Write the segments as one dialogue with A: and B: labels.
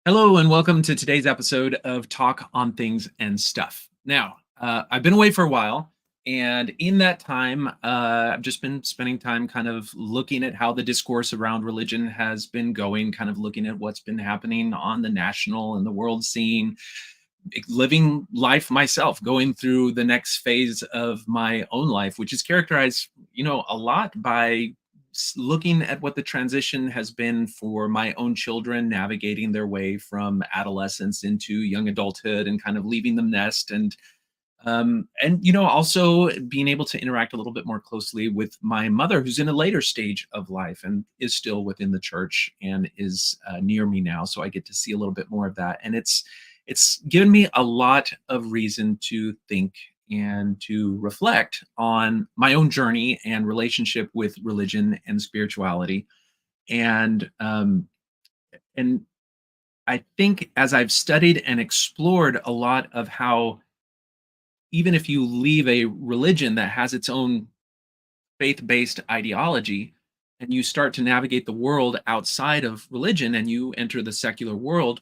A: Hello and welcome to today's episode of Talk on Things and Stuff. Now, I've been away for a while, and in that time, I've just been spending time kind of looking at how the discourse around religion has been going, kind of looking at what's been happening on the national and the world scene, living life myself, going through the next phase of my own life, which is characterized, a lot by looking at what the transition has been for my own children, navigating their way from adolescence into young adulthood and kind of leaving the nest, and also being able to interact a little bit more closely with my mother, who's in a later stage of life and is still within the church and is near me now, so I get to see a little bit more of that. And it's given me a lot of reason to think and to reflect on my own journey and relationship with religion and spirituality. And I think as I've studied and explored a lot of how, even if you leave a religion that has its own faith-based ideology and you start to navigate the world outside of religion and you enter the secular world,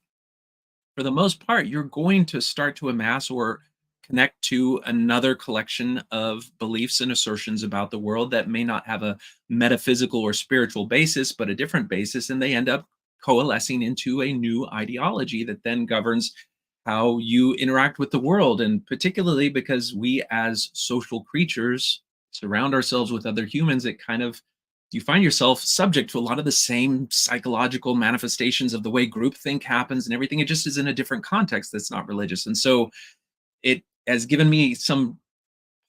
A: for the most part, you're going to start to amass or connect to another collection of beliefs and assertions about the world that may not have a metaphysical or spiritual basis, but a different basis, and they end up coalescing into a new ideology that then governs how you interact with the world. And particularly because we as social creatures surround ourselves with other humans, it kind of, you find yourself subject to a lot of the same psychological manifestations of the way groupthink happens and everything. It just is in a different context that's not religious. And so it has given me some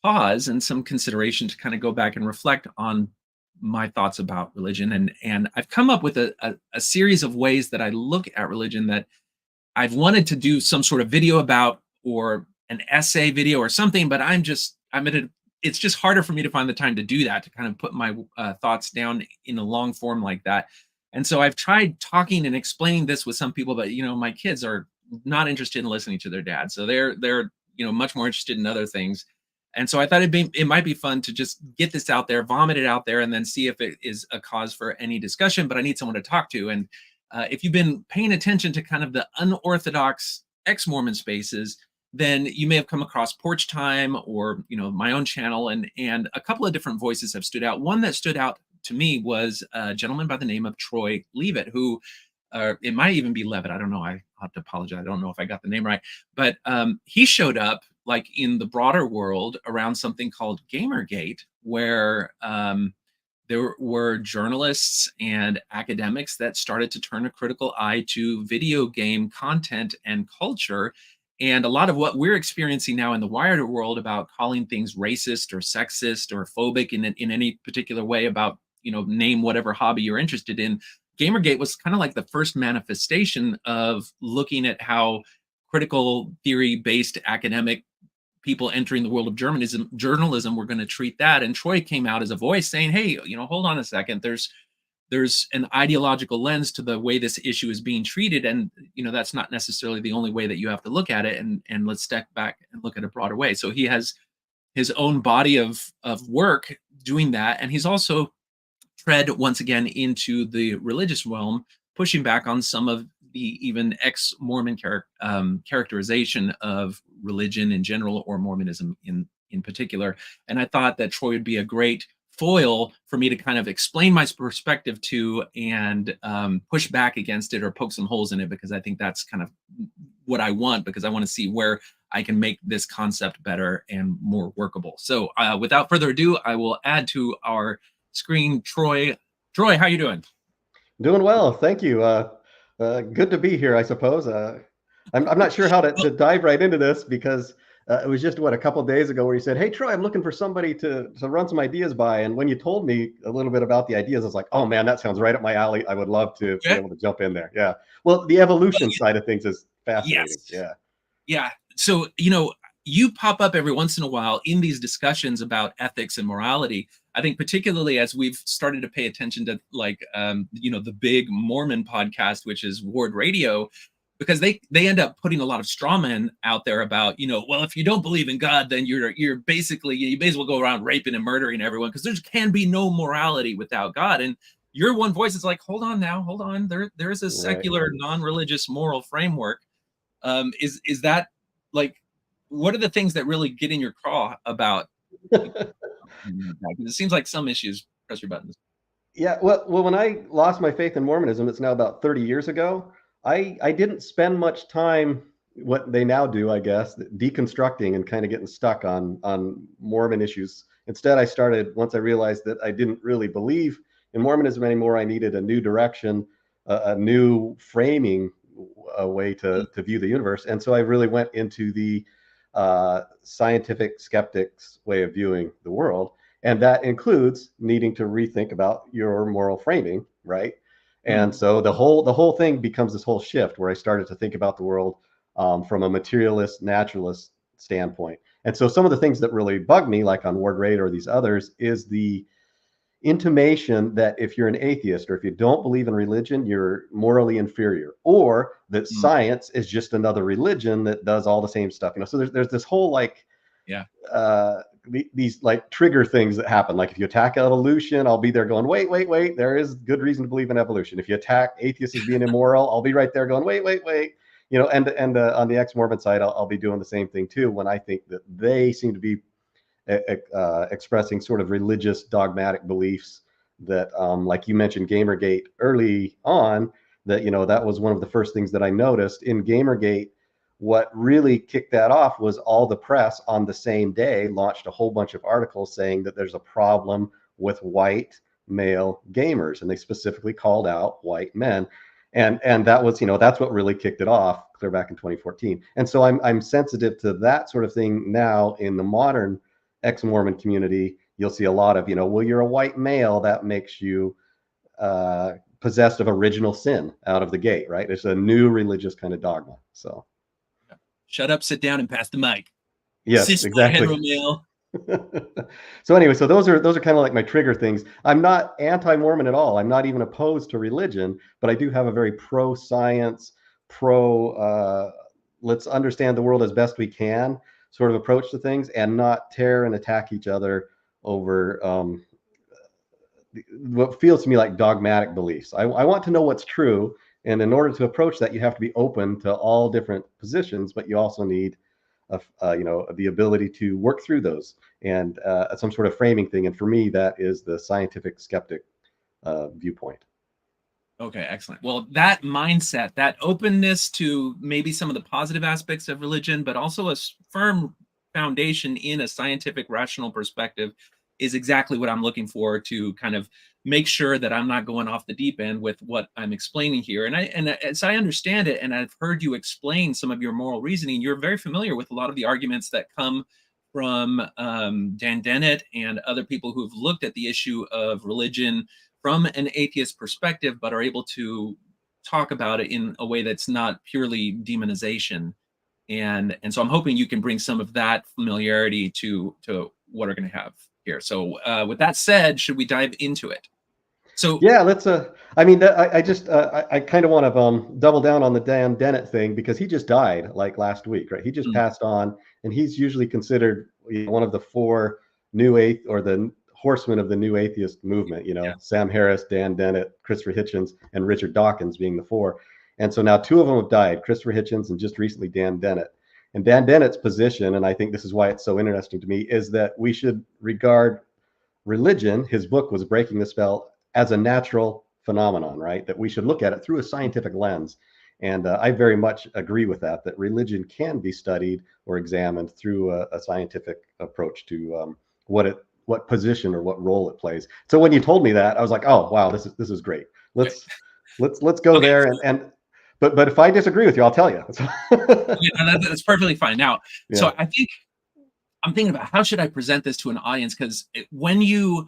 A: pause and some consideration to kind of go back and reflect on my thoughts about religion. And I've come up with a series of ways that I look at religion that I've wanted to do some sort of video about, or an essay video or something, but it's just harder for me to find the time to do that, to kind of put my thoughts down in a long form like that. And so I've tried talking and explaining this with some people, but my kids are not interested in listening to their dad. So they're much more interested in other things. And so I thought it might be fun to just get this out there, vomit it out there, and then see if it is a cause for any discussion. But I need someone to talk to. And if you've been paying attention to kind of the unorthodox ex-Mormon spaces, then you may have come across Porch Time or my own channel, and a couple of different voices have stood out. One that stood out to me was a gentleman by the name of Troy Leavitt, who it might even be Levitt. I don't know. I have to apologize. I don't know if I got the name right, but he showed up like in the broader world around something called Gamergate, where there were journalists and academics that started to turn a critical eye to video game content and culture. And a lot of what we're experiencing now in the wider world about calling things racist or sexist or phobic in any particular way about, name whatever hobby you're interested in, Gamergate was kind of like the first manifestation of looking at how critical theory-based academic people entering the world of journalism were going to treat that. And Troy came out as a voice saying, hey, hold on a second, there's an ideological lens to the way this issue is being treated, and that's not necessarily the only way that you have to look at it, and let's step back and look at a broader way. So he has his own body of work doing that, and he's also tread once again into the religious realm, pushing back on some of the even ex-Mormon characterization of religion in general, or Mormonism in particular. And I thought that Troy would be a great foil for me to kind of explain my perspective to, and push back against it or poke some holes in it, because I think that's kind of what I want, because I want to see where I can make this concept better and more workable. So without further ado, I will add to our screen Troy. Troy, how you doing?
B: Doing well, thank you. Good to be here, I suppose. I'm not sure how to dive right into this, because it was just a couple of days ago where you said, hey, Troy, I'm looking for somebody to run some ideas by. And when you told me a little bit about the ideas, I was like, oh man, that sounds right up my alley. I would love to be able to jump in there. Yeah. Well, the evolution side of things is fascinating.
A: Yes. Yeah. So, you pop up every once in a while in these discussions about ethics and morality. I think particularly as we've started to pay attention to the big Mormon podcast, which is Ward Radio, because they end up putting a lot of straw men out there about, well, if you don't believe in God, then you basically go around raping and murdering everyone, because there can be no morality without God. And your one voice is like, hold on now, hold on. There is a
B: Right.
A: secular, non-religious moral framework. Is that like, what are the things that really get in your craw about people? It seems like some issues press your buttons.
B: Yeah, well, when I lost my faith in Mormonism, it's now about 30 years ago. I didn't spend much time what they now do, I guess, deconstructing and kind of getting stuck on Mormon issues. Instead, I started once I realized that I didn't really believe in Mormonism anymore. I needed a new direction, a new framing, a way to view the universe, and so I really went into the scientific skeptics way of viewing the world, and that includes needing to rethink about your moral framing, right? And
A: Mm,
B: so the whole thing becomes this whole shift where I started to think about the world from a materialist, naturalist standpoint. And so some of the things that really bug me, like on Ward Raid or these others, is the intimation that if you're an atheist or if you don't believe in religion, you're morally inferior, or that
A: mm,
B: science is just another religion that does all the same stuff. So there's this whole like
A: yeah.
B: uh, these like trigger things that happen. Like if you attack evolution, I'll be there going, wait, there is good reason to believe in evolution. If you attack atheists as being immoral, I'll be right there going, wait. And on the ex-Mormon side, I'll be doing the same thing too when I think that they seem to be expressing sort of religious dogmatic beliefs that, like you mentioned, Gamergate early on, that, that was one of the first things that I noticed in Gamergate. What really kicked that off was all the press on the same day launched a whole bunch of articles saying that there's a problem with white male gamers, and they specifically called out white men. And that was, that's what really kicked it off clear back in 2014. And so I'm sensitive to that sort of thing now in the modern ex-Mormon community. You'll see a lot of, well, you're a white male, that makes you possessed of original sin out of the gate, right? It's a new religious kind of dogma. So
A: Shut up, sit down, and pass the mic.
B: yes,
A: Cis white
B: exactly.
A: hetero male.
B: So anyway, so those are kind of like my trigger things. I'm not anti-Mormon at all. I'm not even opposed to religion, but I do have a very pro-science, let's understand the world as best we can sort of approach to things, and not tear and attack each other over what feels to me like dogmatic beliefs. I want to know what's true, and in order to approach that, you have to be open to all different positions, but you also need the ability to work through those, and some sort of framing thing. And for me, that is the scientific skeptic viewpoint.
A: Okay, excellent. Well, that mindset, that openness to maybe some of the positive aspects of religion, but also a firm foundation in a scientific, rational perspective is exactly what I'm looking for to kind of make sure that I'm not going off the deep end with what I'm explaining here. And as I understand it, and I've heard you explain some of your moral reasoning, you're very familiar with a lot of the arguments that come from Dan Dennett and other people who've looked at the issue of religion from an atheist perspective, but are able to talk about it in a way that's not purely demonization. And so I'm hoping you can bring some of that familiarity to what we're going to have here. So with that said, should we dive into it? So
B: Yeah, let's. I mean, I just I kind of want to double down on the Dan Dennett thing, because he just died like last week, right? He just
A: mm,
B: passed on, and he's usually considered one of the four new eighth or the horsemen of the new atheist movement.
A: yeah,
B: Sam Harris, Dan Dennett, Christopher Hitchens, and Richard Dawkins being the four. And so now two of them have died: Christopher Hitchens and just recently Dan Dennett. And Dan Dennett's position, and I think this is why it's so interesting to me, is that we should regard religion, his book was Breaking the Spell, as a natural phenomenon, right? That we should look at it through a scientific lens. And I very much agree with that religion can be studied or examined through a scientific approach to what position or what role it plays. So when you told me that, I was like, oh wow, this is great.
A: okay,
B: Let's go
A: okay,
B: there. And but if I disagree with you, I'll tell you.
A: okay, that's perfectly fine. Now,
B: Yeah.
A: so I think I'm thinking about how should I present this to an audience, because when you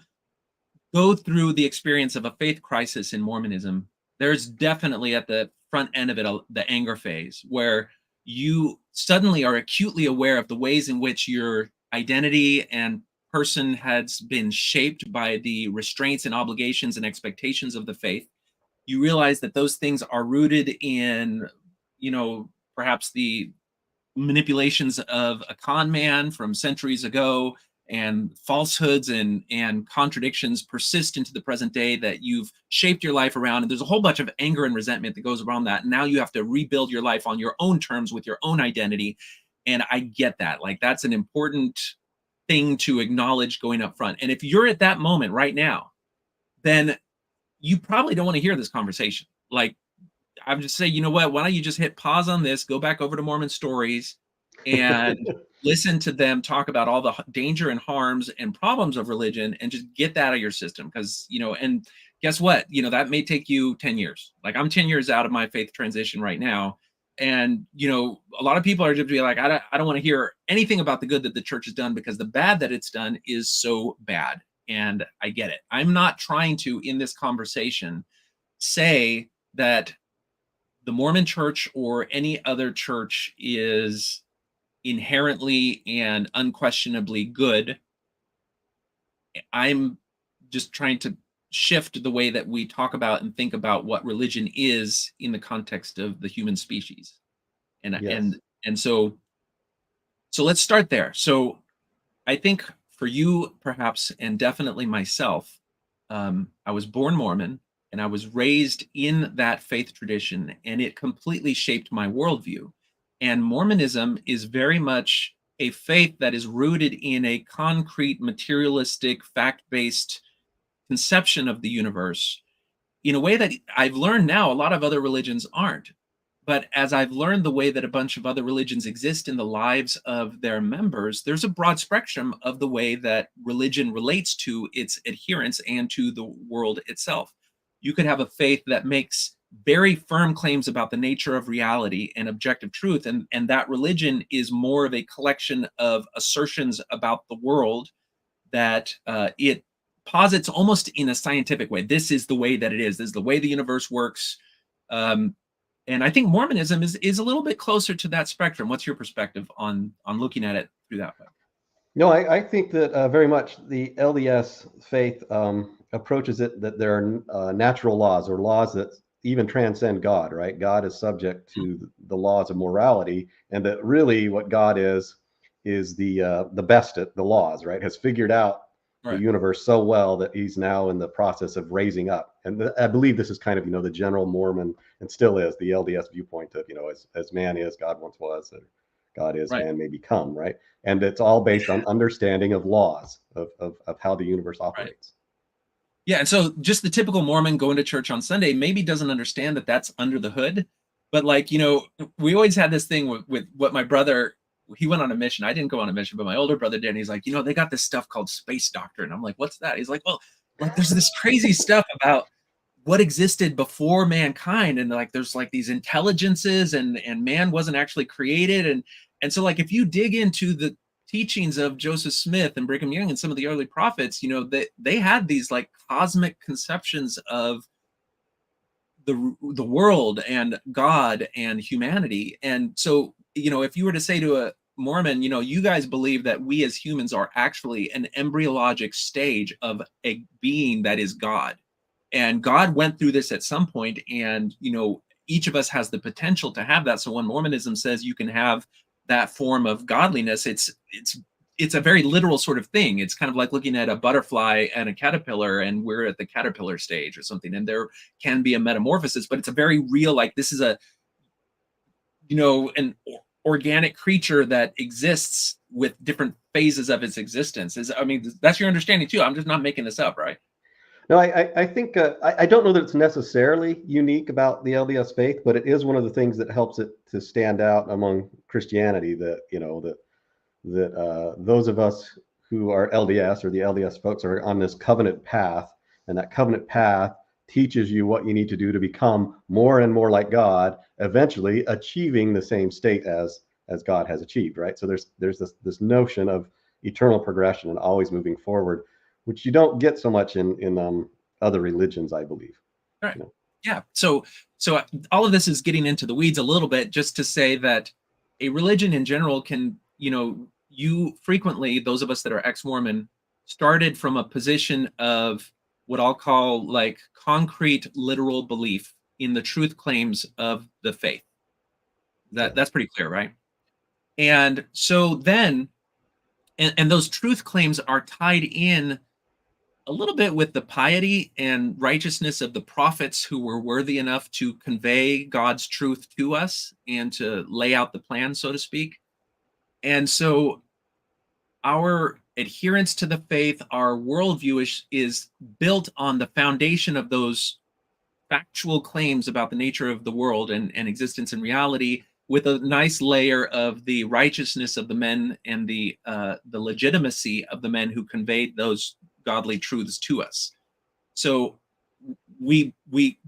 A: go through the experience of a faith crisis in Mormonism, there's definitely at the front end of it the anger phase, where you suddenly are acutely aware of the ways in which your identity and person has been shaped by the restraints and obligations and expectations of the faith. You realize that those things are rooted in, perhaps the manipulations of a con man from centuries ago, and falsehoods and contradictions persist into the present day that you've shaped your life around, and there's a whole bunch of anger and resentment that goes around that. And now you have to rebuild your life on your own terms with your own identity. And I get that. Like, that's an important thing to acknowledge going up front. And if you're at that moment right now, then you probably don't want to hear this conversation. Like, I would just say, you know what? Why don't you just hit pause on this, go back over to Mormon stories, and listen to them talk about all the danger and harms and problems of religion, and just get that out of your system. Because, and guess what? That may take you 10 years. Like, I'm 10 years out of my faith transition right now. And, a lot of people are just be like, I don't want to hear anything about the good that the church has done, because the bad that it's done is so bad. And I get it. I'm not trying to, in this conversation, say that the Mormon church or any other church is inherently and unquestionably good. I'm just trying to shift the way that we talk about and think about what religion is in the context of the human species. And
B: Yes.
A: so let's start there. So I think for you, perhaps, and definitely myself, I was born Mormon, and I was raised in that faith tradition, and it completely shaped my worldview. And Mormonism is very much a faith that is rooted in a concrete, materialistic, fact-based conception of the universe in a way that I've learned now a lot of other religions aren't. But as I've learned the way that a bunch of other religions exist in the lives of their members, there's a broad spectrum of the way that religion relates to its adherents and to the world itself. You could have a faith that makes very firm claims about the nature of reality and objective truth, and that religion is more of a collection of assertions about the world that it posits almost in a scientific way. This is the way that it is. This is the way the universe works. And I think Mormonism is a little bit closer to that spectrum. What's your perspective on looking at it through that way?
B: No, I think that very much the LDS faith approaches it that there are natural laws, or laws that even transcend God, right? God is subject to the laws of morality, and that really what God is the best at the laws, right? Has figured out the
A: Right.
B: universe so well that he's now in the process of raising up. And I believe this is kind of, the general Mormon, and still is, the LDS viewpoint of, as man is, God once was, or God is,
A: Right.
B: man may become, right? And it's all based on understanding of laws of how the universe
A: Right.
B: operates.
A: Yeah, and so just the typical Mormon going to church on Sunday maybe doesn't understand that that's under the hood. But, like, we always had this thing with what my brother, he went on a mission. I didn't go on a mission, but my older brother did. And he's like, they got this stuff called space doctrine. I'm like, what's that? He's like, well, like, there's this crazy stuff about what existed before mankind, and like there's like these intelligences, and man wasn't actually created. And so, like, if you dig into the teachings of Joseph Smith and Brigham Young and some of the early prophets, they had these like cosmic conceptions of the world and God and humanity. And so, if you were to say to a Mormon, you guys believe that we as humans are actually an embryologic stage of a being that is God. And God went through this at some point, and each of us has the potential to have that. So when Mormonism says you can have that form of godliness, it's a very literal sort of thing. It's kind of like looking at a butterfly and a caterpillar, and we're at the caterpillar stage or something, and there can be a metamorphosis, but it's a very real, like, this is a an organic creature that exists with different phases of its existence. That's your understanding too. I'm just not making this up, right?
B: No, I think I don't know that it's necessarily unique about the LDS faith, but it is one of the things that helps it to stand out among Christianity. That that those of us who are LDS, or the LDS folks, are on this covenant path, and that covenant path teaches you what you need to do to become more and more like God, eventually achieving the same state as God has achieved, right? So there's this notion of eternal progression and always moving forward, which you don't get so much in other religions, I believe.
A: All right.
B: You know?
A: Yeah. So all of this is getting into the weeds a little bit, just to say that a religion in general can, you frequently, those of us that are ex-Mormon, started from a position of what I'll call like concrete, literal belief in the truth claims of the faith.
B: Yeah.
A: That's pretty clear, right? And so then and those truth claims are tied in a little bit with the piety and righteousness of the prophets who were worthy enough to convey God's truth to us and to lay out the plan, so to speak. And so our adherence to the faith, our worldview is built on the foundation of those factual claims about the nature of the world and existence and reality, with a nice layer of the righteousness of the men and the legitimacy of the men who conveyed those godly truths to us. So we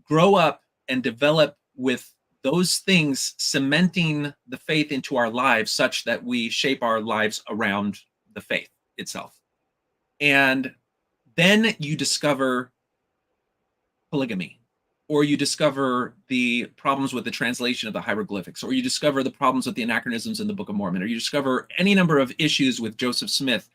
A: grow up and develop with those things cementing the faith into our lives, such that we shape our lives around the faith itself. And then you discover polygamy, or you discover the problems with the translation of the hieroglyphics, or you discover the problems with the anachronisms in the Book of Mormon, or you discover any number of issues with Joseph Smith,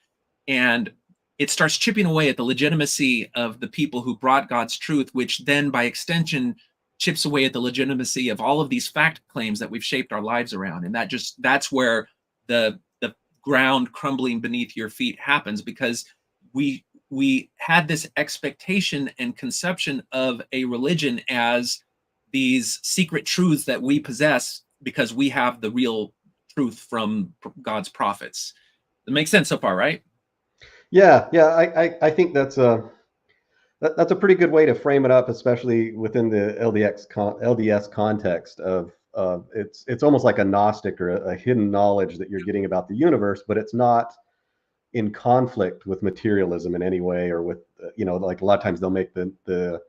A: and it starts chipping away at the legitimacy of the people who brought God's truth, which then by extension chips away at the legitimacy of all of these fact claims that we've shaped our lives around. And that's where the ground crumbling beneath your feet happens, because we had this expectation and conception of a religion as these secret truths that we possess because we have the real truth from God's prophets. That makes sense so far, right?
B: Yeah, yeah. I think that's a pretty good way to frame it up, especially within the LDS context of it's almost like a Gnostic or a hidden knowledge that you're getting about the universe, but it's not in conflict with materialism in any way, or with like a lot of times they'll make or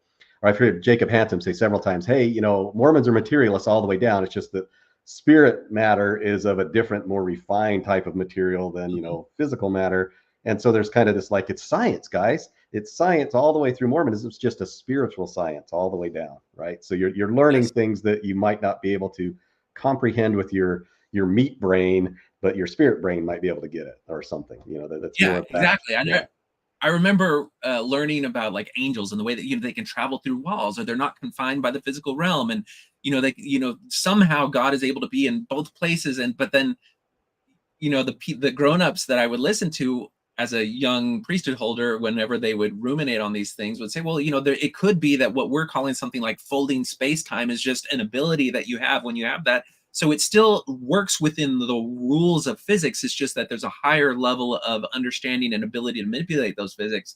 B: I've heard Jacob Hansen say several times, hey, Mormons are materialists all the way down. It's just that spirit matter is of a different, more refined type of material than physical matter. And so there's kind of this, like, it's science, guys. It's science all the way through Mormonism. It's just a spiritual science all the way down, right? So you're learning
A: Yes.
B: things that you might not be able to comprehend with your meat brain, but your spirit brain might be able to get it, or something. That's
A: Yeah,
B: more of that.
A: exactly.
B: Yeah,
A: I remember learning about like angels and the way that they can travel through walls, or they're not confined by the physical realm, and somehow God is able to be in both places. And but then the grown-ups that I would listen to as a young priesthood holder, whenever they would ruminate on these things, would say, well, it could be that what we're calling something like folding space-time is just an ability that you have when you have that. So it still works within the rules of physics. It's just that there's a higher level of understanding and ability to manipulate those physics.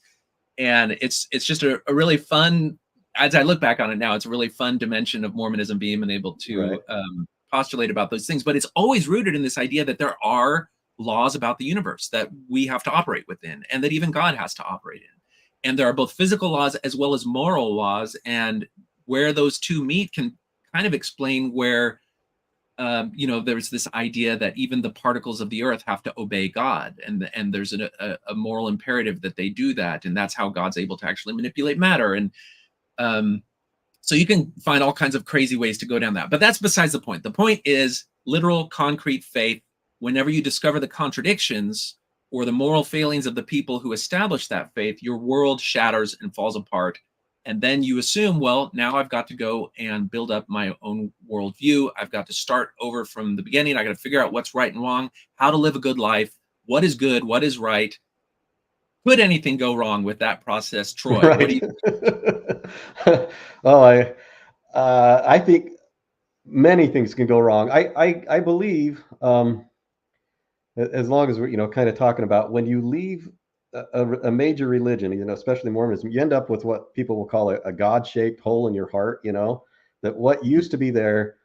A: And it's just a really fun, as I look back on it now, it's a really fun dimension of Mormonism, being able
B: right.
A: to postulate about those things. But it's always rooted in this idea that there are laws about the universe that we have to operate within, and that even God has to operate in. And there are both physical laws as well as moral laws, and where those two meet can kind of explain where there's this idea that even the particles of the earth have to obey God, and there's a moral imperative that they do that, and that's how God's able to actually manipulate matter. And so you can find all kinds of crazy ways to go down that, but that's besides the point. The point is literal, concrete faith. Whenever you discover the contradictions or the moral failings of the people who established that faith, your world shatters and falls apart. And then you assume, well, now I've got to go and build up my own worldview. I've got to start over from the beginning. I got to figure out what's right and wrong, how to live a good life, what is good, what is right. Could anything go wrong with that process, Troy? What do
B: Right.
A: you?
B: Oh, I think many things can go wrong. I believe, as long as we're kind of talking about, when you leave a major religion, especially Mormonism, you end up with what people will call a God-shaped hole in your heart. That what used to be there,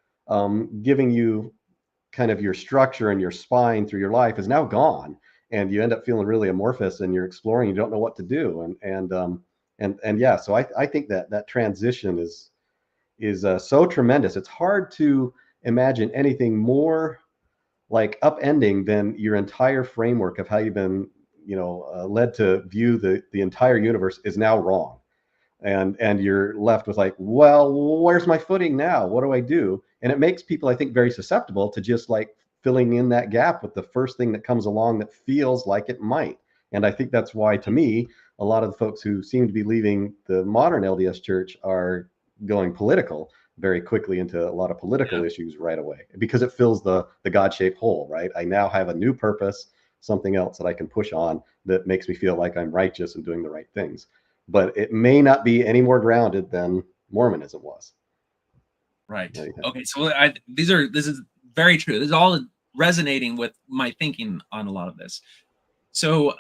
B: giving you kind of your structure and your spine through your life, is now gone, and you end up feeling really amorphous, and you're exploring. You don't know what to do, and yeah. So I think that transition is so tremendous. It's hard to imagine anything more like upending than your entire framework of how you've been led to view the entire universe is now wrong. And you're left with, like, well, where's my footing now? What do I do? And it makes people, I think, very susceptible to just like filling in that gap with the first thing that comes along that feels like it might. And I think that's why, to me, a lot of the folks who seem to be leaving the modern LDS church are going political very quickly, into a lot of political
A: Yeah.
B: issues right away, because it fills the God-shaped hole, right? I now have a new purpose, something else that I can push on that makes me feel like I'm righteous and doing the right things. But it may not be any more grounded than Mormonism was.
A: Right.
B: There you have it.
A: Okay. So this is very true. This is all resonating with my thinking on a lot of this. So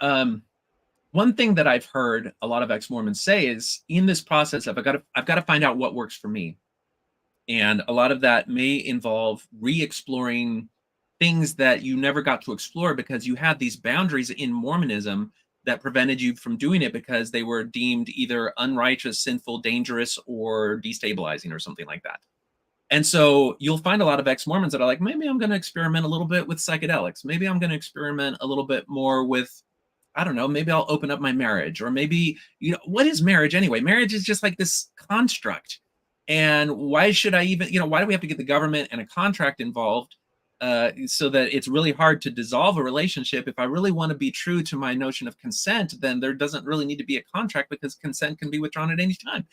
A: one thing that I've heard a lot of ex-Mormons say is, in this process of I've got to find out what works for me. And a lot of that may involve re-exploring things that you never got to explore because you had these boundaries in Mormonism that prevented you from doing it because they were deemed either unrighteous, sinful, dangerous, or destabilizing or something like that. And so you'll find a lot of ex-Mormons that are like, maybe I'm going to experiment a little bit with psychedelics. Maybe I'm going to experiment a little bit more with, I don't know, maybe I'll open up my marriage. Or maybe, what is marriage anyway? Marriage is just like this construct. And why should I even, why do we have to get the government and a contract involved so that it's really hard to dissolve a relationship? If I really want to be true to my notion of consent, then there doesn't really need to be a contract because consent can be withdrawn at any time.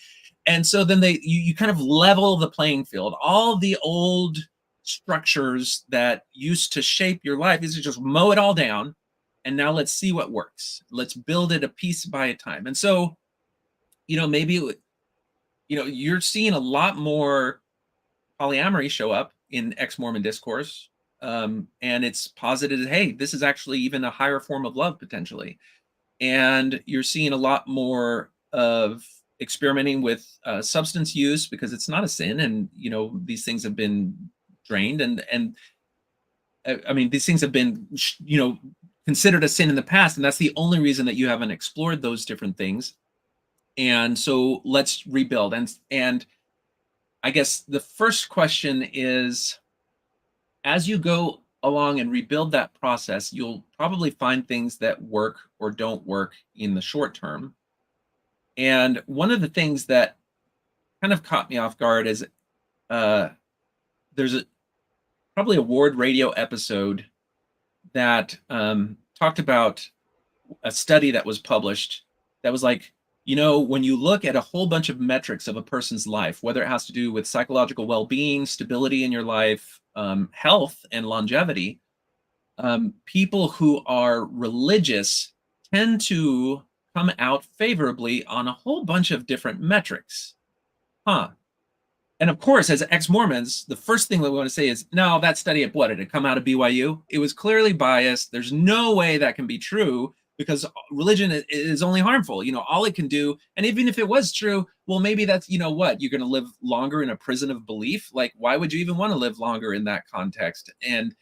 A: And so then you kind of level the playing field. All the old structures that used to shape your life is to just mow it all down. And now let's see what works. Let's build it a piece by a time. And so, maybe, you're seeing a lot more polyamory show up in ex-Mormon discourse. And it's posited, hey, this is actually even a higher form of love potentially. And you're seeing a lot more of experimenting with substance use because it's not a sin, and these things have been drained, and I mean these things have been considered a sin in the past, and that's the only reason that you haven't explored those different things. And so let's rebuild. And I guess the first question is, as you go along and rebuild that process, you'll probably find things that work or don't work in the short term. And one of the things that kind of caught me off guard is there's probably a Ward Radio episode that talked about a study that was published that was like, when you look at a whole bunch of metrics of a person's life, whether it has to do with psychological well-being, stability in your life, health, and longevity, people who are religious tend to come out favorably on a whole bunch of different metrics. And of course, as ex-Mormons, the first thing that we want to say is, no, that study, what did it come out of BYU? It was clearly biased. There's no way that can be true because religion is only harmful. All it can do, and even if it was true, well, maybe that's, what, you're going to live longer in a prison of belief? Like, why would you even want to live longer in that context? And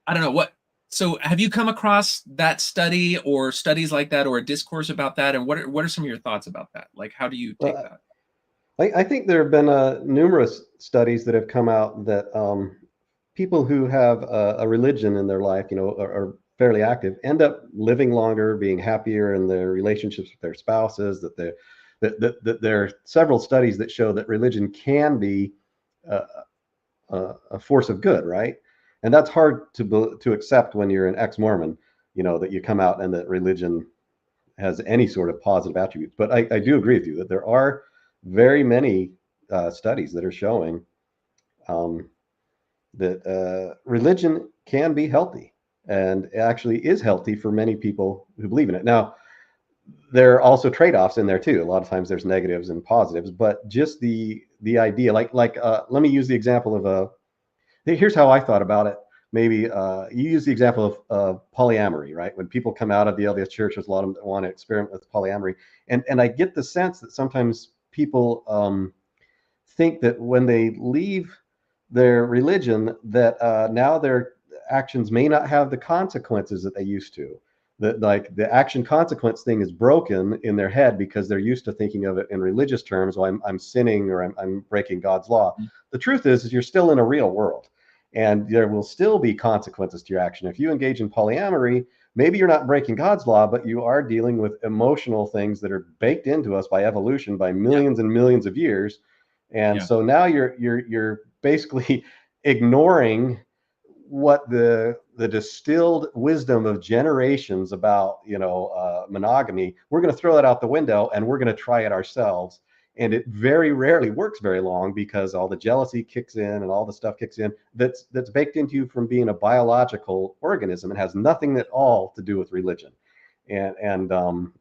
A: I don't know what. So have you come across that study or studies like that or a discourse about that? And what are some of your thoughts about that? Like, how do you take that?
B: I think there have been numerous studies that have come out that people who have a religion in their life, are fairly active, end up living longer, being happier in their relationships with their spouses. That there are several studies that show that religion can be a force of good, right? And that's hard to accept when you're an ex-Mormon, that you come out and that religion has any sort of positive attributes. But I do agree with you that there are very many studies that are showing that religion can be healthy, and actually is healthy for many people who believe in it. Now, there are also trade-offs in there too. A lot of times there's negatives and positives, but just the idea, like let me use the example of here's how I thought about it. Maybe you use the example of polyamory, right? When people come out of the LDS Church, there's a lot of them that want to experiment with polyamory, and I get the sense that sometimes people think that when they leave their religion, that now their actions may not have the consequences that they used to. That, like, the action consequence thing is broken in their head because they're used to thinking of it in religious terms. Well, I'm sinning, or I'm breaking God's law. Mm-hmm. The truth is you're still in a real world, and there will still be consequences to your action. If you engage in polyamory, maybe you're not breaking God's law, but you are dealing with emotional things that are baked into us by evolution, by millions and millions of years. And so now you're basically ignoring what the distilled wisdom of generations about monogamy. We're going to throw that out the window, and we're going to try it ourselves. And it very rarely works very long because all the jealousy kicks in and all the stuff kicks in that's baked into you from being a biological organism. It has nothing at all to do with religion. And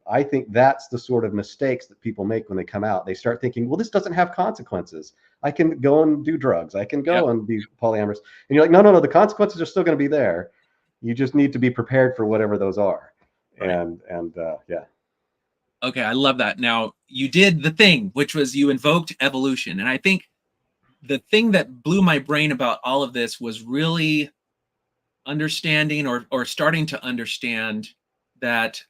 B: I think that's the sort of mistakes that people make when they come out. They start thinking, well, this doesn't have consequences. I can go and do drugs. I can go
A: Yep.
B: and be polyamorous. And you're like, no, no, no. The consequences are still going to be there. You just need to be prepared for whatever those are.
A: Right.
B: And yeah.
A: Okay, I love that. Now, you did the thing, which was you invoked evolution. And I think the thing that blew my brain about all of this was really understanding or starting to understand that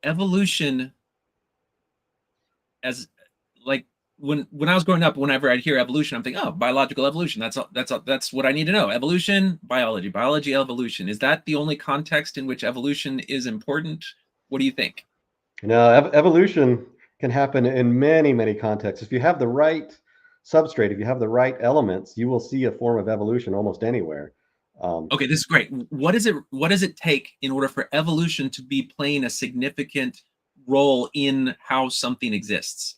A: evolution, as like when I was growing up, whenever I'd hear evolution, I'm thinking, oh, biological evolution. That's what I need to know. Evolution, biology, evolution. Is that the only context in which evolution is important? What do you think?
B: Evolution can happen in many, many contexts. If you have the right substrate, if you have the right elements, you will see a form of evolution almost anywhere.
A: Okay, this is great. What does it take in order for evolution to be playing a significant role in how something exists?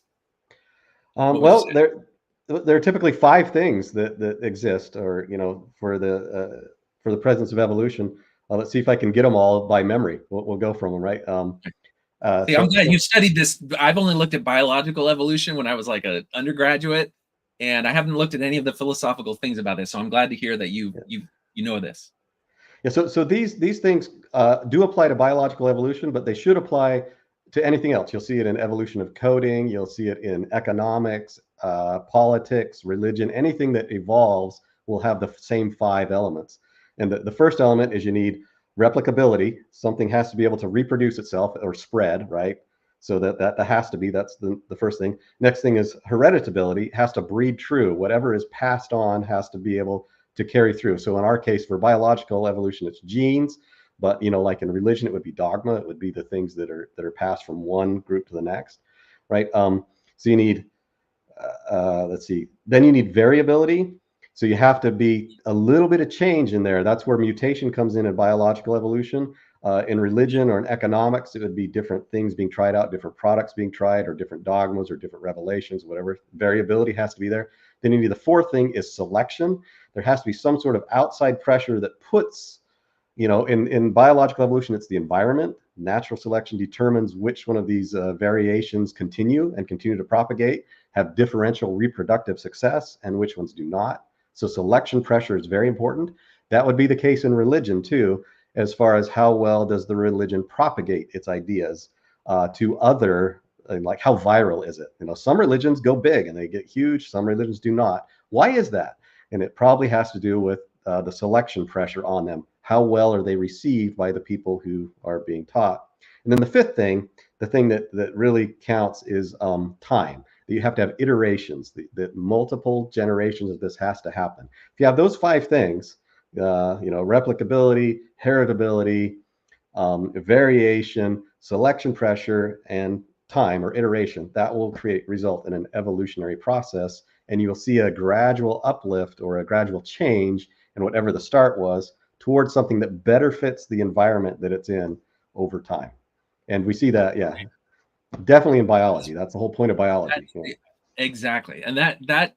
A: What would you
B: Well,
A: say?
B: there are typically five things that exist, or for the presence of evolution. Let's see if I can get them all by memory. We'll go from them, right?
A: See, I'm glad you studied this. I've only looked at biological evolution when I was like an undergraduate, and I haven't looked at any of the philosophical things about this. So I'm glad to hear that you know this.
B: Yeah, so these things do apply to biological evolution, but they should apply to anything else. You'll see it in evolution of coding. You'll see it in economics, politics, religion. Anything that evolves will have the same five elements. And the first element is you need replicability. Something has to be able to reproduce itself or spread, right? So that has to be, that's the first thing. Next thing is hereditability. It has to breed true. Whatever is passed on has to be able to carry through. So in our case, for biological evolution, it's genes, but like in religion, it would be dogma. It would be the things that are passed from one group to the next, right? So you need, let's see, then you need variability. So you have to be a little bit of change in there. That's where mutation comes in biological evolution. In religion or in economics, it would be different things being tried out, different products being tried, or different dogmas or different revelations, whatever. Variability has to be there. Then you need, the fourth thing is selection. There has to be some sort of outside pressure that puts, in biological evolution, it's the environment. Natural selection determines which one of these variations continue to propagate, have differential reproductive success, and which ones do not. So selection pressure is very important. That would be the case in religion too, as far as how well does the religion propagate its ideas to other, like how viral is it? Some religions go big and they get huge, some religions do not. Why is that? And it probably has to do with the selection pressure on them. How well are they received by the people who are being taught? And then the fifth thing, the thing that really counts is time. You have to have iterations, that multiple generations of this has to happen. If you have those five things, replicability, heritability, variation, selection pressure, and time or iteration, that will result in an evolutionary process. And you'll see a gradual uplift or a gradual change in whatever the start was towards something that better fits the environment that it's in over time. And we see that, yeah, definitely in biology. That's the whole point of biology. Yeah.
A: Exactly. And that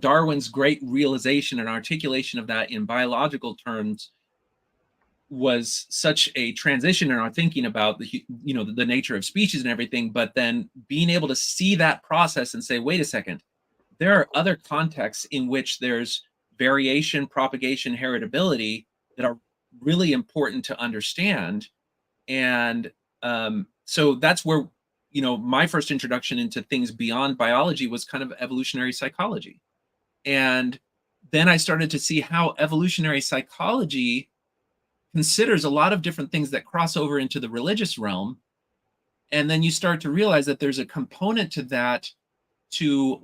A: Darwin's great realization and articulation of that in biological terms was such a transition in our thinking about the nature of species and everything, but then being able to see that process and say, wait a second, there are other contexts in which there's variation, propagation, heritability that are really important to understand. And so that's where my first introduction into things beyond biology was kind of evolutionary psychology. And then I started to see how evolutionary psychology considers a lot of different things that cross over into the religious realm. And then you start to realize that there's a component to that, to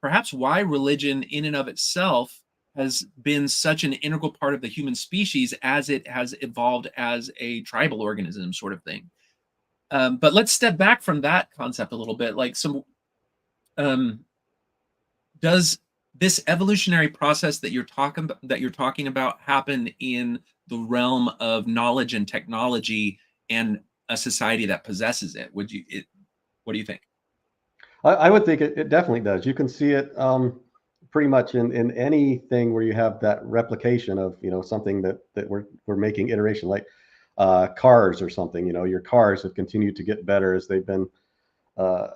A: perhaps why religion in and of itself has been such an integral part of the human species as it has evolved as a tribal organism sort of thing. But let's step back from that concept a little bit. Does this evolutionary process that you're talking about happen in the realm of knowledge and technology and a society that possesses it? What do you think?
B: I would think it definitely does. You can see it pretty much in anything where you have that replication of, something that we're making iteration, like cars or something. Your cars have continued to get better as they've been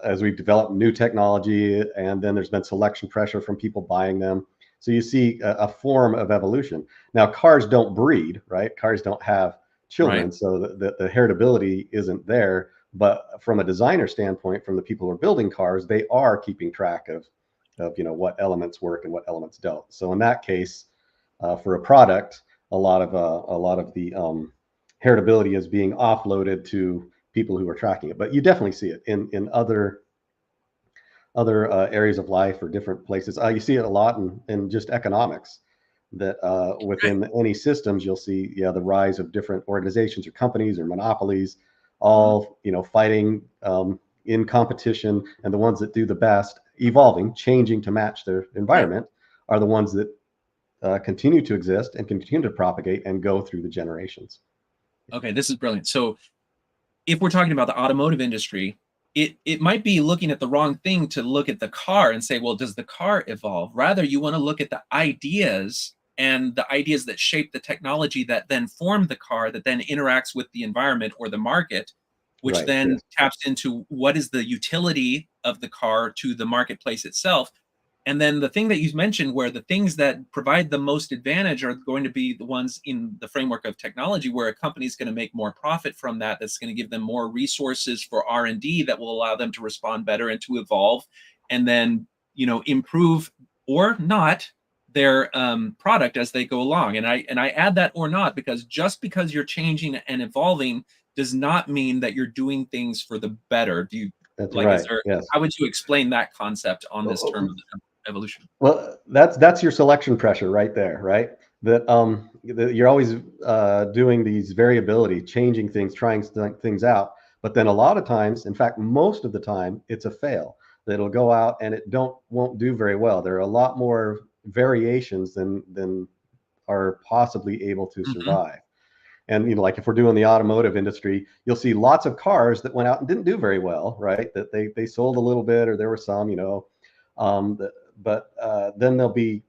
B: as we've developed new technology, and then there's been selection pressure from people buying them. So you see a form of evolution. Now, cars don't breed, right? Cars don't have children,
A: Right.
B: so the heritability isn't there. But from a designer standpoint, from the people who are building cars, they are keeping track of what elements work and what elements don't. So in that case, for a product, a lot of the heritability is being offloaded to people who are tracking it. But you definitely see it in other areas of life or different places. You see it a lot in just economics. That
A: Right.
B: within any systems, you'll see, the rise of different organizations or companies or monopolies,
A: Mhm.
B: all fighting in competition, and the ones that do the best, evolving, changing to match their
A: Right.
B: environment, are the ones that continue to exist and continue to propagate and go through the generations.
A: Okay, this is brilliant. So if we're talking about the automotive industry, it might be looking at the wrong thing to look at the car and say, well, does the car evolve? Rather, you want to look at the ideas and the ideas that shape the technology that then form the car, that then interacts with the environment or the market, which
B: Right.
A: then
B: Yes.
A: taps into what is the utility of the car to the marketplace itself. And then the thing that you mentioned, where the things that provide the most advantage are going to be the ones in the framework of technology, where a company is going to make more profit from that. That's going to give them more resources for R&D that will allow them to respond better and to evolve, and then improve or not their product as they go along. And I add that or not because just because you're changing and evolving does not mean that you're doing things for the better. Do you
B: That's
A: like? Is
B: right.
A: there?
B: Yes.
A: How would you explain that concept on this term
B: Oh,
A: of evolution?
B: well, that's your selection pressure right there, right? That you're always doing these variability, changing things, trying things out. But then a lot of times, in fact, most of the time, it's a fail. That it'll go out and it don't won't do very well. There are a lot more variations than are possibly able to
A: Mhm.
B: survive. And like if we're doing the automotive industry, you'll see lots of cars that went out and didn't do very well, right? That they sold a little bit, or there were some, but then there'll be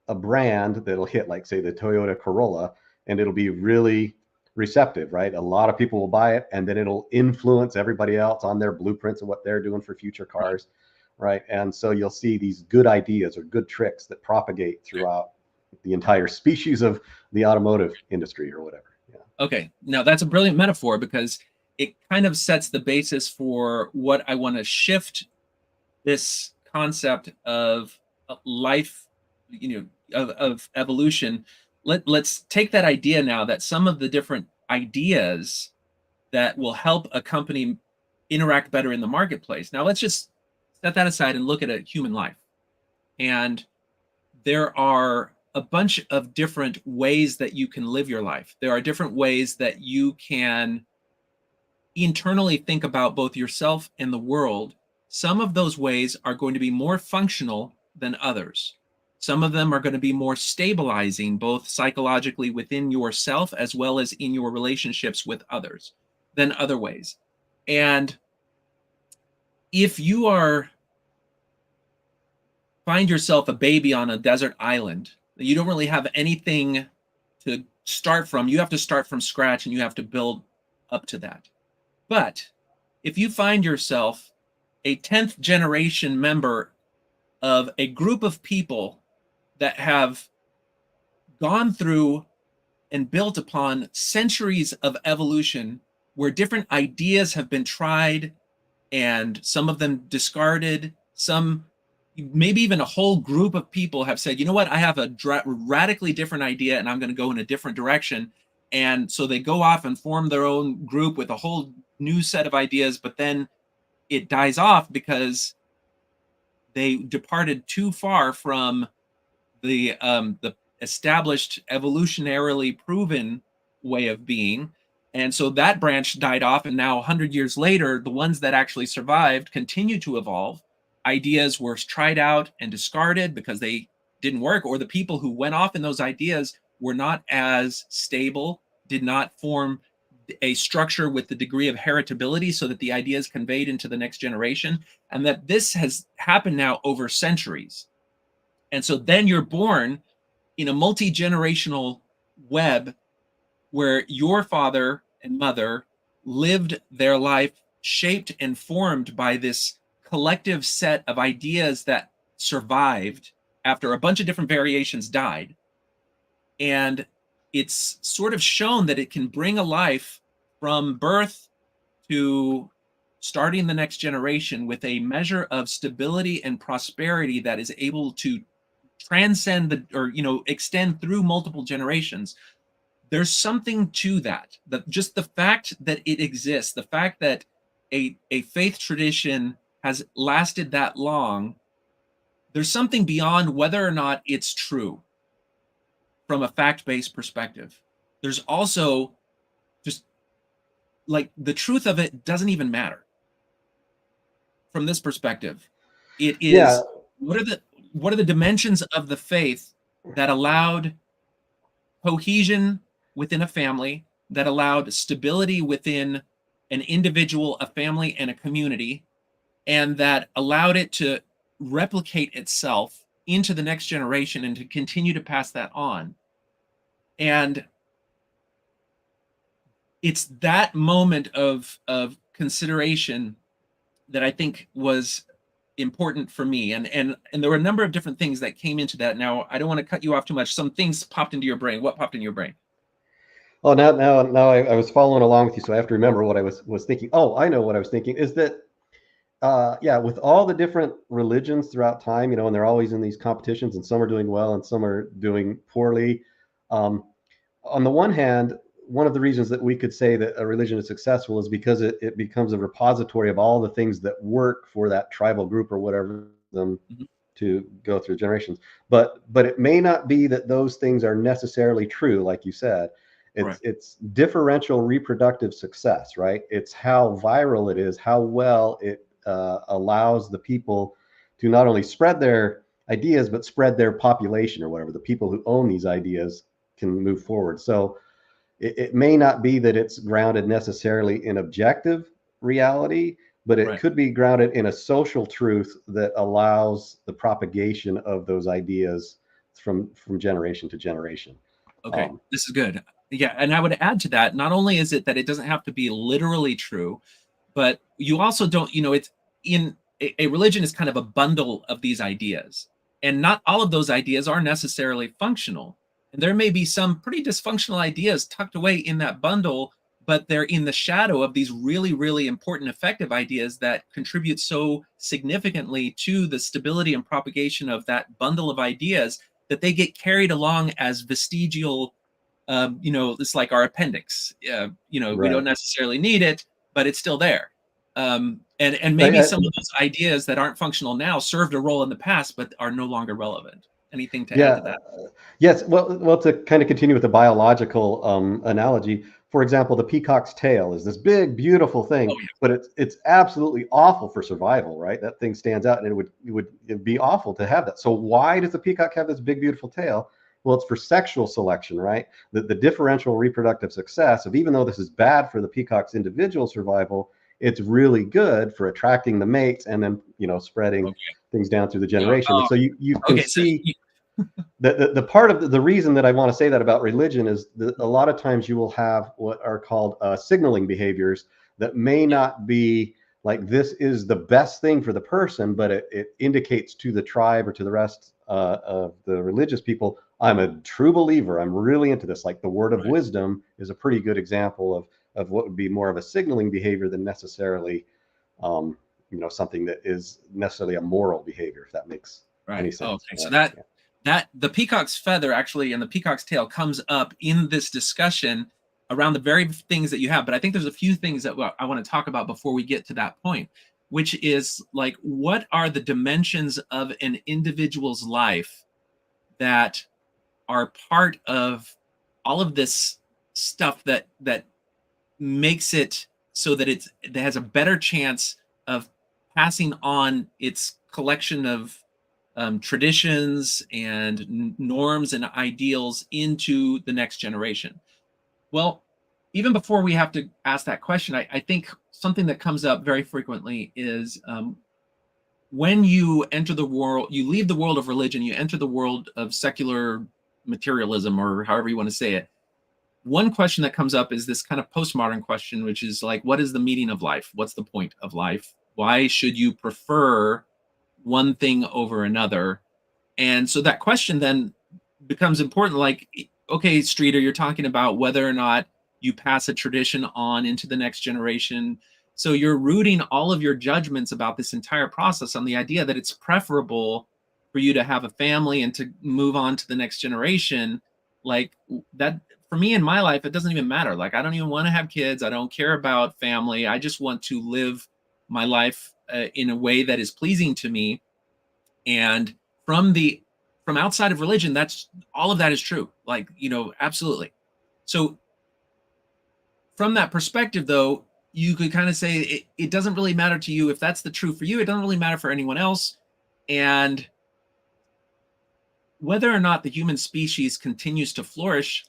B: a brand that'll hit, like say the Toyota Corolla, and it'll be really receptive, right? A lot of people will buy it, and then it'll influence everybody else on their blueprints of what they're doing for future
A: Right.
B: cars, right? And so you'll see these good ideas or good tricks that propagate throughout the entire species of the automotive industry or whatever. Yeah.
A: Okay. Now that's a brilliant metaphor because it kind of sets the basis for what I want to shift this concept of life, of evolution. Let's take that idea now that some of the different ideas that will help a company interact better in the marketplace. Now let's just set that aside and look at a human life. And there are a bunch of different ways that you can live your life. There are different ways that you can internally think about both yourself and the world. Some of those ways are going to be more functional than others. Some of them are going to be more stabilizing, both psychologically within yourself as well as in your relationships with others than other ways. And if you are find yourself a baby on a desert island, you don't really have anything to start from. You have to start from scratch and you have to build up to that. But if you find yourself a 10th generation member of a group of people that have gone through and built upon centuries of evolution, where different ideas have been tried and some of them discarded, some maybe even a whole group of people have said, you know what, I have a radically different idea and I'm going to go in a different direction. And so they go off and form their own group with a whole new set of ideas, but then it dies off because they departed too far from the established evolutionarily proven way of being. And so that branch died off, and now 100 years later, the ones that actually survived continue to evolve. Ideas were tried out and discarded because they didn't work, or the people who went off in those ideas were not as stable, did not form a structure with the degree of heritability so that the idea is conveyed into the next generation, and that this has happened now over centuries. And so then you're born in a multi-generational web where your father and mother lived their life shaped and formed by this collective set of ideas that survived after a bunch of different variations died. And it's sort of shown that it can bring a life from birth to starting the next generation with a measure of stability and prosperity that is able to transcend extend through multiple generations. There's something to that. Just the fact that it exists, the fact that a faith tradition has lasted that long, there's something beyond whether or not it's true from a fact-based perspective. There's also just like the truth of it doesn't even matter from this perspective. It
B: Yeah.
A: is what are the dimensions of the faith that allowed cohesion within a family, that allowed stability within an individual, a family, and a community, and that allowed it to replicate itself into the next generation and to continue to pass that on. And it's that moment of consideration that I think was important for me. And there were a number of different things that came into that. Now, I don't want to cut you off too much. Some things popped into your brain. What popped in your brain?
B: Oh, now I was following along with you, so I have to remember what I was thinking. Oh, I know what I was thinking is that, yeah, with all the different religions throughout time, and they're always in these competitions, and some are doing well and some are doing poorly. Um, on the one hand, one of the reasons that we could say that a religion is successful is because it becomes a repository of all the things that work for that tribal group or whatever them
A: Mhm.
B: to go through generations. But it may not be that those things are necessarily true, like you said.
A: Right.
B: It's differential reproductive success, right? It's how viral it is, how well it allows the people to not only spread their ideas but spread their population or whatever. The people who own these ideas can move forward. So it may not be that it's grounded necessarily in objective reality, but it
A: Right.
B: could be grounded in a social truth that allows the propagation of those ideas from generation to generation.
A: Okay.
B: Um,
A: This is good. Yeah. And I would add to that, not only is it that it doesn't have to be literally true, but you also don't, it's in a religion is kind of a bundle of these ideas. And not all of those ideas are necessarily functional. And there may be some pretty dysfunctional ideas tucked away in that bundle, but they're in the shadow of these really, really important, effective ideas that contribute so significantly to the stability and propagation of that bundle of ideas that they get carried along as vestigial. It's like our appendix. We don't
B: right.
A: necessarily need it, but it's still there. And
B: I,
A: maybe
B: I,
A: some of those ideas that aren't functional now served a role in the past, but are no longer relevant. Anything to add to
B: yeah.
A: that?
B: Yes. Well, to kind of continue with the biological analogy, for example, the peacock's tail is this big, beautiful
A: Oh
B: thing,
A: yeah,
B: but it's absolutely awful for survival, right? That thing stands out, and it'd be awful to have that. So why does the peacock have this big, beautiful tail? Well, it's for sexual selection, right? The differential reproductive success of, even though this is bad for the peacock's individual survival, it's really good for attracting the mates and then spreading
A: okay,
B: things down through the
A: yeah.
B: generation. And so you can
A: Okay. So
B: see the part of the reason that I want to say that about religion is that a lot of times you will have what are called signaling behaviors that may
A: yeah,
B: not be like this is the best thing for the person, but it indicates to the tribe or to the rest of the religious people, I'm a true believer. I'm really into this. Like the word of
A: right,
B: wisdom is a pretty good example of what would be more of a signaling behavior than necessarily something that is necessarily a moral behavior, if that makes
A: right.
B: any
A: Oh,
B: sense.
A: okay. So that the peacock's feather actually and the peacock's tail comes up in this discussion around the very things that you have. But I think there's a few things that I want to talk about before we get to that point, which is like, what are the dimensions of an individual's life that are part of all of this stuff that makes it so that it has a better chance of passing on its collection of traditions and norms and ideals into the next generation. Well, even before we have to ask that question, I think something that comes up very frequently is when you enter the world, you leave the world of religion, you enter the world of secular materialism, or however you want to say it. One question that comes up is this kind of postmodern question, which is like, what is the meaning of life? What's the point of life? Why should you prefer one thing over another? And so that question then becomes important. Like, okay, Streeter, you're talking about whether or not you pass a tradition on into the next generation. So you're rooting all of your judgments about this entire process on the idea that it's preferable for you to have a family and to move on to the next generation. Like that, for me in my life, it doesn't even matter. Like, I don't even want to have kids. I don't care about family. I just want to live my life in a way that is pleasing to me. And from outside of religion, that's all of that is true. Like, absolutely. So from that perspective, though, you could kind of say it doesn't really matter to you if that's the truth for you. It doesn't really matter for anyone else. And whether or not the human species continues to flourish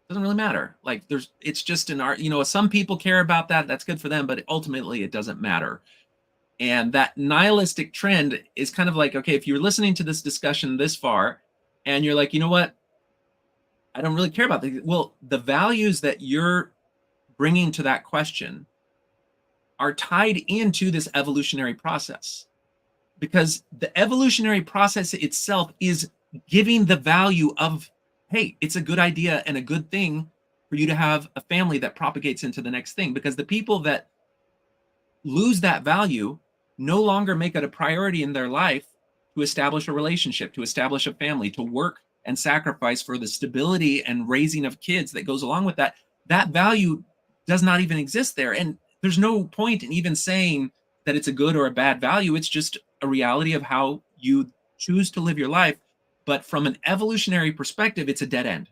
A: doesn't really matter. Like, it's just an art. Some people care about that. That's good for them, but ultimately it doesn't matter. And that nihilistic trend is kind of like, okay, if you're listening to this discussion this far and you're like, you know what, I don't really care about this. Well, the values that you're bringing to that question are tied into this evolutionary process, because the evolutionary process itself is giving the value of, hey, it's a good idea and a good thing for you to have a family that propagates into the next thing, because the people that lose that value no longer make it a priority in their life to establish a relationship, to establish a family, to work and sacrifice for the stability and raising of kids that goes along with that. That value does not even exist there. And there's no point in even saying that it's a good or a bad value. It's just a reality of how you choose to live your life. But from an evolutionary perspective, it's a dead end.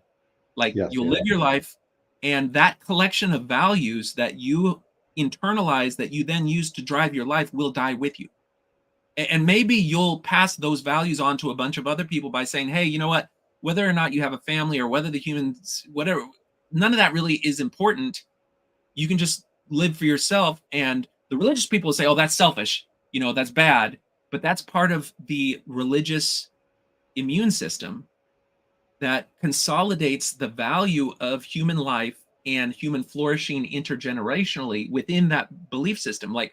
A: Like,
B: Yes,
A: you'll
B: yeah.
A: live your life, and that collection of values that you internalize, that you then use to drive your life, will die with you. And maybe you'll pass those values on to a bunch of other people by saying, hey, you know what, whether or not you have a family or whether the humans, whatever, none of that really is important. You can just live for yourself. And the religious people say, oh, that's selfish, that's bad. But that's part of the religious immune system that consolidates the value of human life and human flourishing intergenerationally within that belief system. Like,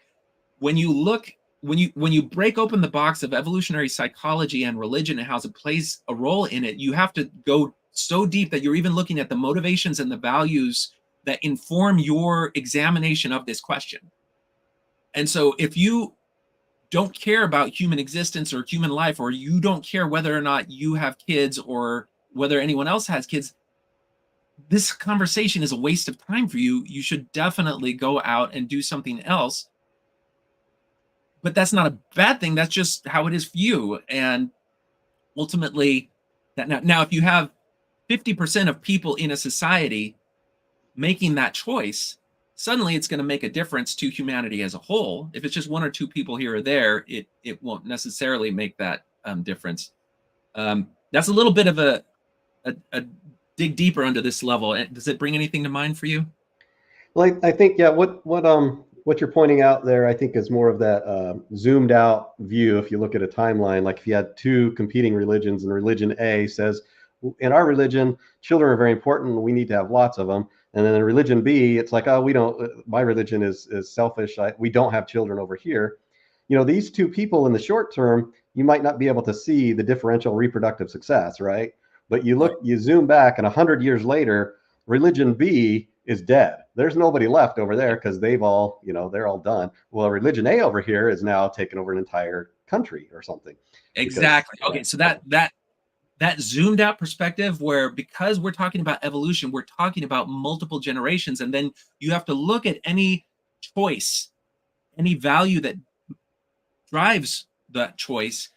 A: when you break open the box of evolutionary psychology and religion and how it plays a role in it, you have to go so deep that you're even looking at the motivations and the values that inform your examination of this question. And so if you don't care about human existence or human life, or you don't care whether or not you have kids or whether anyone else has kids, this conversation is a waste of time for you. You should definitely go out and do something else. But that's not a bad thing. That's just how it is for you. And ultimately, now if you have 50% of people in a society making that choice, suddenly it's going to make a difference to humanity as a whole. If it's just one or two people here or there, it won't necessarily make that difference. That's a little bit of a dig deeper under this level. Does it bring anything to mind for you?
B: Well, I think, yeah, what you're pointing out there, I think, is more of that zoomed out view. If you look at a timeline, like if you had two competing religions, and religion A says, in our religion, children are very important, we need to have lots of them. And then in religion B, it's like, oh, we don't, my religion is selfish. We don't have children over here. These two people in the short term, you might not be able to see the differential reproductive success, right? But you zoom back, and 100 years later, religion B is dead. There's nobody left over there because they're all done. Well, religion A over here is now taken over an entire country or something.
A: Exactly. Okay, so that zoomed out perspective, where because we're talking about evolution, we're talking about multiple generations, and then you have to look at any choice, any value that drives that choice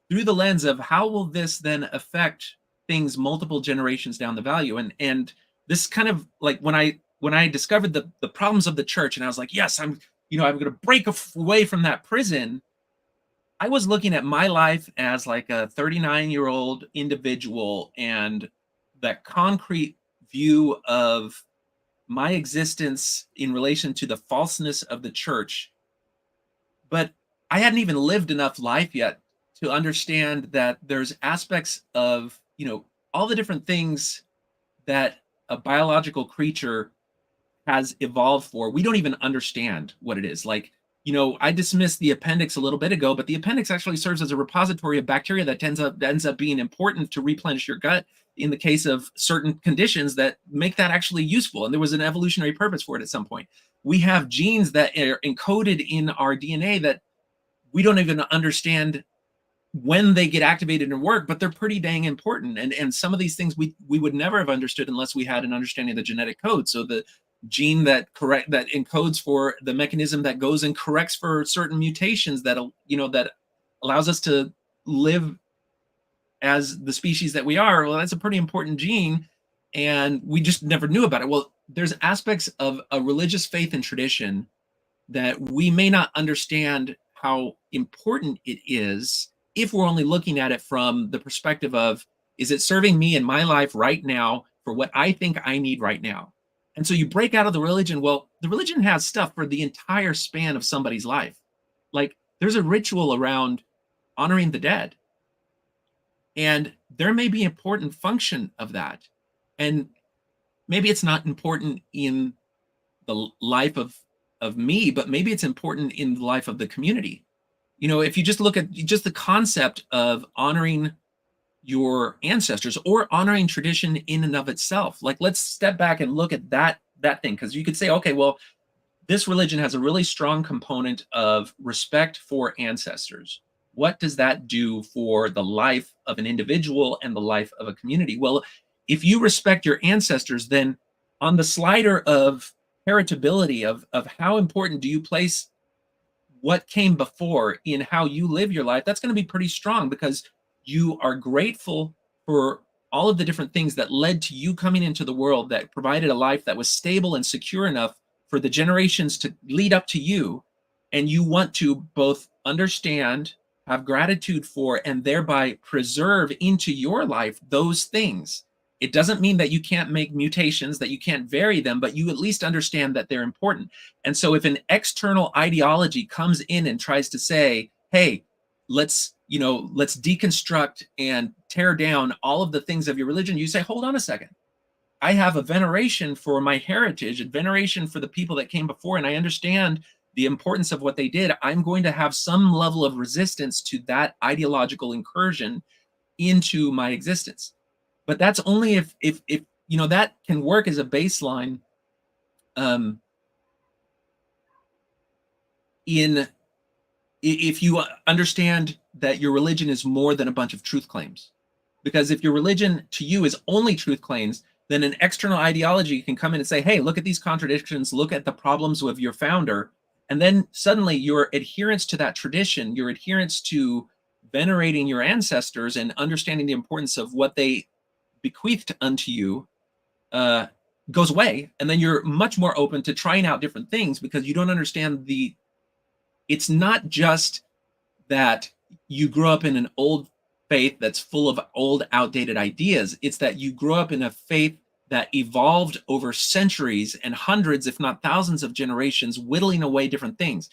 A: through the lens of how will this then affect things multiple generations down the value. And this kind of like when I discovered the problems of the church, and I was like, yes, I'm going to break away from that prison. I was looking at my life as like a 39-year-old individual, and that concrete view of my existence in relation to the falseness of the church, but I hadn't even lived enough life yet to understand that there's aspects of, all the different things that a biological creature has evolved for. We don't even understand what it is. Like, I dismissed the appendix a little bit ago, but the appendix actually serves as a repository of bacteria that ends up being important to replenish your gut in the case of certain conditions that make that actually useful. And there was an evolutionary purpose for it at some point. We have genes that are encoded in our DNA that we don't even understand when they get activated and work, but they're pretty dang important. And some of these things we would never have understood unless we had an understanding of the genetic code. So the gene that encodes for the mechanism that goes and corrects for certain mutations that that allows us to live as the species that we are, well, that's a pretty important gene, and we just never knew about it. Well, there's aspects of a religious faith and tradition that we may not understand how important it is if we're only looking at it from the perspective of, is it serving me in my life right now for what I think I need right now? And so you break out of the religion. Well, the religion has stuff for the entire span of somebody's life. Like, there's a ritual around honoring the dead, and there may be important function of that. And maybe it's not important in the life of me, but maybe it's important in the life of the community. If you just look at just the concept of honoring your ancestors or honoring tradition in and of itself, like, let's step back and look at that thing, because you could say, okay, well, this religion has a really strong component of respect for ancestors. What does that do for the life of an individual and the life of a community? Well, if you respect your ancestors, then on the slider of heritability, of how important do you place what came before in how you live your life, that's going to be pretty strong, because you are grateful for all of the different things that led to you coming into the world, that provided a life that was stable and secure enough for the generations to lead up to you. And you want to both understand, have gratitude for, and thereby preserve into your life those things. It doesn't mean that you can't make mutations, that you can't vary them, but you at least understand that they're important. And so if an external ideology comes in and tries to say, hey, let's deconstruct and tear down all of the things of your religion, you say, hold on a second. I have a veneration for my heritage, a veneration for the people that came before, and I understand the importance of what they did. I'm going to have some level of resistance to that ideological incursion into my existence. But that's only if that can work as a baseline if you understand that your religion is more than a bunch of truth claims. Because if your religion to you is only truth claims, then an external ideology can come in and say, hey, look at these contradictions, look at the problems with your founder. And then suddenly your adherence to that tradition, your adherence to venerating your ancestors and understanding the importance of what they bequeathed unto you goes away. And then you're much more open to trying out different things, because you don't understand it's not just that you grew up in an old faith that's full of old, outdated ideas. It's that you grew up in a faith that evolved over centuries and hundreds, if not thousands of generations, whittling away different things.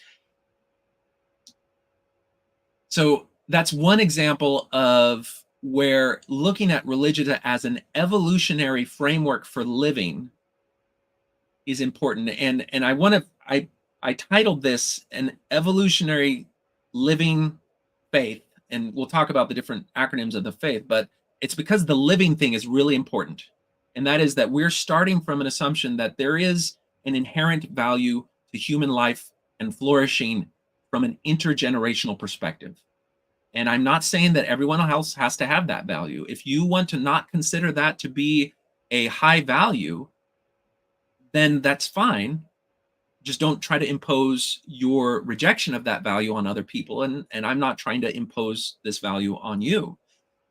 A: So that's one example of where looking at religion as an evolutionary framework for living is important. And I titled this an evolutionary living faith, and we'll talk about the different acronyms of the faith, but it's because the living thing is really important. And that is that we're starting from an assumption that there is an inherent value to human life and flourishing from an intergenerational perspective. And I'm not saying that everyone else has to have that value. If you want to not consider that to be a high value, then that's fine. Just don't try to impose your rejection of that value on other people. And I'm not trying to impose this value on you.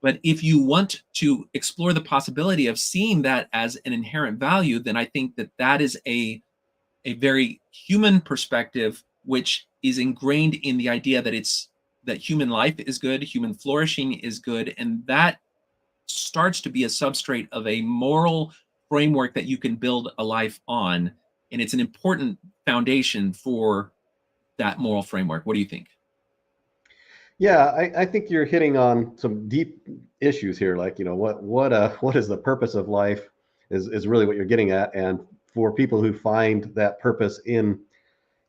A: But if you want to explore the possibility of seeing that as an inherent value, then I think that that is a very human perspective, which is ingrained in the idea that human life is good, human flourishing is good, and that starts to be a substrate of a moral framework that you can build a life on, and it's an important foundation for that moral framework. What do you think?
B: Yeah, I think you're hitting on some deep issues here. Like, what is the purpose of life is really what you're getting at. And for people who find that purpose in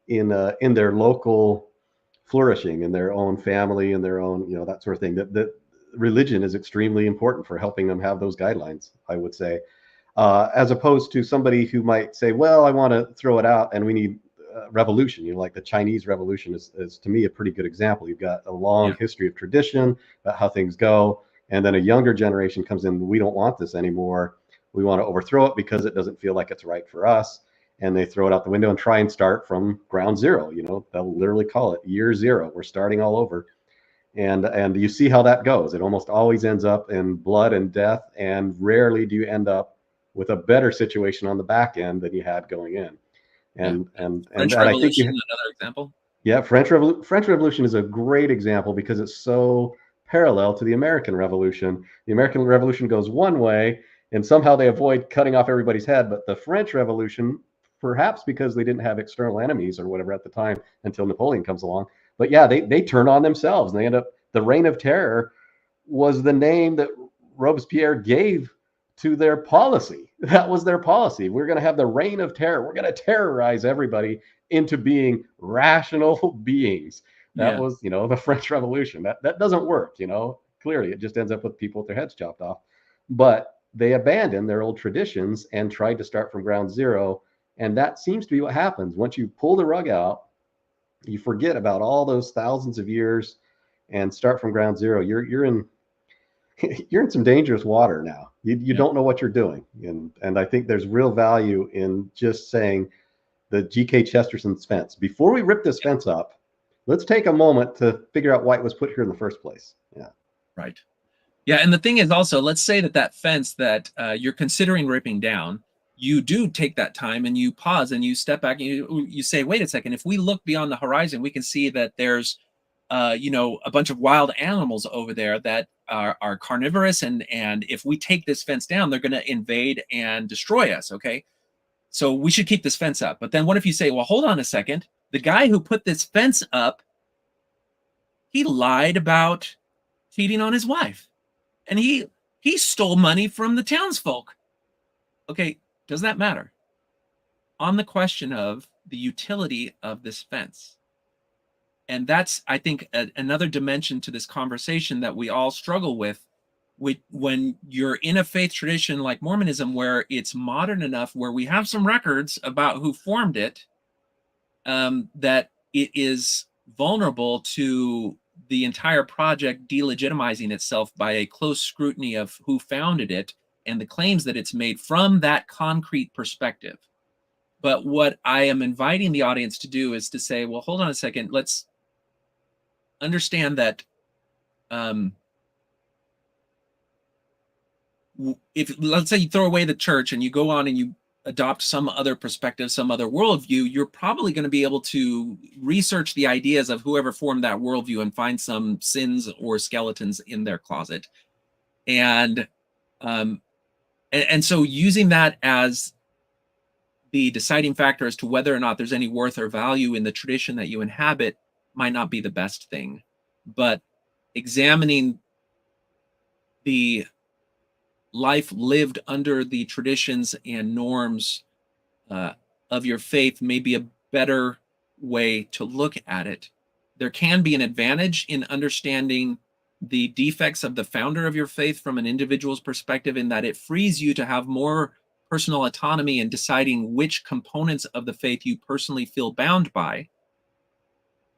B: their local flourishing, in their own family, in their own, that sort of thing, that religion is extremely important for helping them have those guidelines, I would say. As opposed to somebody who might say, well, I want to throw it out and we need revolution. Like the Chinese revolution is to me a pretty good example. You've got a long
A: Yeah.
B: history of tradition about how things go, and then a younger generation comes in. We don't want this anymore. We want to overthrow it because it doesn't feel like it's right for us, and they throw it out the window and try and start from ground zero. They'll literally call it year zero. We're starting all over. And you see how that goes. It almost always ends up in blood and death, and rarely do you end up with a better situation on the back end than you had going in. And
A: Yeah.
B: and
A: French
B: I think
A: Revolution, another example.
B: yeah, French Revolution is a great example because it's so parallel to the American Revolution. The American Revolution goes one way, and somehow they avoid cutting off everybody's head. But the French Revolution, perhaps because they didn't have external enemies or whatever at the time until Napoleon comes along, but yeah, they turn on themselves, and they end up, the Reign of Terror was the name that Robespierre gave to their policy. That was their policy. We're going to have the Reign of Terror. We're going to terrorize everybody into being rational beings. That
A: Yeah.
B: was, the French Revolution. That doesn't work, Clearly, it just ends up with people with their heads chopped off. But they abandoned their old traditions and tried to start from ground zero. And that seems to be what happens. Once you pull the rug out, you forget about all those thousands of years and start from ground zero. You're in you're in some dangerous water now. You
A: Yeah.
B: don't know what you're doing. And I think there's real value in just saying the G.K. Chesterton's fence. Before we rip this fence up, let's take a moment to figure out why it was put here in the first place. Yeah.
A: Right. Yeah, and the thing is also, let's say that fence that you're considering ripping down, you do take that time and you pause and you step back and you say, wait a second, if we look beyond the horizon, we can see that there's a bunch of wild animals over there that are carnivorous, and if we take this fence down, they're going to invade and destroy us. Okay, so we should keep this fence up. But then what if you say, well, hold on a second, the guy who put this fence up, he lied about cheating on his wife, and he stole money from the townsfolk. Okay, does that matter? On the question of the utility of this fence. And that's, I think, another dimension to this conversation that we all struggle with when you're in a faith tradition like Mormonism, where it's modern enough, where we have some records about who formed it, that it is vulnerable to the entire project delegitimizing itself by a close scrutiny of who founded it and the claims that it's made from that concrete perspective. But what I am inviting the audience to do is to say, well, hold on a second, let's understand that if, let's say, you throw away the church and you go on and you adopt some other perspective, some other worldview, you're probably going to be able to research the ideas of whoever formed that worldview and find some sins or skeletons in their closet. And so using that as the deciding factor as to whether or not there's any worth or value in the tradition that you inhabit might not be the best thing. But examining the life lived under the traditions and norms of your faith may be a better way to look at it. There can be an advantage in understanding the defects of the founder of your faith from an individual's perspective, in that it frees you to have more personal autonomy in deciding which components of the faith you personally feel bound by.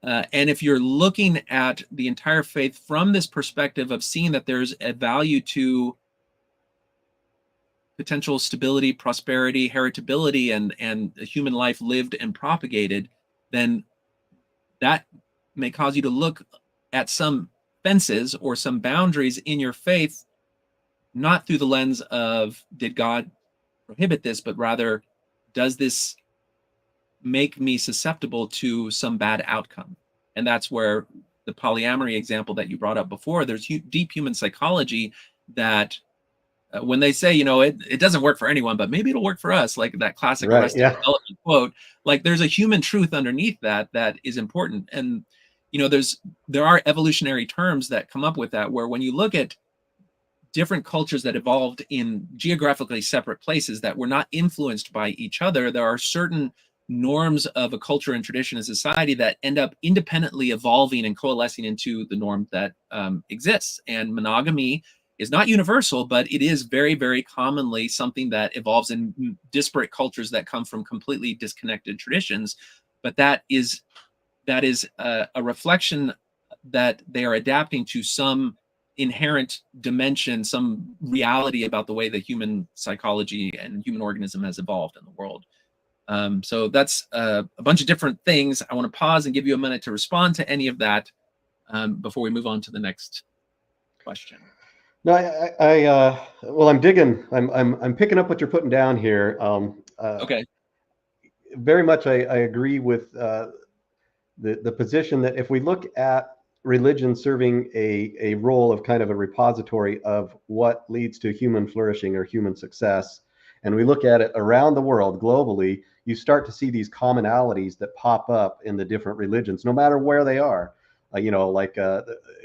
A: And if you're looking at the entire faith from this perspective of seeing that there's a value to potential stability, prosperity, heritability, and human life lived and propagated, then that may cause you to look at some fences or some boundaries in your faith, not through the lens of, did God prohibit this, but rather, does this make me susceptible to some bad outcome? And that's where the polyamory example that you brought up before, there's deep human psychology that when they say, it doesn't work for anyone, but maybe it'll work for us, like that classic
B: Right.
A: Arrested
B: Yeah.
A: Development quote, like there's a human truth underneath that is important. And, there are evolutionary terms that come up with that, where when you look at different cultures that evolved in geographically separate places that were not influenced by each other, there are certain norms of a culture and tradition and society that end up independently evolving and coalescing into the norm that exists. And monogamy is not universal, but it is very, very commonly something that evolves in disparate cultures that come from completely disconnected traditions. But that is a reflection that they are adapting to some inherent dimension, some reality about the way the human psychology and human organism has evolved in the world. So that's a bunch of different things. I want to pause and give you a minute to respond to any of that before we move on to the next question.
B: No, well, I'm digging. I'm picking up what you're putting down here.
A: Okay.
B: Very much, I agree with the position that if we look at religion serving a role of kind of a repository of what leads to human flourishing or human success, and we look at it around the world globally, you start to see these commonalities that pop up in the different religions, no matter where they are. Like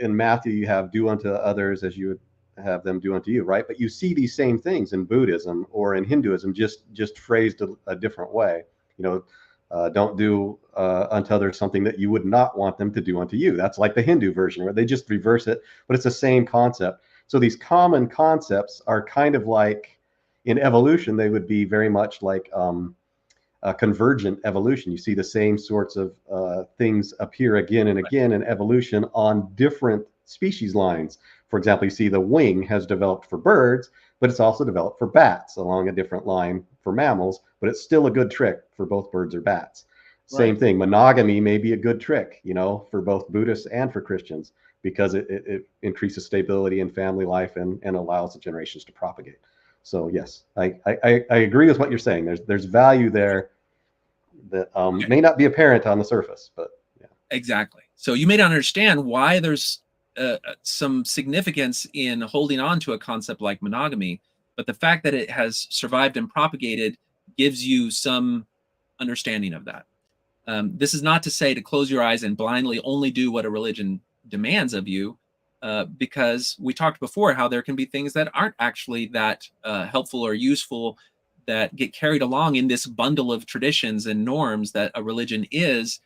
B: in Matthew, you have do unto others as you would have them do unto you, right? But you see these same things in Buddhism or in Hinduism, just phrased a different way. Don't do unto others something that you would not want them to do unto you. That's like the Hindu version, where they just reverse it, but it's the same concept. So these common concepts are kind of like, in evolution, they would be very much like a convergent evolution. You see the same sorts of things appear again and again in evolution on different species lines. For example, you see the wing has developed for birds, but it's also developed for bats along a different line for mammals, but it's still a good trick for both birds or bats. Same
A: Right.
B: thing, monogamy may be a good trick, for both Buddhists and for Christians, because it increases stability in family life and allows the generations to propagate. So yes, I agree with what you're saying. There's value there that
A: Okay.
B: may not be apparent on the surface, but yeah.
A: Exactly. So you may not understand why there's some significance in holding on to a concept like monogamy, but the fact that it has survived and propagated gives you some understanding of that. This is not to say to close your eyes and blindly only do what a religion demands of you, because we talked before how there can be things that aren't actually that helpful or useful, that get carried along in this bundle of traditions and norms that a religion is.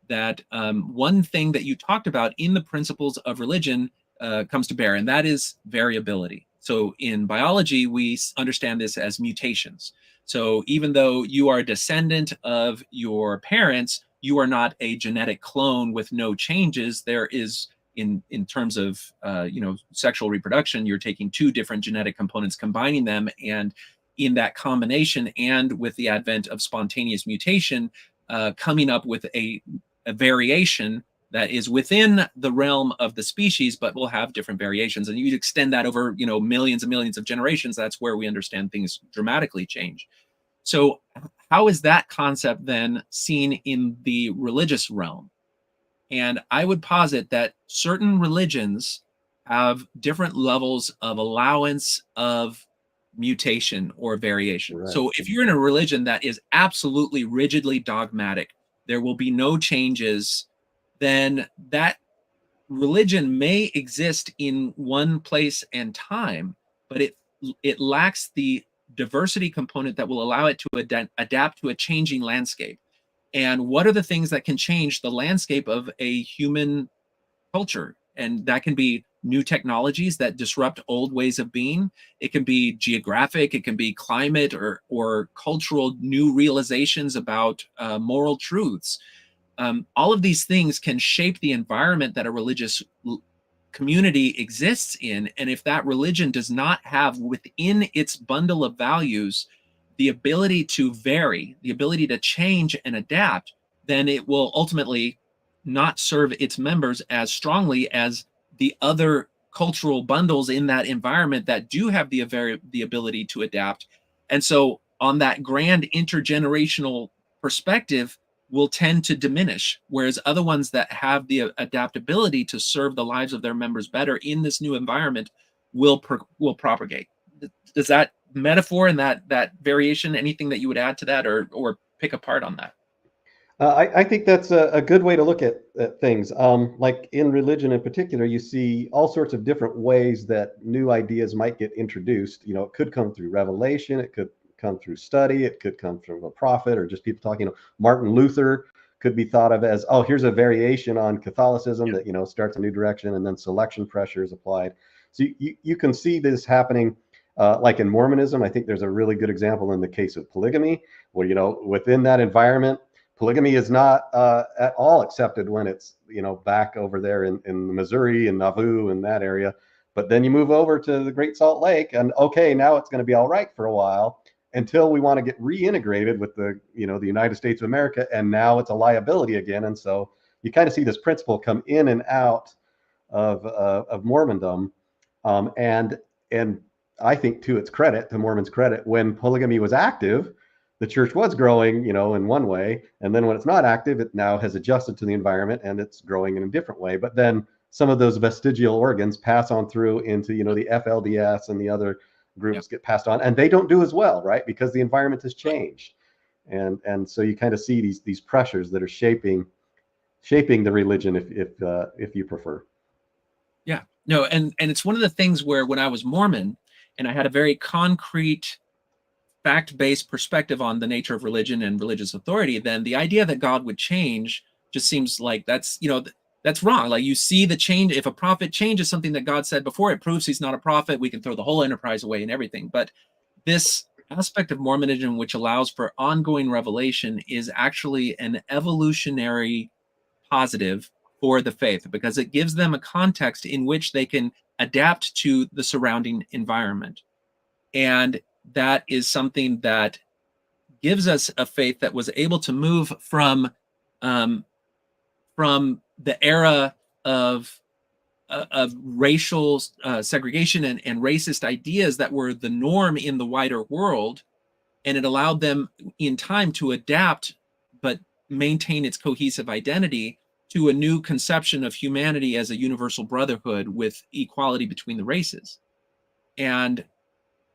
A: That one thing that you talked about in the principles of religion comes to bear, and that is variability. So in biology, we understand this as mutations. So even though you are a descendant of your parents, you are not a genetic clone with no changes. There is, in terms of sexual reproduction, you're taking two different genetic components, combining them, and in that combination, and with the advent of spontaneous mutation, coming up with a variation that is within the realm of the species, but will have different variations. And you extend that over, millions and millions of generations. That's where we understand things dramatically change. So how is that concept then seen in the religious realm? And I would posit that certain religions have different levels of allowance of mutation or variation.
B: Right.
A: So if you're in a religion that is absolutely rigidly dogmatic, there will be no changes, then that religion may exist in one place and time, but it lacks the diversity component that will allow it to adapt to a changing landscape. And what are the things that can change the landscape of a human culture? And that can be new technologies that disrupt old ways of being. It can be geographic, it can be climate or cultural new realizations about moral truths. All of these things can shape the environment that a religious community exists in. And if that religion does not have within its bundle of values the ability to vary, the ability to change and adapt, then it will ultimately not serve its members as strongly as the other cultural bundles in that environment that do have the ability to adapt. And so on that grand intergenerational perspective will tend to diminish, whereas other ones that have the adaptability to serve the lives of their members better in this new environment will propagate. does that metaphor and that variation, anything that you would add to that, or pick apart on that?
B: I think that's a good way to look at things. Like in religion in particular, you see all sorts of different ways that new ideas might get introduced. You know, it could come through revelation, it could come through study, it could come from a prophet or just people talking. You know, Martin Luther could be thought of as, oh, here's a variation on Catholicism
A: Yeah.
B: that, you know, starts a new direction, and then selection pressure is applied. So you can see this happening. Like in Mormonism, I think there's a really good example in the case of polygamy, where, you know, within that environment, polygamy is not at all accepted when it's, you know, back over there in Missouri and Nauvoo and that area. But then you move over to the Great Salt Lake, and okay, now it's going to be all right for a while until we want to get reintegrated with the, you know, the United States of America, and now it's a liability again. And so you kind of see this principle come in and out of Mormondom, and I think, to its credit, to Mormons' credit, when polygamy was active, the church was growing, you know, in one way, and then when it's not active, it now has adjusted to the environment and it's growing in a different way. But then some of those vestigial organs pass on through into, you know, the FLDS, and the other groups get passed on, and they don't do as well, right? Because the environment has changed, and so you kind of see these pressures that are shaping the religion, if you prefer.
A: Yeah, no, and it's one of the things where when I was Mormon and I had a very concrete fact-based perspective on the nature of religion and religious authority, then the idea that God would change just seems like that's, you know, that's wrong. Like, you see the change. If a prophet changes something that God said before, it proves he's not a prophet. We can throw the whole enterprise away and everything. But this aspect of Mormonism, which allows for ongoing revelation, is actually an evolutionary positive for the faith, because it gives them a context in which they can adapt to the surrounding environment. And that is something that gives us a faith that was able to move um, from the era of racial segregation and racist ideas that were the norm in the wider world, and it allowed them in time to adapt but maintain its cohesive identity to a new conception of humanity as a universal brotherhood with equality between the races. And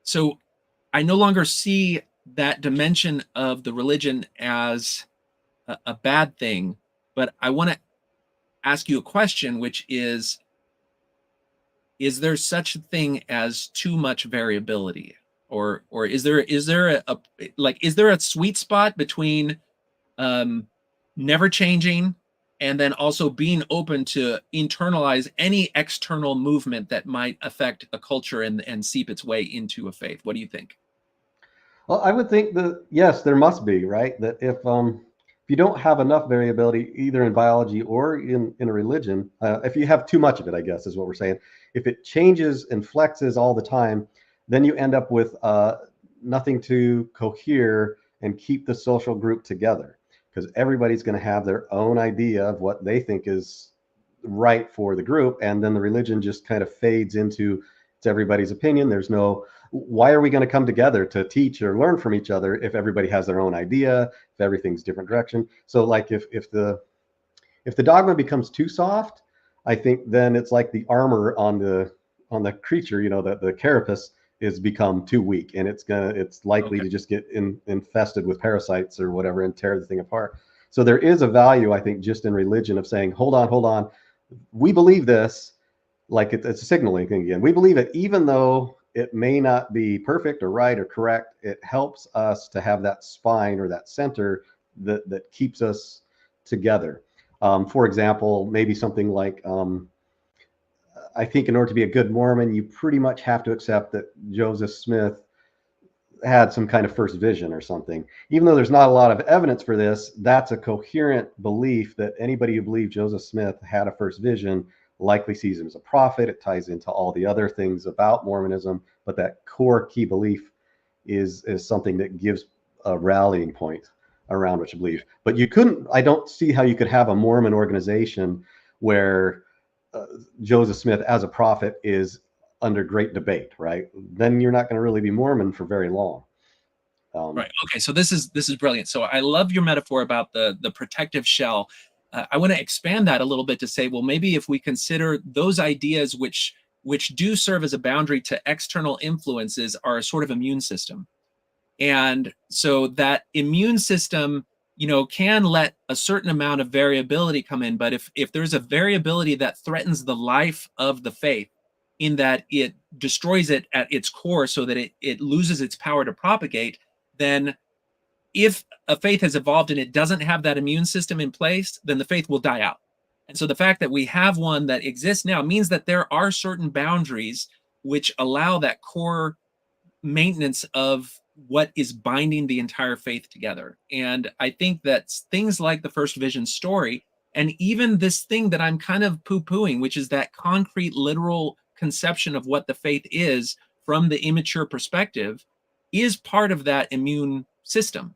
A: so I no longer see that dimension of the religion as a bad thing, but I want to ask you a question, which is there such a thing as too much variability? Or is there is there a sweet spot between never changing and then also being open to internalize any external movement that might affect a culture and seep its way into a faith? What do you think?
B: Well, I would think that yes, there must be, right? That if you don't have enough variability either in biology or in a religion, if you have too much of it, I guess is what we're saying. If it changes and flexes all the time, then you end up with nothing to cohere and keep the social group together, because everybody's going to have their own idea of what they think is right for the group, and then the religion just kind of fades into it's everybody's opinion. There's no, why are we going to come together to teach or learn from each other if everybody has their own idea, if everything's different direction? So like if the dogma becomes too soft, I think then it's like the armor on the creature, you know, that the carapace is become too weak, and it's likely to just get infested with parasites or whatever and tear the thing apart. So there is a value, I think, just in religion of saying, hold on, we believe this, like it's a signaling thing again. We believe it, even though it may not be perfect or right or correct. It helps us to have that spine or that center that keeps us together. For example, maybe something like, I think in order to be a good Mormon, you pretty much have to accept that Joseph Smith had some kind of first vision or something. Even though there's not a lot of evidence for this, that's a coherent belief that anybody who believes Joseph Smith had a first vision likely sees him as a prophet. It ties into all the other things about Mormonism, but that core key belief is something that gives a rallying point around what you believe. But you couldn't, I don't see how you could have a Mormon organization where Joseph Smith as a prophet is under great debate, right? Then you're not going to really be Mormon for very long.
A: Right. Okay. So this is brilliant. So I love your metaphor about the protective shell. I want to expand that a little bit to say, well, maybe if we consider those ideas which which do serve as a boundary to external influences, are a sort of immune system. And so that immune system, can let a certain amount of variability come in. But if there's a variability that threatens the life of the faith, in that it destroys it at its core so that it loses its power to propagate, then if a faith has evolved and it doesn't have that immune system in place, then the faith will die out. And so the fact that we have one that exists now means that there are certain boundaries which allow that core maintenance of what is binding the entire faith together. And I think that things like the first vision story, and even this thing that I'm kind of poo-pooing, which is that concrete, literal conception of what the faith is from the immature perspective, is part of that immune system.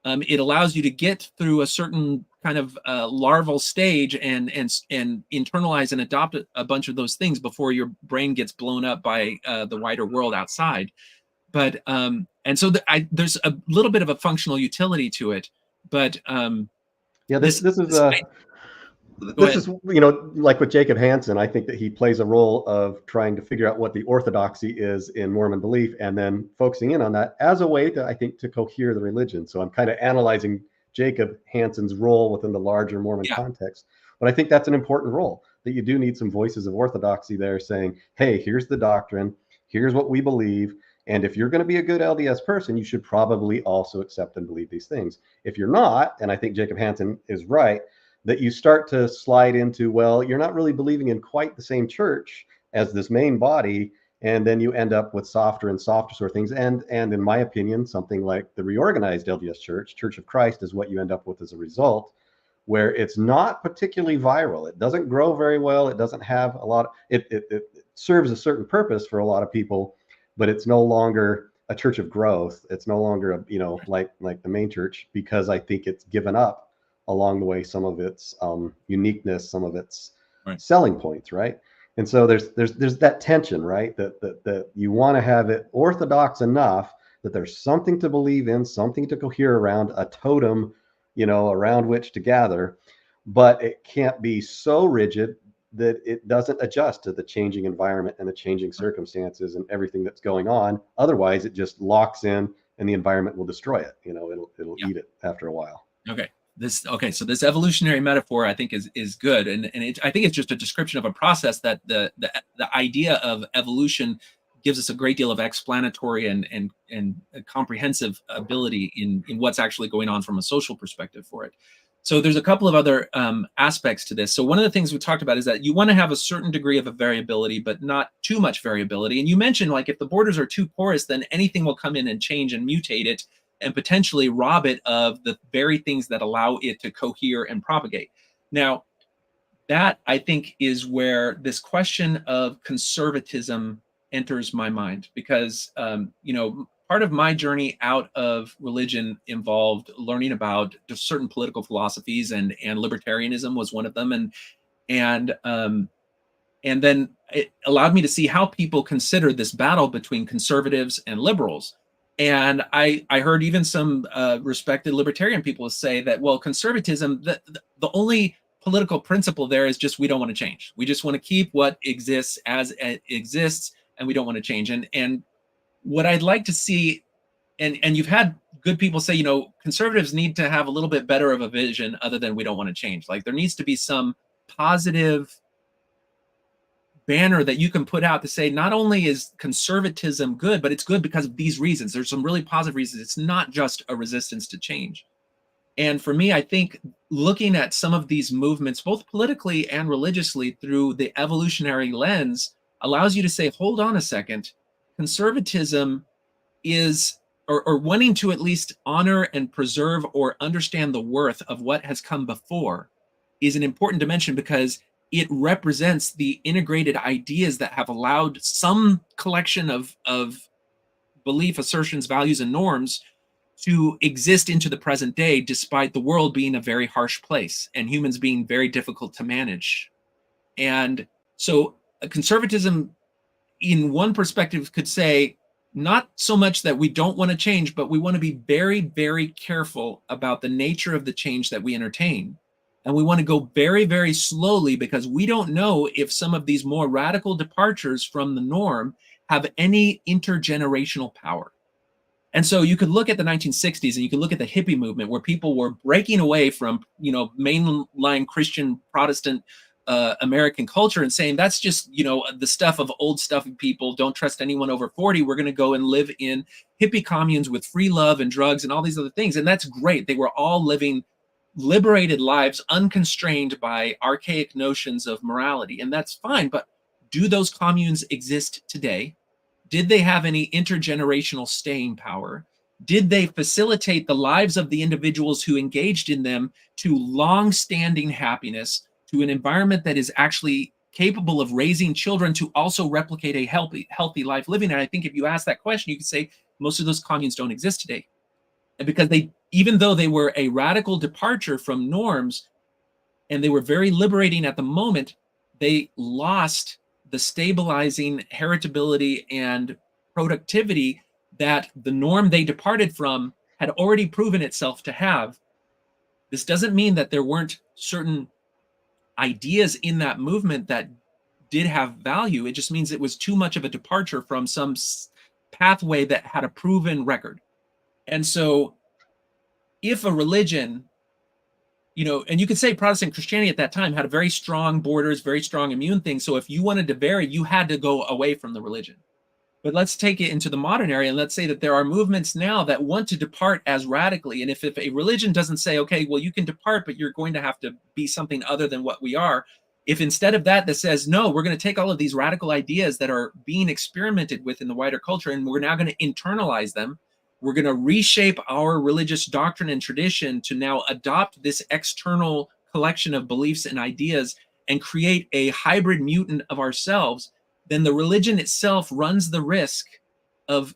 A: It allows you to get through a certain kind of larval stage and internalize and adopt a bunch of those things before your brain gets blown up by the wider world outside. But and so there's a little bit of a functional utility to it. But
B: Yeah, this is like with Jacob Hansen, I think that he plays a role of trying to figure out what the orthodoxy is in Mormon belief, and then focusing in on that as a way to, I think, to cohere the religion. So I'm kind of analyzing Jacob Hansen's role within the larger Mormon context. But I think that's an important role, that you do need some voices of orthodoxy there saying, hey, here's the doctrine, here's what we believe. And if you're going to be a good LDS person, you should probably also accept and believe these things. If you're not, and I think Jacob Hansen is right, that you start to slide into, well, you're not really believing in quite the same church as this main body, and then you end up with softer and softer sort of things. And in my opinion, something like the reorganized LDS Church, Church of Christ, is what you end up with as a result, where it's not particularly viral. It doesn't grow very well. It doesn't have a lot. It serves a certain purpose for a lot of people, but it's no longer a church of growth. It's no longer like the main church, because I think it's given up along the way some of its uniqueness, some of its selling points, right? And so there's that tension, right? That you want to have it orthodox enough that there's something to believe in, something to cohere around, a totem, around which to gather, but it can't be so rigid that it doesn't adjust to the changing environment and the changing circumstances and everything that's going on. Otherwise, it just locks in, and the environment will destroy it. It'll eat it after a while.
A: So this evolutionary metaphor, I think, is good, and I think it's just a description of a process that the idea of evolution gives us a great deal of explanatory and comprehensive ability in what's actually going on from a social perspective for it. So there's a couple of other aspects to this. So one of the things we talked about is that you want to have a certain degree of a variability, but not too much variability. And you mentioned, like, if the borders are too porous, then anything will come in and change and mutate it, and potentially rob it of the very things that allow it to cohere and propagate. Now, that, I think, is where this question of conservatism enters my mind, because part of my journey out of religion involved learning about just certain political philosophies, and libertarianism was one of them, and then it allowed me to see how people consider this battle between conservatives and liberals. And I heard even some respected libertarian people say that, well, conservatism, the only political principle there is just, we don't want to change. We just want to keep what exists as it exists, and we don't want to change. And what I'd like to see, and you've had good people say, conservatives need to have a little bit better of a vision other than we don't want to change. Like, there needs to be some positive banner that you can put out to say, not only is conservatism good, but it's good because of these reasons. There's some really positive reasons. It's not just a resistance to change. And for me, I think looking at some of these movements, both politically and religiously, through the evolutionary lens, allows you to say, hold on a second, conservatism is, or wanting to at least honor and preserve or understand the worth of what has come before, is an important dimension, because it represents the integrated ideas that have allowed some collection of belief, assertions, values, and norms to exist into the present day, despite the world being a very harsh place and humans being very difficult to manage. And so conservatism, in one perspective, could say, not so much that we don't want to change, but we want to be very, very careful about the nature of the change that we entertain. And we want to go very, very slowly because we don't know if some of these more radical departures from the norm have any intergenerational power. And so you could look at the 1960s and you could look at the hippie movement where people were breaking away from, mainline Christian Protestant American culture and saying that's just, the stuff of old stuff of people. Don't trust anyone over 40. We're going to go and live in hippie communes with free love and drugs and all these other things. And that's great. They were all living liberated lives unconstrained by archaic notions of morality. And that's fine. But do those communes exist today? Did they have any intergenerational staying power? Did they facilitate the lives of the individuals who engaged in them to long-standing happiness, to an environment that is actually capable of raising children to also replicate a healthy life living? And I think if you ask that question, you could say most of those communes don't exist today. And because even though they were a radical departure from norms, and they were very liberating at the moment, they lost the stabilizing heritability and productivity that the norm they departed from had already proven itself to have. This doesn't mean that there weren't certain ideas in that movement that did have value. It just means it was too much of a departure from some pathway that had a proven record. And so if a religion, and you could say Protestant Christianity at that time had a very strong borders, very strong immune thing. So if you wanted to vary, you had to go away from the religion. But let's take it into the modern area and let's say that there are movements now that want to depart as radically. And if a religion doesn't say, okay, well, you can depart, but you're going to have to be something other than what we are. If instead of that says, no, we're going to take all of these radical ideas that are being experimented with in the wider culture, and we're now going to internalize them. We're going to reshape our religious doctrine and tradition to now adopt this external collection of beliefs and ideas and create a hybrid mutant of ourselves, then the religion itself runs the risk of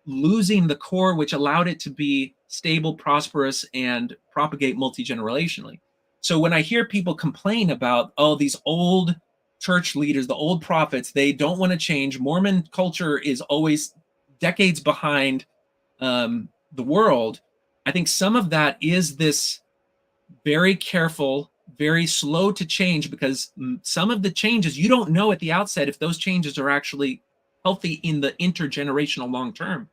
A: losing the core which allowed it to be stable, prosperous, and propagate multi-generationally. So when I hear people complain about, these old church leaders, the old prophets, they don't want to change. Mormon culture is always decades behind the world. I think some of that is this very careful, very slow to change, because some of the changes you don't know at the outset if those changes are actually healthy in the intergenerational long term.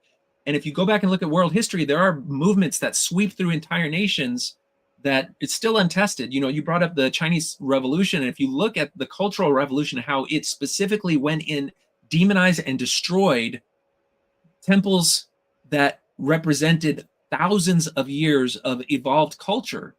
A: And if you go back and look at world history, there are movements that sweep through entire nations that it's still untested. You brought up the Chinese Revolution, and if you look at the Cultural Revolution, how it specifically went in, demonized and destroyed temples that represented thousands of years of evolved culture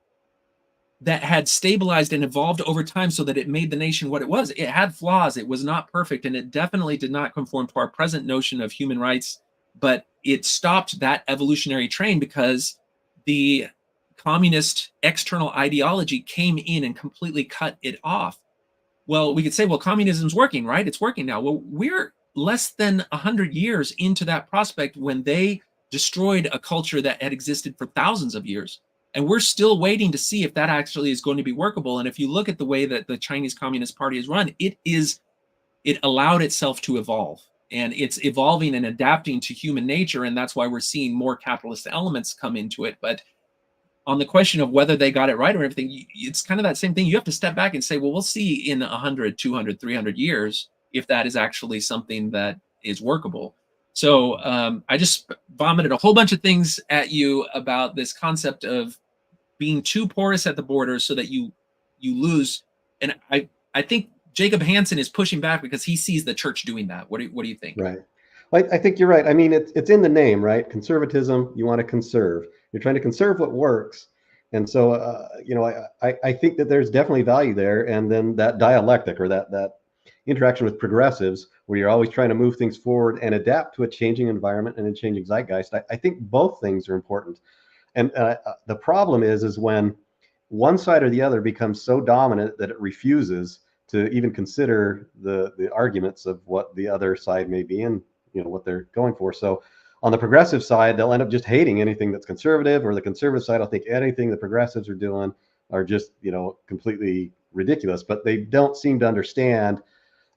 A: that had stabilized and evolved over time so that it made the nation what it was. It had flaws, it was not perfect, and it definitely did not conform to our present notion of human rights, but it stopped that evolutionary train because the communist external ideology came in and completely cut it off. Well, we could say, well, communism's working, right? It's working now. Well, we're less than 100 years into that prospect when they destroyed a culture that had existed for thousands of years. And we're still waiting to see if that actually is going to be workable. And if you look at the way that the Chinese Communist Party is run, it allowed itself to evolve. And it's evolving and adapting to human nature. And that's why we're seeing more capitalist elements come into it. But on the question of whether they got it right or everything, it's kind of that same thing. You have to step back and say, well, we'll see in 100, 200, 300 years if that is actually something that is workable. So I just vomited a whole bunch of things at you about this concept of being too porous at the borders so that you lose. And I think Jacob Hansen is pushing back because he sees the church doing that. What do you think?
B: Right. I think you're right. I mean, it's in the name, right? Conservatism, you want to conserve. You're trying to conserve what works. And so, I think that there's definitely value there. And then that dialectic, or that interaction with progressives, where you're always trying to move things forward and adapt to a changing environment and a changing zeitgeist. I think both things are important. And the problem is when one side or the other becomes so dominant that it refuses to even consider the arguments of what the other side may be and what they're going for. So on the progressive side, they'll end up just hating anything that's conservative, or the conservative side will think anything the progressives are doing are just completely ridiculous. But they don't seem to understand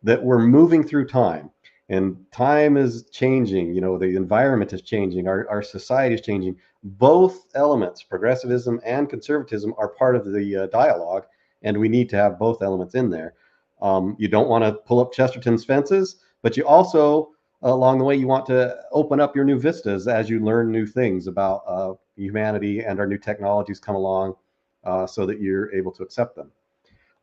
B: that we're moving through time. and time is changing. The environment is changing. Our society is changing. Both elements, progressivism and conservatism, are part of the dialogue, and we need to have both elements in there. You don't want to pull up Chesterton's fences, but you also, along the way, you want to open up your new vistas as you learn new things about humanity and our new technologies come along, so that you're able to accept them.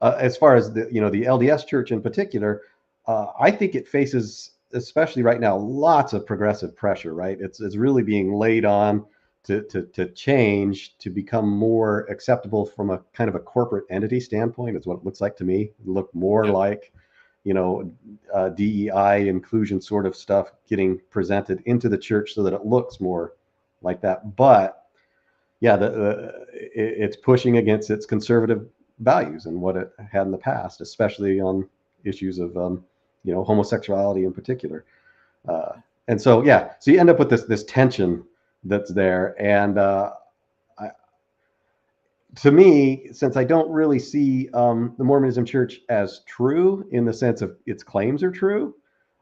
B: As far as the LDS Church in particular, I think it faces, especially right now, lots of progressive pressure. Right, it's really being laid on to change, to become more acceptable from a kind of a corporate entity standpoint. Is what it looks like to me. Look more like DEI inclusion sort of stuff getting presented into the church so that it looks more like that. But yeah, it's pushing against its conservative values and what it had in the past, especially on issues of homosexuality in particular. And so yeah, so you end up with this tension that's there. And to me, since I don't really see the Mormonism Church as true in the sense of its claims are true,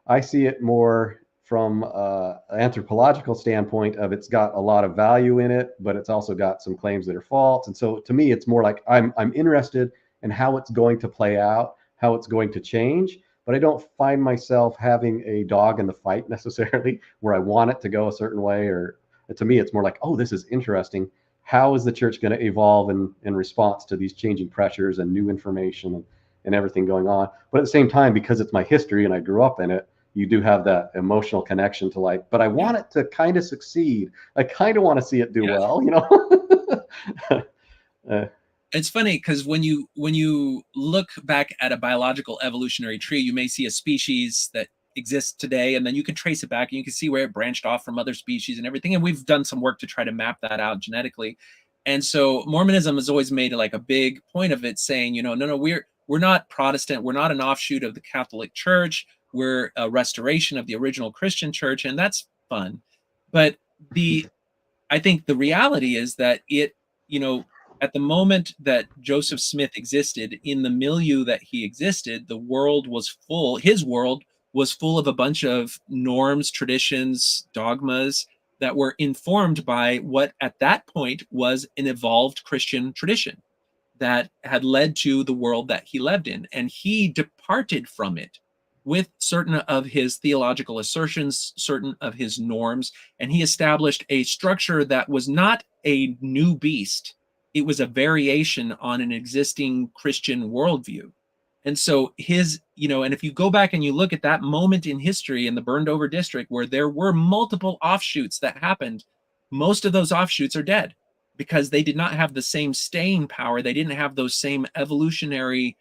B: I see it more from an anthropological standpoint of it's got a lot of value in it, but it's also got some claims that are false. And so to me, it's more like I'm interested in how it's going to play out, how it's going to change, but I don't find myself having a dog in the fight necessarily where I want it to go a certain way. Or to me, it's more like, oh, this is interesting. How is the church going to evolve in response to these changing pressures and new information and everything going on? But at the same time, because it's my history and I grew up in it, you do have that emotional connection to like, but I want it to kind of succeed. I kind of want to see it do well,
A: It's funny because when you look back at a biological evolutionary tree, you may see a species that exists today, and then you can trace it back and you can see where it branched off from other species and everything. And we've done some work to try to map that out genetically. And so Mormonism has always made like a big point of it, saying, no, we're not Protestant, we're not an offshoot of the Catholic Church, we're a restoration of the original Christian church, and that's fun. But I think the reality is that at the moment that Joseph Smith existed, in the milieu that he existed, his world was full of a bunch of norms, traditions, dogmas that were informed by what at that point was an evolved Christian tradition that had led to the world that he lived in. And he departed from it with certain of his theological assertions, certain of his norms, and he established a structure that was not a new beast. It was a variation on an existing Christian worldview. And so and if you go back and you look at that moment in history in the burned over district where there were multiple offshoots that happened, most of those offshoots are dead because they did not have the same staying power. They didn't have those same evolutionary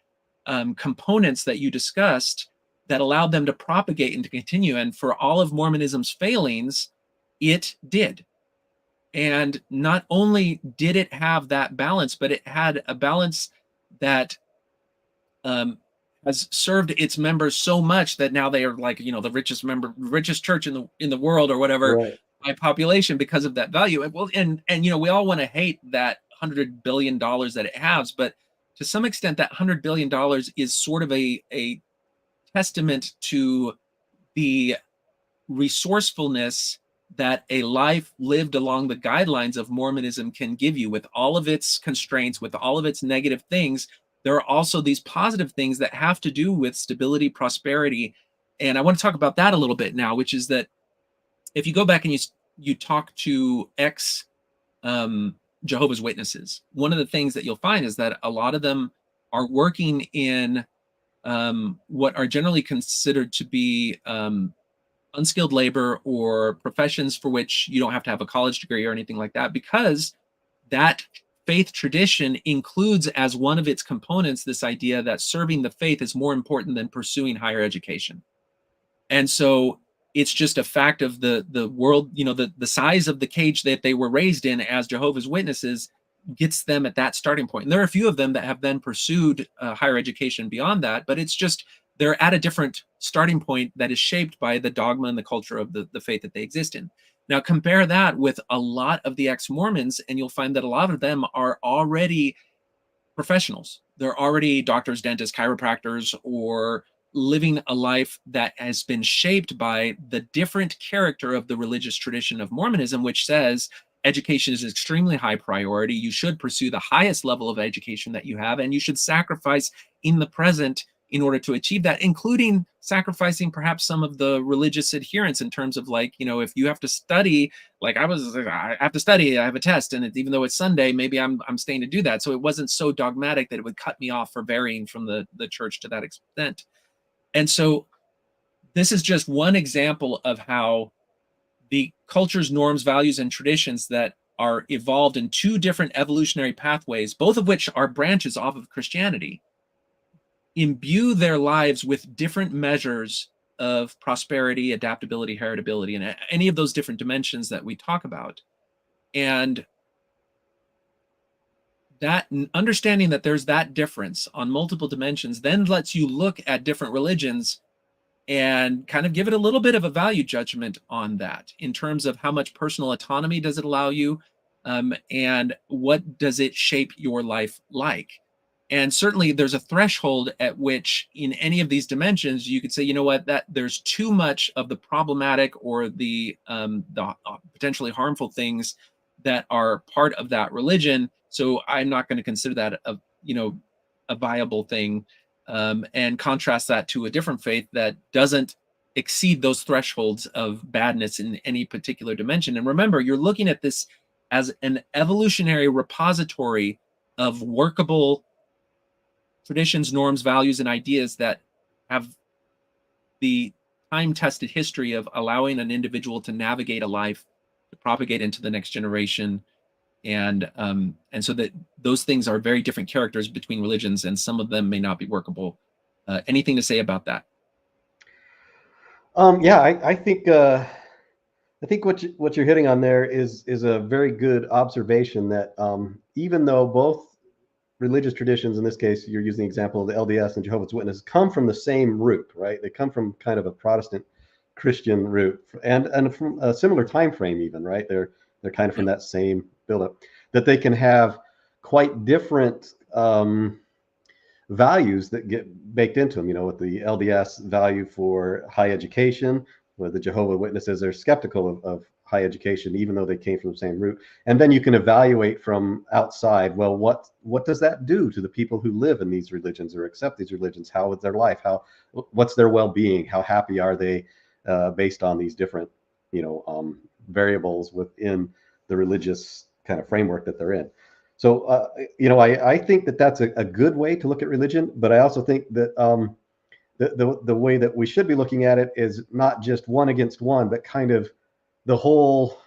A: components that you discussed that allowed them to propagate and to continue. And for all of Mormonism's failings, it did. And not only did it have that balance, but it had a balance that has served its members so much that now they are like, richest church in the world or whatever,
B: right.
A: by population because of that value. And we all want to hate that $100 billion that it has, but to some extent, that $100 billion is sort of a testament to the resourcefulness that a life lived along the guidelines of Mormonism can give you. With all of its constraints, with all of its negative things, there are also these positive things that have to do with stability, prosperity. And I want to talk about that a little bit now, which is that if you go back and you talk to Jehovah's Witnesses, one of the things that you'll find is that a lot of them are working in what are generally considered to be unskilled labor or professions for which you don't have to have a college degree or anything like that, because that faith tradition includes as one of its components this idea that serving the faith is more important than pursuing higher education. And so it's just a fact of the world, the size of the cage that they were raised in as Jehovah's Witnesses gets them at that starting point. And there are a few of them that have then pursued higher education beyond that, but it's just they're at a different starting point that is shaped by the dogma and the culture of the faith that they exist in. Now compare that with a lot of the ex-Mormons, and you'll find that a lot of them are already professionals. They're already doctors, dentists, chiropractors, or living a life that has been shaped by the different character of the religious tradition of Mormonism, which says education is extremely high priority. You should pursue the highest level of education that you have, and you should sacrifice in the present in order to achieve that, including sacrificing perhaps some of the religious adherence in terms of, like, you know, if you have to study, like I have to study, I have a test, and even though it's Sunday, maybe I'm staying to do that. So it wasn't so dogmatic that it would cut me off for varying from the church to that extent. And so this is just one example of how the cultures, norms, values, and traditions that are evolved in two different evolutionary pathways, both of which are branches off of Christianity, imbue their lives with different measures of prosperity, adaptability, heritability, and any of those different dimensions that we talk about. And that understanding that there's that difference on multiple dimensions then lets you look at different religions and kind of give it a little bit of a value judgment on that in terms of how much personal autonomy does it allow you, and what does it shape your life like. And certainly there's a threshold at which in any of these dimensions you could say, you know what, that there's too much of the problematic or the potentially harmful things that are part of that religion, so I'm not going to consider that a viable thing, and contrast that to a different faith that doesn't exceed those thresholds of badness in any particular dimension. And remember, you're looking at this as an evolutionary repository of workable traditions, norms, values, and ideas that have the time-tested history of allowing an individual to navigate a life, to propagate into the next generation, and so that those things are very different characters between religions, and some of them may not be workable. Anything to say about that?
B: Yeah, I think what you're hitting on there is a very good observation that even though both religious traditions, in this case, you're using the example of the LDS and Jehovah's Witnesses, come from the same root, right? They come from kind of a Protestant Christian root, and from a similar time frame, even, right? They're kind of from that same buildup. That they can have quite different values that get baked into them. You know, with the LDS value for high education, with the Jehovah's Witnesses, they're skeptical of high education, even though they came from the same root. And then you can evaluate from outside, well, what does that do to the people who live in these religions or accept these religions? How is their life? What's their well-being? How happy are they, based on these different, variables within the religious kind of framework that they're in. So, I think that that's a good way to look at religion, but I also think that the way that we should be looking at it is not just one against one, but kind of the whole,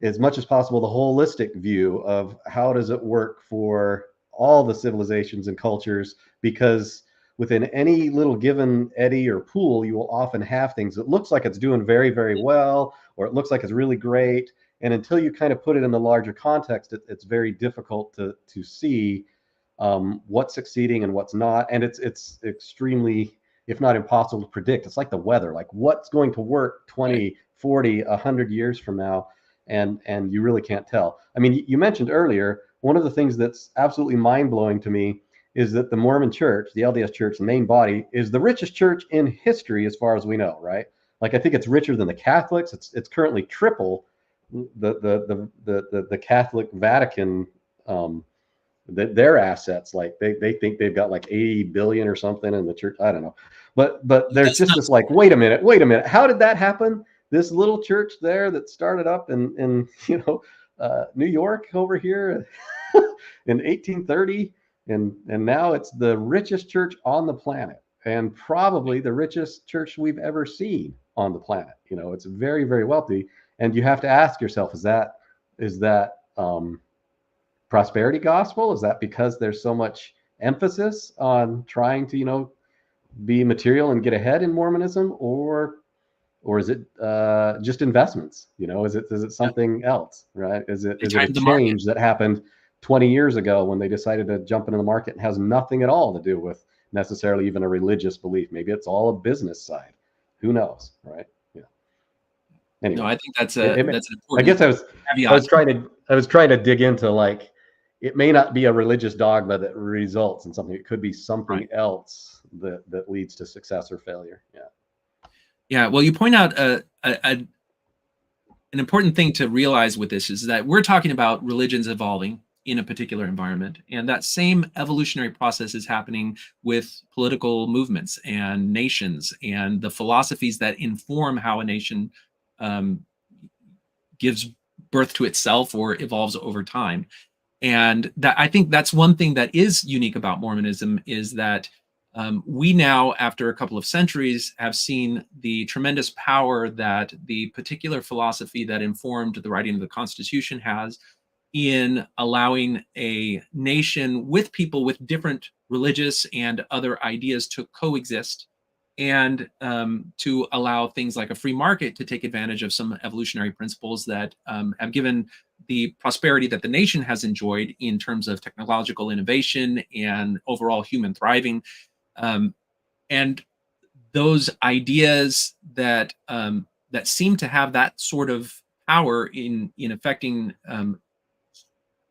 B: as much as possible, the holistic view of how does it work for all the civilizations and cultures, because within any little given eddy or pool, you will often have things that looks like it's doing very, very well, or it looks like it's really great. And until you kind of put it in the larger context, it's very difficult to see what's succeeding and what's not. And it's extremely, if not impossible, to predict. It's like the weather, like what's going to work 20, 40, 100 years from now, and you really can't tell. I mean, you mentioned earlier, one of the things that's absolutely mind-blowing to me is that the Mormon church, the LDS church, the main body, is the richest church in history as far as we know, right? Like, I think it's richer than the Catholics. It's currently triple the Catholic Vatican, their assets. Like they think they've got like 80 billion or something in the church. I don't know, but there's just this like, wait a minute, how did that happen? This little church there that started up in New York over here in 1830, and now it's the richest church on the planet, and probably the richest church we've ever seen on the planet. It's very, very wealthy. And you have to ask yourself, is that prosperity gospel? Is that because there's so much emphasis on trying to, be material and get ahead in Mormonism, or is it just investments? Is it something else, right? Is it a change that happened 20 years ago when they decided to jump into the market and has nothing at all to do with necessarily even a religious belief? Maybe it's all a business side. Who knows, right? Anyway,
A: no, I think that's an important.
B: I guess I was trying to dig into, like, it may not be a religious dogma that results in something. It could be something else that leads to success or failure. Yeah.
A: Yeah. Well, you point out an important thing to realize with this is that we're talking about religions evolving in a particular environment, and that same evolutionary process is happening with political movements and nations and the philosophies that inform how a nation um, gives birth to itself or evolves over time. And that, I think that's one thing that is unique about Mormonism, is that we now, after a couple of centuries, have seen the tremendous power that the particular philosophy that informed the writing of the Constitution has in allowing a nation with people with different religious and other ideas to coexist, and to allow things like a free market to take advantage of some evolutionary principles that have given the prosperity that the nation has enjoyed in terms of technological innovation and overall human thriving. Um, and those ideas that seem to have that sort of power in affecting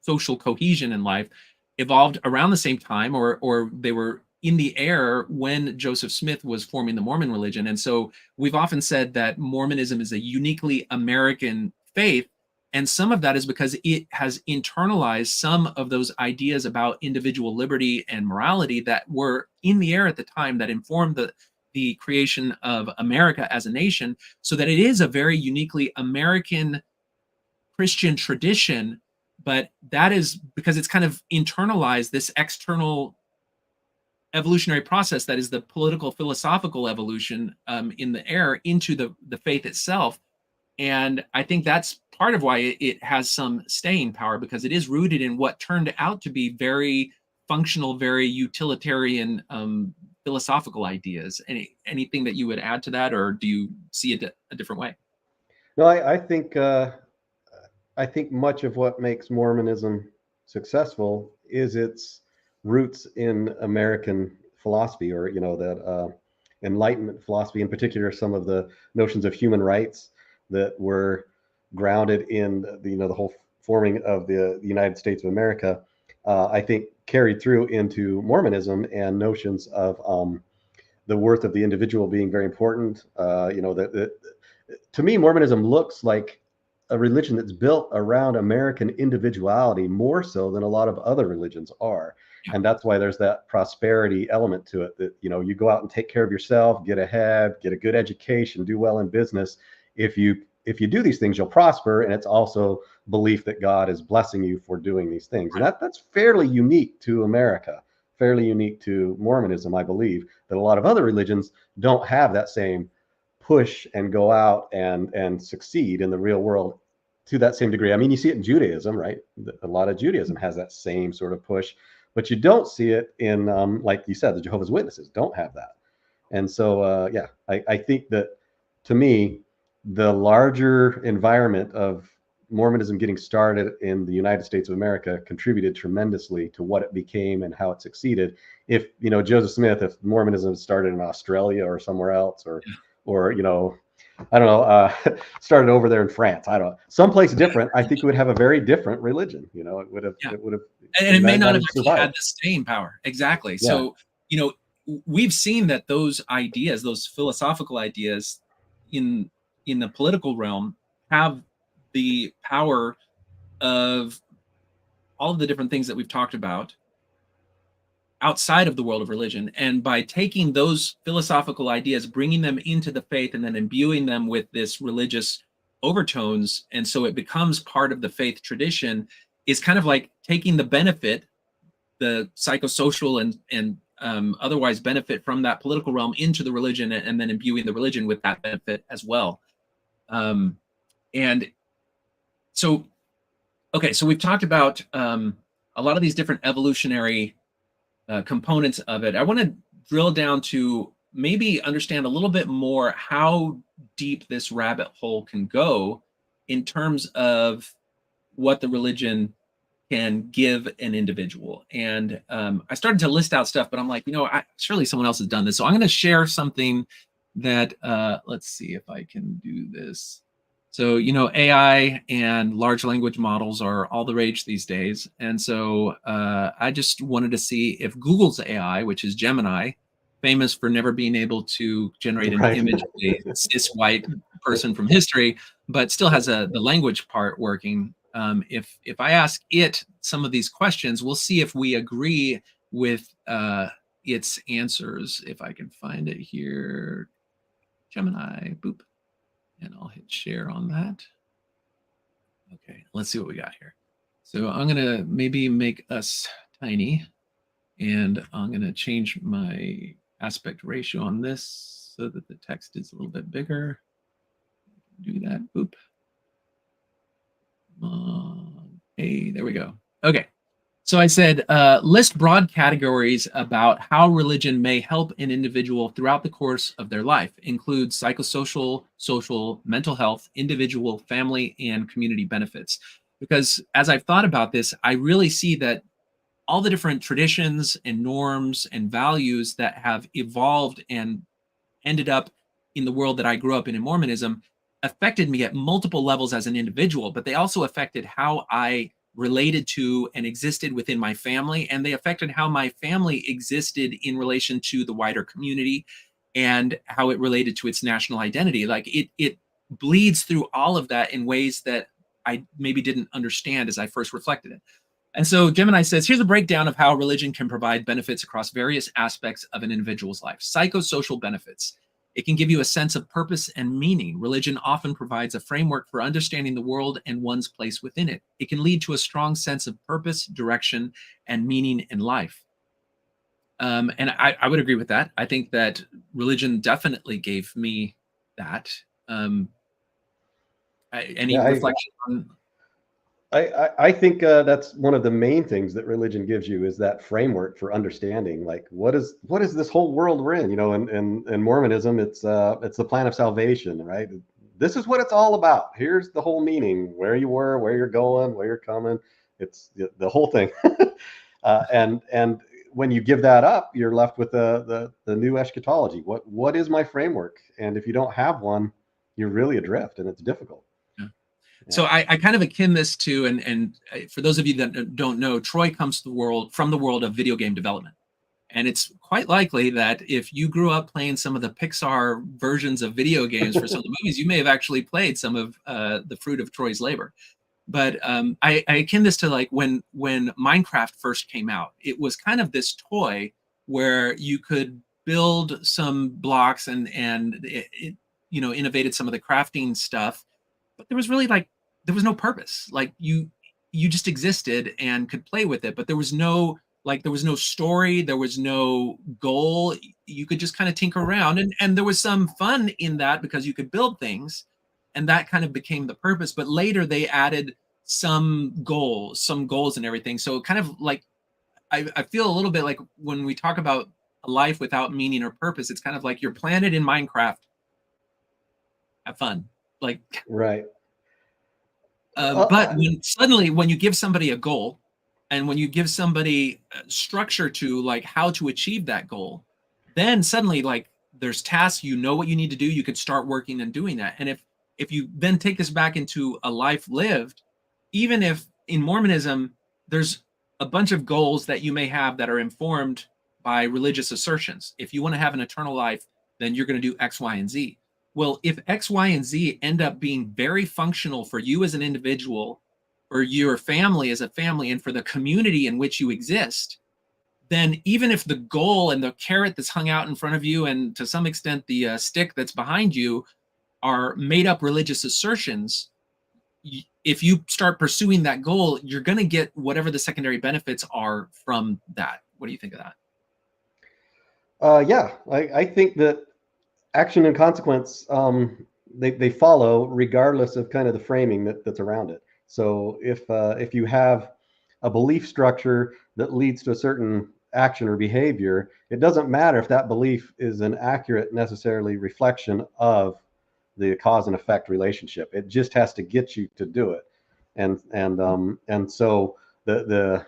A: social cohesion in life evolved around the same time, or they were in the air when Joseph Smith was forming the Mormon religion. And so we've often said that Mormonism is a uniquely American faith, and some of that is because it has internalized some of those ideas about individual liberty and morality that were in the air at the time, that informed the creation of America as a nation, so that it is a very uniquely American Christian tradition. But that is because it's kind of internalized this external evolutionary process that is the political philosophical evolution in the air into the faith itself. And I think that's part of why it has some staying power, because it is rooted in what turned out to be very functional, very utilitarian philosophical ideas. Anything that you would add to that, or do you see it a different way?
B: No, I think much of what makes Mormonism successful is its roots in American philosophy, or that Enlightenment philosophy, in particular, some of the notions of human rights that were grounded in the whole forming of the United States of America. I think carried through into Mormonism, and notions of the worth of the individual being very important. That to me, Mormonism looks like a religion that's built around American individuality more so than a lot of other religions are.
A: Yeah.
B: And that's why there's that prosperity element to it, that you go out and take care of yourself, get ahead, get a good education, do well in business. If you do these things, you'll prosper. And it's also belief that God is blessing you for doing these things. And that's fairly unique to America, fairly unique to Mormonism. I believe that a lot of other religions don't have that same push and go out and succeed in the real world to that same degree. I mean, you see it in Judaism, right? A lot of Judaism has that same sort of push, but you don't see it in, like you said, the Jehovah's Witnesses don't have that. And so, yeah, I think that, to me, the larger environment of Mormonism getting started in the United States of America contributed tremendously to what it became and how it succeeded. If Joseph Smith, if Mormonism started in Australia or somewhere else, or I don't know, started over there in France, I don't know, someplace different, I think it would have a very different religion. It would have,
A: and it may not have actually
B: survived.
A: had the staying power. Exactly.
B: Yeah.
A: So, we've seen that those ideas, those philosophical ideas in the political realm, have the power of all of the different things that we've talked about outside of the world of religion. And by taking those philosophical ideas, bringing them into the faith, and then imbuing them with this religious overtones, and so it becomes part of the faith tradition, is kind of like taking the benefit, the psychosocial and otherwise benefit from that political realm into the religion, and then imbuing the religion with that benefit as well. And so, okay, so we've talked about a lot of these different evolutionary components of it. I want to drill down to maybe understand a little bit more how deep this rabbit hole can go in terms of what the religion can give an individual. And I started to list out stuff, but I'm like, surely someone else has done this. So I'm going to share something that, let's see if I can do this. So, AI and large language models are all the rage these days. And so I just wanted to see if Google's AI, which is Gemini, famous for never being able to generate an
B: Right.
A: image of a cis white person from history, but still has the language part working. If I ask it some of these questions, we'll see if we agree with its answers. If I can find it here, Gemini, boop, and I'll hit share on that. Okay, let's see what we got here. So I'm gonna maybe make us tiny, and I'm gonna change my aspect ratio on this so that the text is a little bit bigger. Do that, boop. Hey, there we go. Okay, so I said list broad categories about how religion may help an individual throughout the course of their life. Includes psychosocial, social, mental health, individual, family, and community benefits. Because as I've thought about this, I really see that all the different traditions and norms and values that have evolved and ended up in the world that I grew up in Mormonism affected me at multiple levels as an individual, but they also affected how I related to and existed within my family, and they affected how my family existed in relation to the wider community and how it related to its national identity. Like it bleeds through all of that in ways that I maybe didn't understand as I first reflected it. And so Gemini says, here's a breakdown of how religion can provide benefits across various aspects of an individual's life. Psychosocial benefits. It can give you a sense of purpose and meaning. Religion often provides a framework for understanding the world and one's place within it. It can lead to a strong sense of purpose, direction, and meaning in life. And I would agree with that. I think that religion definitely gave me that. Any
B: Yeah,
A: reflection on?
B: I think that's one of the main things that religion gives you is that framework for understanding, like what is this whole world we're in? You know, in Mormonism, it's the plan of salvation, right? This is what it's all about. Here's the whole meaning: where you were, where you're going, where you're coming. It's the whole thing. And when you give that up, you're left with the new eschatology. What is my framework? And if you don't have one, you're really adrift, and it's difficult.
A: So I kind of akin this to, and for those of you that don't know, Troy comes to from the world of video game development. And it's quite likely that if you grew up playing some of the Pixar versions of video games for some of the movies, you may have actually played some of the fruit of Troy's labor. But I akin this to like when Minecraft first came out. It was kind of this toy where you could build some blocks and it innovated some of the crafting stuff, but there was really there was no purpose. Like you just existed and could play with it, but there was no story, there was no goal. You could just kind of tinker around, and there was some fun in that because you could build things, and that kind of became the purpose. But later they added some goals and everything. So kind of like I feel a little bit like when we talk about a life without meaning or purpose, it's kind of like your planet in Minecraft. Have fun, like
B: Right.
A: but when you give somebody a goal, and when you give somebody structure to like how to achieve that goal, then suddenly like there's tasks, you know what you need to do, you could start working and doing that. And if you then take this back into a life lived, even if in Mormonism there's a bunch of goals that you may have that are informed by religious assertions. If you want to have an eternal life, then you're going to do X, Y, and Z. Well, if X, Y, and Z end up being very functional for you as an individual, for your family as a family, and for the community in which you exist, then even if the goal and the carrot that's hung out in front of you, and to some extent the stick that's behind you, are made up religious assertions, if you start pursuing that goal, you're going to get whatever the secondary benefits are from that. What do you think of that?
B: Yeah, I think that action and consequence, they follow regardless of kind of the framing that's around it. So if you have a belief structure that leads to a certain action or behavior, it doesn't matter if that belief is an accurate necessarily reflection of the cause and effect relationship. It just has to get you to do it. And so the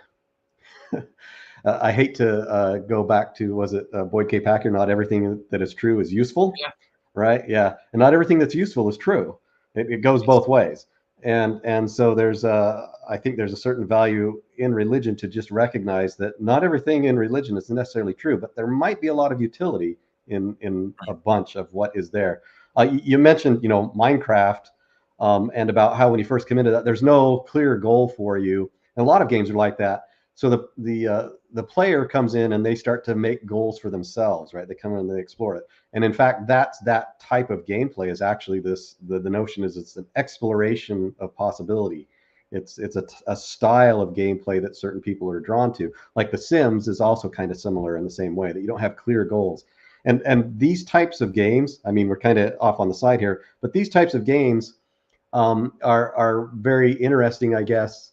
B: I hate to go back to, was it Boyd K. Packer? Not everything that is true is useful,
A: Yeah.
B: right? Yeah, and not everything that's useful is true. It goes both ways. And so I think there's a certain value in religion to just recognize that not everything in religion is necessarily true, but there might be a lot of utility in a bunch of what is there. You mentioned, Minecraft, and about how when you first come into that, there's no clear goal for you. And a lot of games are like that. So the player comes in and they start to make goals for themselves, right? They come in and they explore it. And in fact, that's that type of gameplay is actually the notion is it's an exploration of possibility. It's a style of gameplay that certain people are drawn to. Like The Sims is also kind of similar in the same way that you don't have clear goals. And these types of games, I mean, we're kind of off on the side here, but these types of games are very interesting, I guess,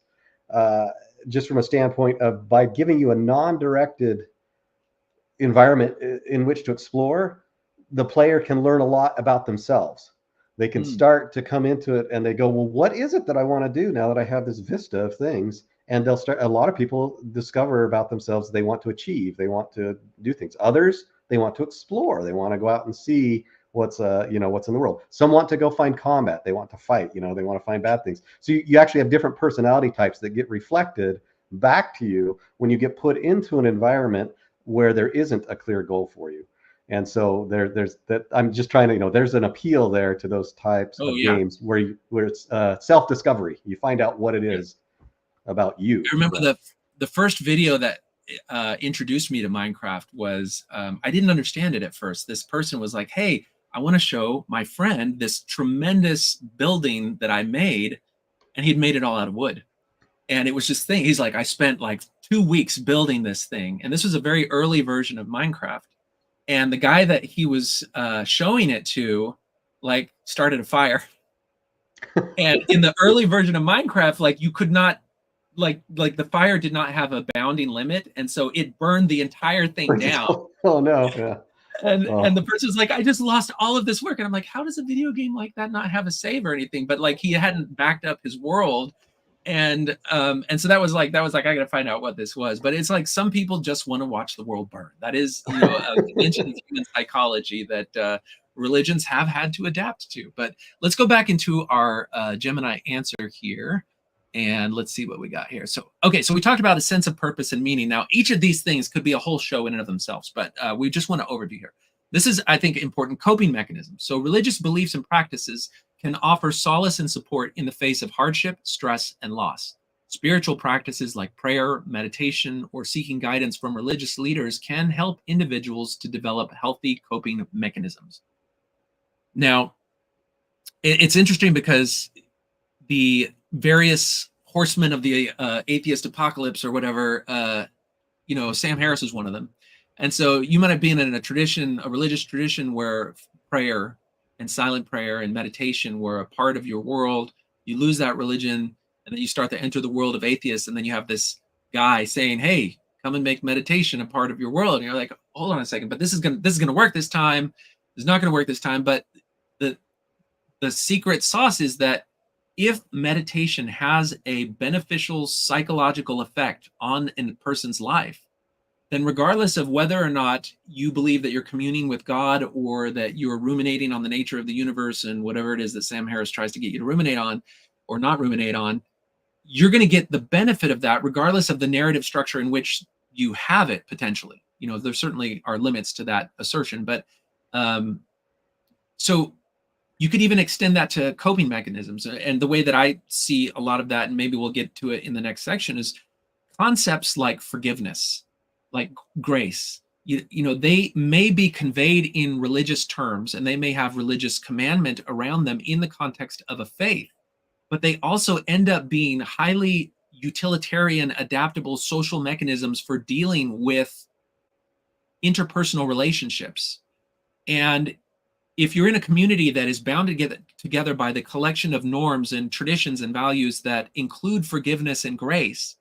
B: just from a standpoint of by giving you a non-directed environment in which to explore, the player can learn a lot about themselves. They can start to come into it and they go, well, what is it that I want to do now that I have this vista of things? And they'll start, a lot of people discover about themselves they want to achieve, they want to do things. Others, they want to explore, they want to go out and see what's what's in the world. Some want to go find combat, they want to fight, they want to find bad things. So you actually have different personality types that get reflected back to you when you get put into an environment where there isn't a clear goal for you. And so there's that. I'm just trying to, there's an appeal there to those types of games where it's self-discovery. You find out what it is about you.
A: I remember the first video that introduced me to Minecraft was I didn't understand it at first. This person was like, "Hey, I want to show my friend this tremendous building that I made," and he'd made it all out of wood. And it was this thing. He's like, "I spent like 2 weeks building this thing," and this was a very early version of Minecraft. And the guy that he was showing it to, like, started a fire. And in the early version of Minecraft, like, you could not, like the fire did not have a bounding limit, and so it burned the entire thing down.
B: Oh no! Yeah.
A: And the person's like, "I just lost all of this work," and I'm like, "How does a video game like that not have a save or anything?" But like, he hadn't backed up his world. And so that was like I gotta find out what this was. But it's like some people just want to watch the world burn. That is, a dimension of human psychology that religions have had to adapt to. But let's go back into our Gemini answer here, and let's see what we got here. So so we talked about a sense of purpose and meaning. Now, each of these things could be a whole show in and of themselves, but we just want to overview here. This is, I think, important coping mechanisms. So religious beliefs and practices can offer solace and support in the face of hardship, stress, and loss. Spiritual practices like prayer, meditation, or seeking guidance from religious leaders can help individuals to develop healthy coping mechanisms. Now, it's interesting because the various horsemen of the atheist apocalypse or whatever, Sam Harris is one of them. And so you might have been in a religious tradition where prayer and silent prayer and meditation were a part of your world. You lose that religion, and then you start to enter the world of atheists, and then you have this guy saying, "Hey, come and make meditation a part of your world." And you're like, "Hold on a second, but this is gonna work this time. It's not gonna work this time." But the secret sauce is that if meditation has a beneficial psychological effect on a person's life, then regardless of whether or not you believe that you're communing with God or that you're ruminating on the nature of the universe and whatever it is that Sam Harris tries to get you to ruminate on or not ruminate on, you're going to get the benefit of that regardless of the narrative structure in which you have it potentially. There certainly are limits to that assertion, but so you could even extend that to coping mechanisms. And the way that I see a lot of that, and maybe we'll get to it in the next section, is concepts like forgiveness, like grace. They may be conveyed in religious terms, and they may have religious commandment around them in the context of a faith, but they also end up being highly utilitarian, adaptable social mechanisms for dealing with interpersonal relationships. And if you're in a community that is bound together by the collection of norms and traditions and values that include forgiveness and grace,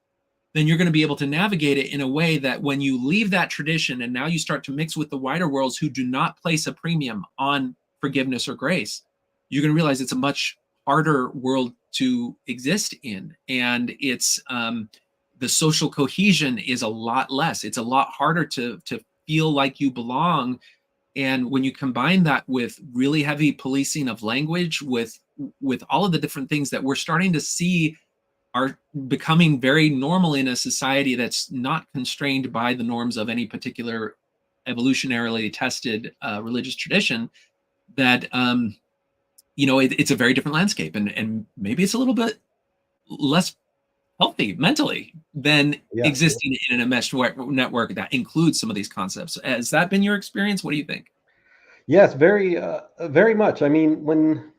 A: then you're going to be able to navigate it in a way that when you leave that tradition and now you start to mix with the wider worlds who do not place a premium on forgiveness or grace, you're going to realize it's a much harder world to exist in. And it's the social cohesion is a lot less. It's a lot harder to feel like you belong. And when you combine that with really heavy policing of language, with with all of the different things that we're starting to see are becoming very normal in a society that's not constrained by the norms of any particular evolutionarily tested religious tradition, that it's a very different landscape, and maybe it's a little bit less healthy mentally than
B: Yeah.
A: existing in a mesh network that includes some of these concepts. Has that been your experience? What do you think?
B: Yes, very much. I mean, when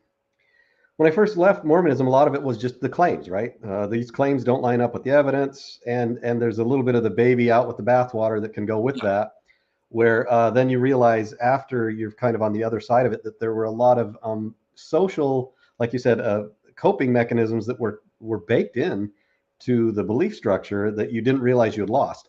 B: I first left Mormonism, a lot of it was just the claims, right? These claims don't line up with the evidence, and there's a little bit of the baby out with the bathwater that can go with
A: Yeah,
B: that. Where then you realize after you're kind of on the other side of it that there were a lot of social, like you said, coping mechanisms that were baked in to the belief structure that you didn't realize you had lost.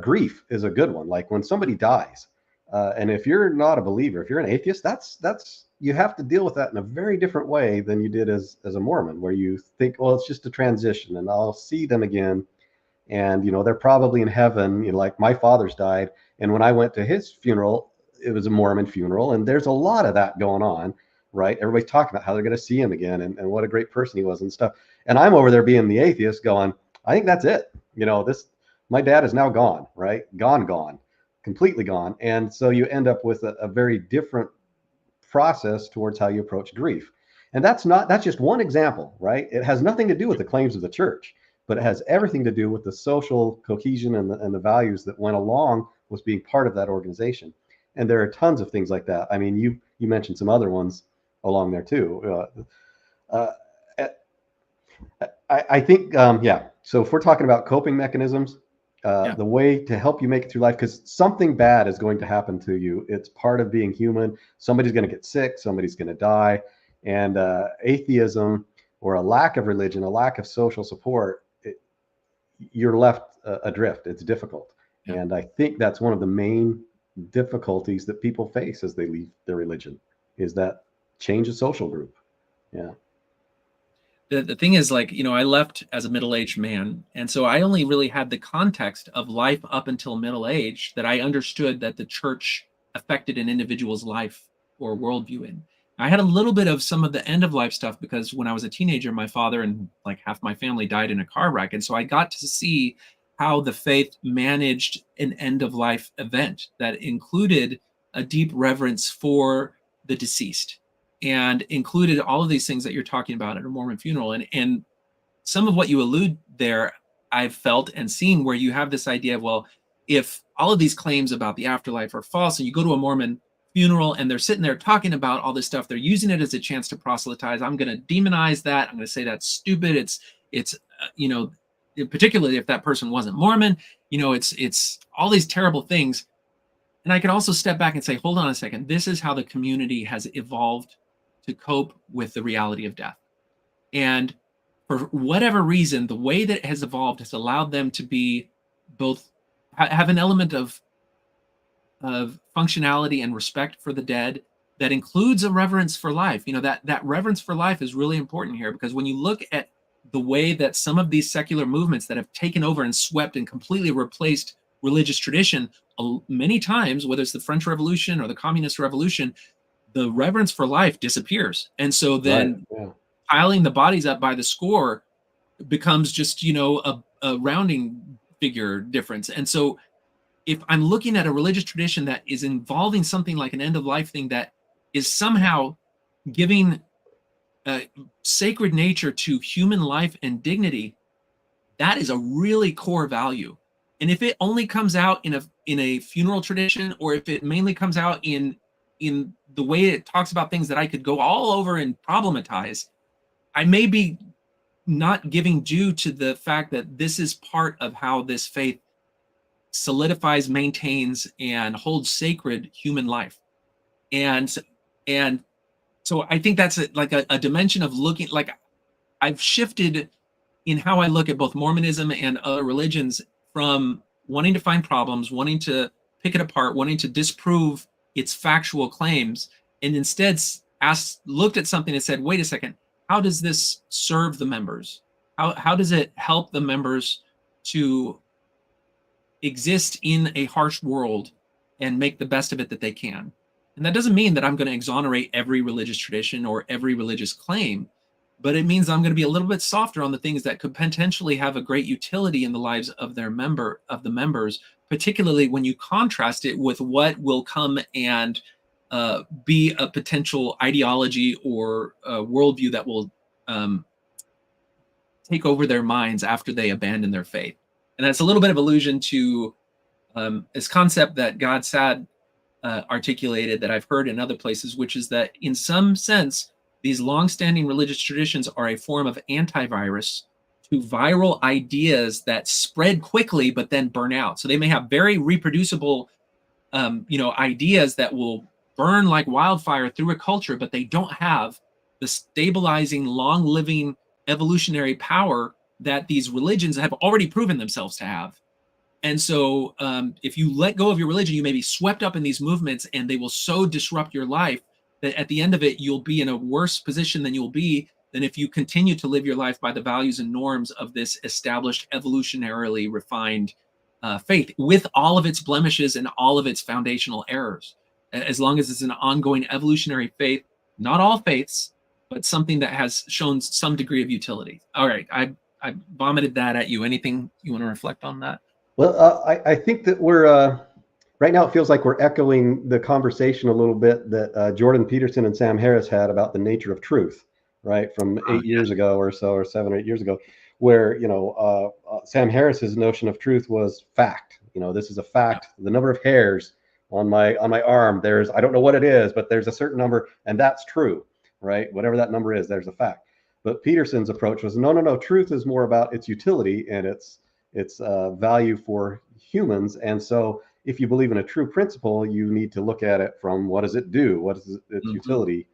B: Grief is a good one. Like when somebody dies, and if you're not a believer, if you're an atheist, that's you have to deal with that in a very different way than you did as a Mormon, where you think, well, it's just a transition, and I'll see them again, and they're probably in heaven. Like my father's died, and when I went to his funeral, it was a Mormon funeral, and there's a lot of that going on, right? Everybody's talking about how they're going to see him again, and what a great person he was and stuff. And I'm over there being the atheist going, I think that's it. This my dad is now gone, right? Gone, completely gone. And so you end up with a very different process towards how you approach grief. And that's just one example, right? It has nothing to do with the claims of the church, but it has everything to do with the social cohesion and the values that went along with being part of that organization. And there are tons of things like that. I mean, you mentioned some other ones along there too. Uh, I think, yeah. So if we're talking about coping mechanisms,
A: yeah,
B: the way to help you make it through life, because something bad is going to happen to you. It's part of being human. Somebody's going to get sick. Somebody's going to die. And atheism or a lack of religion, a lack of social support, you're left adrift. It's difficult.
A: yeah.
B: And I think that's one of the main difficulties that people face as they leave their religion, is that change of social group. Yeah.
A: The thing is, like, I left as a middle-aged man, and so I only really had the context of life up until middle age that I understood that the church affected an individual's life or worldview in. I had a little bit of some of the end of life stuff because when I was a teenager, my father and like half my family died in a car wreck, and so I got to see how the faith managed an end of life event that included a deep reverence for the deceased and included all of these things that you're talking about at a Mormon funeral. And some of what you allude there, I've felt and seen, where you have this idea of, well, if all of these claims about the afterlife are false, and you go to a Mormon funeral and they're sitting there talking about all this stuff, they're using it as a chance to proselytize. I'm going to demonize that. I'm going to say that's stupid. It's particularly if that person wasn't Mormon, it's all these terrible things. And I could also step back and say, hold on a second, this is how the community has evolved to cope with the reality of death. And for whatever reason, the way that it has evolved has allowed them to be both have an element of functionality and respect for the dead that includes a reverence for life. That reverence for life is really important here, because when you look at the way that some of these secular movements that have taken over and swept and completely replaced religious tradition, many times, whether it's the French Revolution or the Communist Revolution, the reverence for life disappears. And so
B: Right.
A: then
B: Yeah.
A: piling the bodies up by the score becomes just, a rounding figure difference. And so if I'm looking at a religious tradition that is involving something like an end of life thing that is somehow giving sacred nature to human life and dignity, that is a really core value. And if it only comes out in a funeral tradition, or if it mainly comes out in the way it talks about things that I could go all over and problematize, I may be not giving due to the fact that this is part of how this faith solidifies, maintains, and holds sacred human life. And and so I think that's a dimension of looking. Like, I've shifted in how I look at both Mormonism and other religions, from wanting to find problems, wanting to pick it apart, wanting to disprove its factual claims, and instead looked at something and said, wait a second, how does this serve the members? How does it help the members to exist in a harsh world and make the best of it that they can? And that doesn't mean that I'm going to exonerate every religious tradition or every religious claim, but it means I'm going to be a little bit softer on the things that could potentially have a great utility in the lives of the members, particularly when you contrast it with what will come and be a potential ideology or worldview that will take over their minds after they abandon their faith. And that's a little bit of allusion to this concept that God Sad articulated that I've heard in other places, which is that in some sense, these long-standing religious traditions are a form of antivirus to viral ideas that spread quickly but then burn out. So they may have very reproducible, ideas that will burn like wildfire through a culture, but they don't have the stabilizing, long-living evolutionary power that these religions have already proven themselves to have. And so if you let go of your religion, you may be swept up in these movements and they will so disrupt your life that at the end of it, you'll be in a worse position than you'll be than if you continue to live your life by the values and norms of this established, evolutionarily refined faith with all of its blemishes and all of its foundational errors. As long as it's an ongoing evolutionary faith, not all faiths, but something that has shown some degree of utility. All right, I vomited that at you. Anything you want to reflect on that?
B: Well, I think that we're right now. It feels like we're echoing the conversation a little bit that Jordan Peterson and Sam Harris had about the nature of truth, right, from 8 years ago or so, or 7 or 8 years ago, where Sam Harris's notion of truth was fact. This is a fact. The number of hairs on my arm, I don't know what it is, but there's a certain number, and that's true, right? Whatever that number is, there's a fact. But Peterson's approach was no. Truth is more about its utility and its value for humans. And so if you believe in a true principle, you need to look at it from what does it do? What is its utility?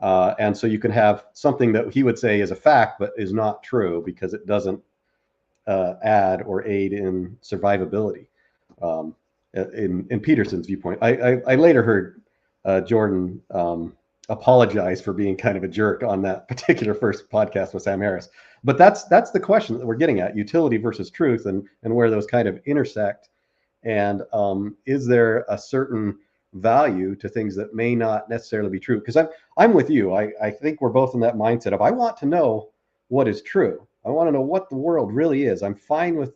B: And so you can have something that he would say is a fact, but is not true because it doesn't add or aid in survivability. In Peterson's viewpoint, I later heard Jordan apologize for being kind of a jerk on that particular first podcast with Sam Harris. But that's the question that we're getting at: utility versus truth, and where those kind of intersect. And is there a certain value to things that may not necessarily be true? Because I'm with you. I think we're both in that mindset of I want to know what is true. I want to know what the world really is. I'm fine with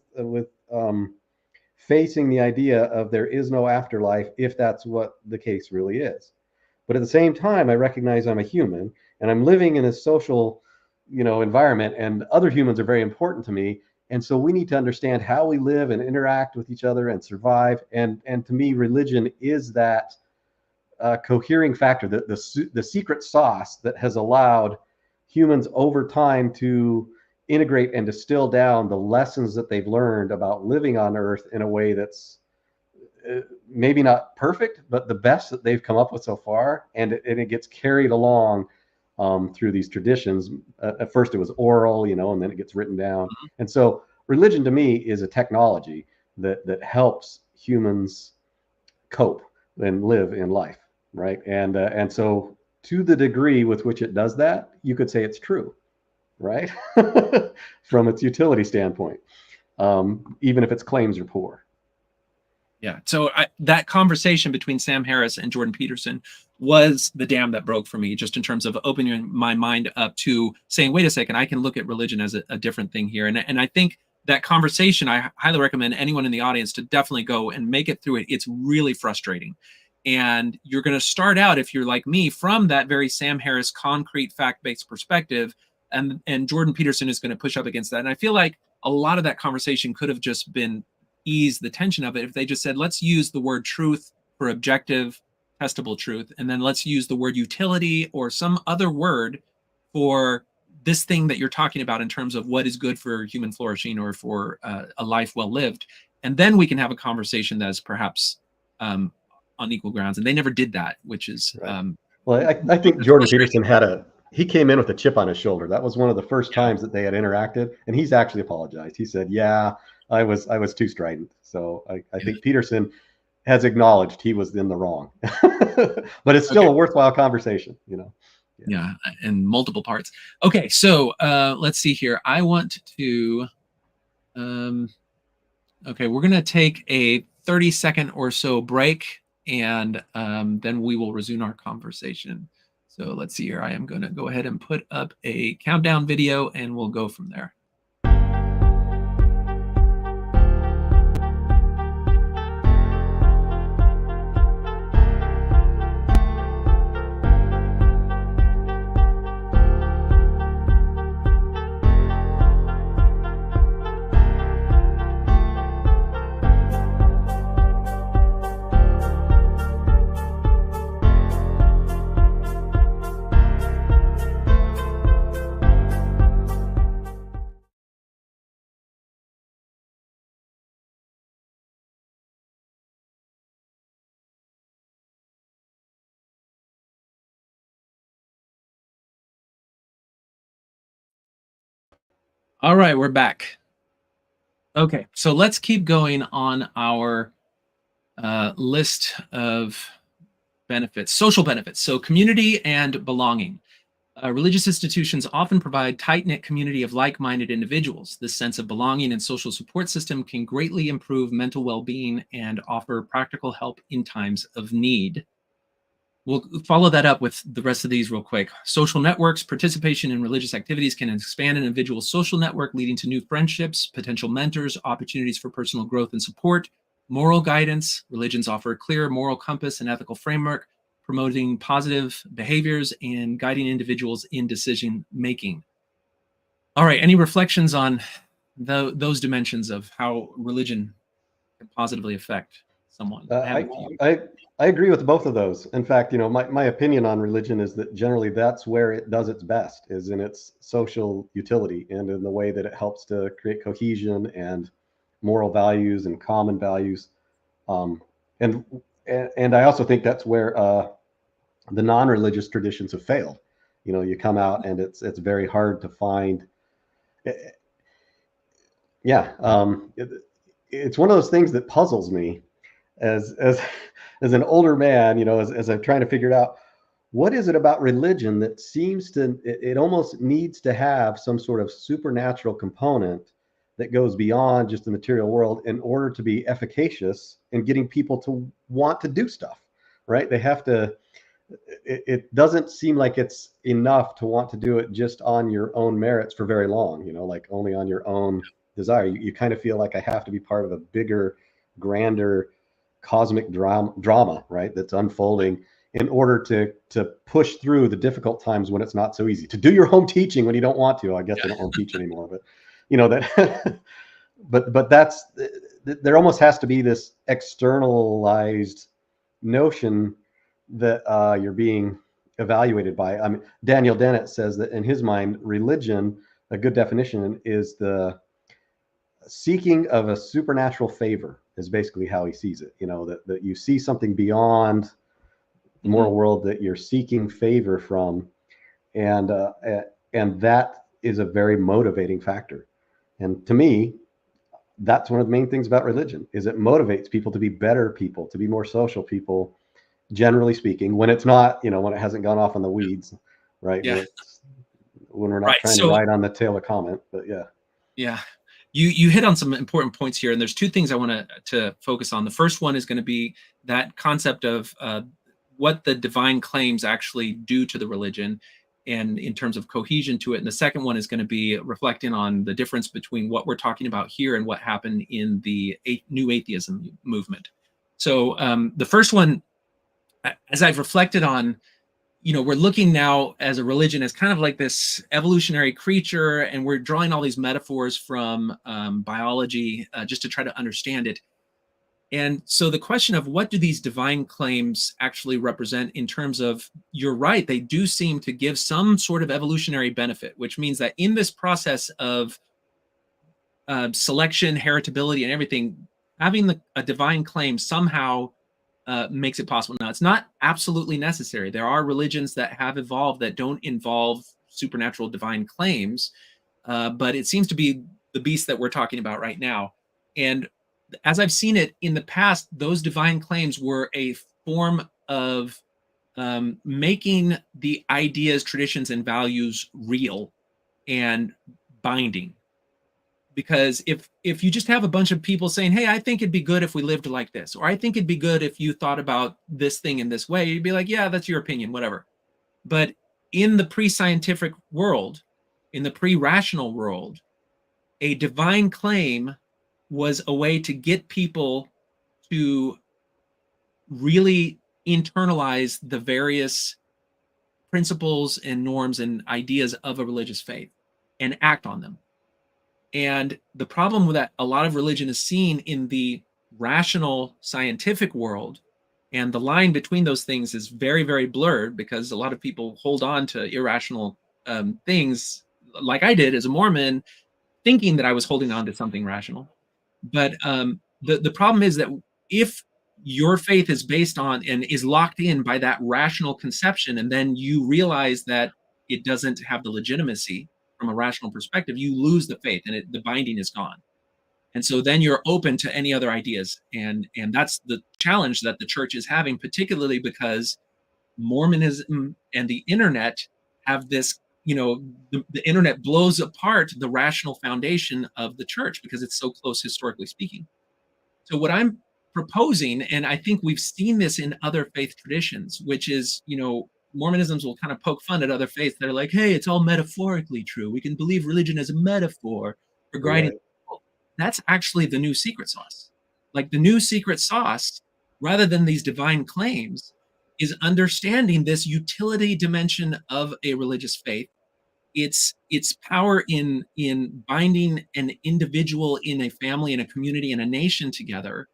B: facing the idea of there is no afterlife if that's what the case really is. But at the same time, I recognize I'm a human and I'm living in a social environment, and other humans are very important to me. And so we need to understand how we live and interact with each other and survive. And to me, religion is that cohering factor, the secret sauce that has allowed humans over time to integrate and distill down the lessons that they've learned about living on Earth in a way that's maybe not perfect, but the best that they've come up with so far. And it gets carried along through these traditions. At first it was oral, and then it gets written down. And so religion to me is a technology that helps humans cope and live in life, right? And so to the degree with which it does that, you could say it's true, right? From its utility standpoint, even if its claims are poor.
A: Yeah. So that conversation between Sam Harris and Jordan Peterson was the dam that broke for me, just in terms of opening my mind up to saying, wait a second, I can look at religion as a different thing here. And I think that conversation, I highly recommend anyone in the audience to definitely go and make it through it. It's really frustrating. And you're going to start out, if you're like me, from that very Sam Harris concrete fact-based perspective. And Jordan Peterson is going to push up against that. And I feel like a lot of that conversation could have just been ease the tension of it if they just said, let's use the word truth for objective, testable truth, and then let's use the word utility or some other word for this thing that you're talking about in terms of what is good for human flourishing or for a life well lived. And then we can have a conversation that is perhaps on equal grounds. And they never did that, which is
B: right. Well, I think Jordan Peterson he came in with a chip on his shoulder. That was one of the first times that they had interacted, and he's actually apologized. He said, yeah, I was too strident. So I think Peterson has acknowledged he was in the wrong, but it's still a worthwhile conversation,
A: Yeah, in multiple parts. Okay, so let's see here. I want to, okay, we're going to take a 30-second or so break. and then we will resume our conversation. So let's see here. I am going to go ahead and put up a countdown video, and we'll go from there. All right, we're back. Okay, so let's keep going on our list of benefits, social benefits. So community and belonging. Religious institutions often provide tight-knit community of like-minded individuals. This sense of belonging and social support system can greatly improve mental well-being and offer practical help in times of need. We'll follow that up with the rest of these real quick. Social networks, participation in religious activities can expand an individual's social network, leading to new friendships, potential mentors, opportunities for personal growth and support. Moral guidance. Religions offer a clear moral compass and ethical framework, promoting positive behaviors and guiding individuals in decision making. All right, any reflections on those dimensions of how religion can positively affect someone?
B: I agree with both of those. In fact, my opinion on religion is that generally that's where it does its best, is in its social utility and in the way that it helps to create cohesion and moral values and common values. And I also think that's where the non-religious traditions have failed. You come out and it's very hard to find. It's one of those things that puzzles me as an older man, as I'm trying to figure it out. What is it about religion that seems to, it almost needs to have some sort of supernatural component that goes beyond just the material world in order to be efficacious in getting people to want to do stuff, right? They have to, it doesn't seem like it's enough to want to do it just on your own merits for very long, like only on your own desire. You kind of feel like I have to be part of a bigger, grander cosmic drama, right? That's unfolding in order to push through the difficult times when it's not so easy. To do your home teaching when you don't want to. I guess they don't home teach anymore, but that. but that's, there almost has to be this externalized notion that you're being evaluated by. I mean, Daniel Dennett says that in his mind, religion, a good definition, is the seeking of a supernatural favor, is basically how he sees it. That you see something beyond the moral world that you're seeking favor from, and that is a very motivating factor. And to me, that's one of the main things about religion, is it motivates people to be better people, to be more social people, generally speaking, when it's not, when it hasn't gone off on the weeds, right?
A: Yeah.
B: When we're not trying to ride on the tail of comment, but yeah.
A: Yeah. You hit on some important points here, and there's two things I want to focus on. The first one is going to be that concept of what the divine claims actually do to the religion, and in terms of cohesion to it. And the second one is going to be reflecting on the difference between what we're talking about here and what happened in the new atheism movement. So the first one, as I've reflected on, we're looking now as a religion as kind of like this evolutionary creature, and we're drawing all these metaphors from biology just to try to understand it. And so the question of what do these divine claims actually represent in terms of, you're right, they do seem to give some sort of evolutionary benefit, which means that in this process of selection, heritability, and everything, having a divine claim somehow makes it possible. Now, it's not absolutely necessary. There are religions that have evolved that don't involve supernatural divine claims, but it seems to be the beast that we're talking about right now. And as I've seen it in the past, those divine claims were a form of making the ideas, traditions, and values real and binding. Because if you just have a bunch of people saying, hey, I think it'd be good if we lived like this, or I think it'd be good if you thought about this thing in this way, you'd be like, yeah, that's your opinion, whatever. But in the pre-scientific world, in the pre-rational world, a divine claim was a way to get people to really internalize the various principles and norms and ideas of a religious faith and act on them. And the problem with that, a lot of religion is seen in the rational scientific world, and the line between those things is very, very blurred because a lot of people hold on to irrational things, like I did as a Mormon, thinking that I was holding on to something rational. But the problem is that if your faith is based on and is locked in by that rational conception, and then you realize that it doesn't have the legitimacy from a rational perspective, you lose the faith and the binding is gone. And so then you're open to any other ideas, and that's the challenge that the church is having, particularly because Mormonism and the internet have this, the internet blows apart the rational foundation of the church because it's so close historically speaking. So what I'm proposing, and I think we've seen this in other faith traditions, which is, Mormonisms will kind of poke fun at other faiths that are like, hey, it's all metaphorically true. We can believe religion as a metaphor for guiding
B: Right.
A: people. That's actually the new secret sauce. Like the new secret sauce, rather than these divine claims, is understanding this utility dimension of a religious faith. It's power in binding an individual in a family, in a community, in a nation together,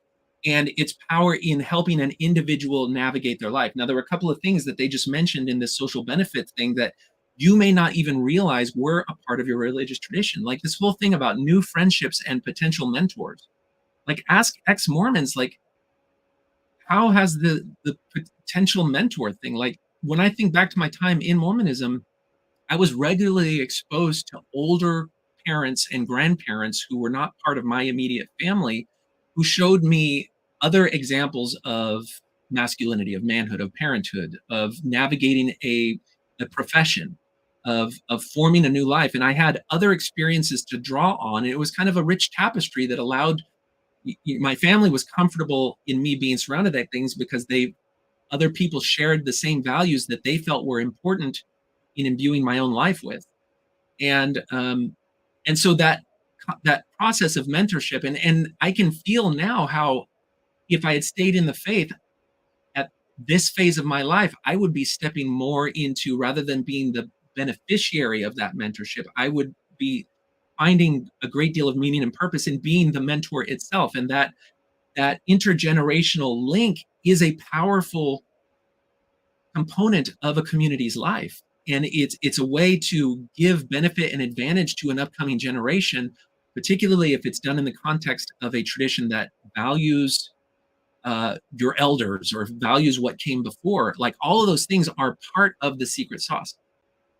A: and its power in helping an individual navigate their life. Now, there were a couple of things that they just mentioned in this social benefit thing that you may not even realize were a part of your religious tradition, like this whole thing about new friendships and potential mentors. Like, ask ex-Mormons, like, how has the potential mentor thing, like, when I think back to my time in Mormonism, I was regularly exposed to older parents and grandparents who were not part of my immediate family, who showed me other examples of masculinity, of manhood, of parenthood, of navigating a profession, of forming a new life. And I had other experiences to draw on. And it was kind of a rich tapestry that allowed my family was comfortable in me being surrounded by things because other people shared the same values that they felt were important in imbuing my own life with. And so that process of mentorship, and I can feel now how if I had stayed in the faith at this phase of my life, I would be stepping more into, rather than being the beneficiary of that mentorship, I would be finding a great deal of meaning and purpose in being the mentor itself. And that intergenerational link is a powerful component of a community's life, and it's a way to give benefit and advantage to an upcoming generation, particularly if it's done in the context of a tradition that values your elders or values what came before. Like, all of those things are part of the secret sauce.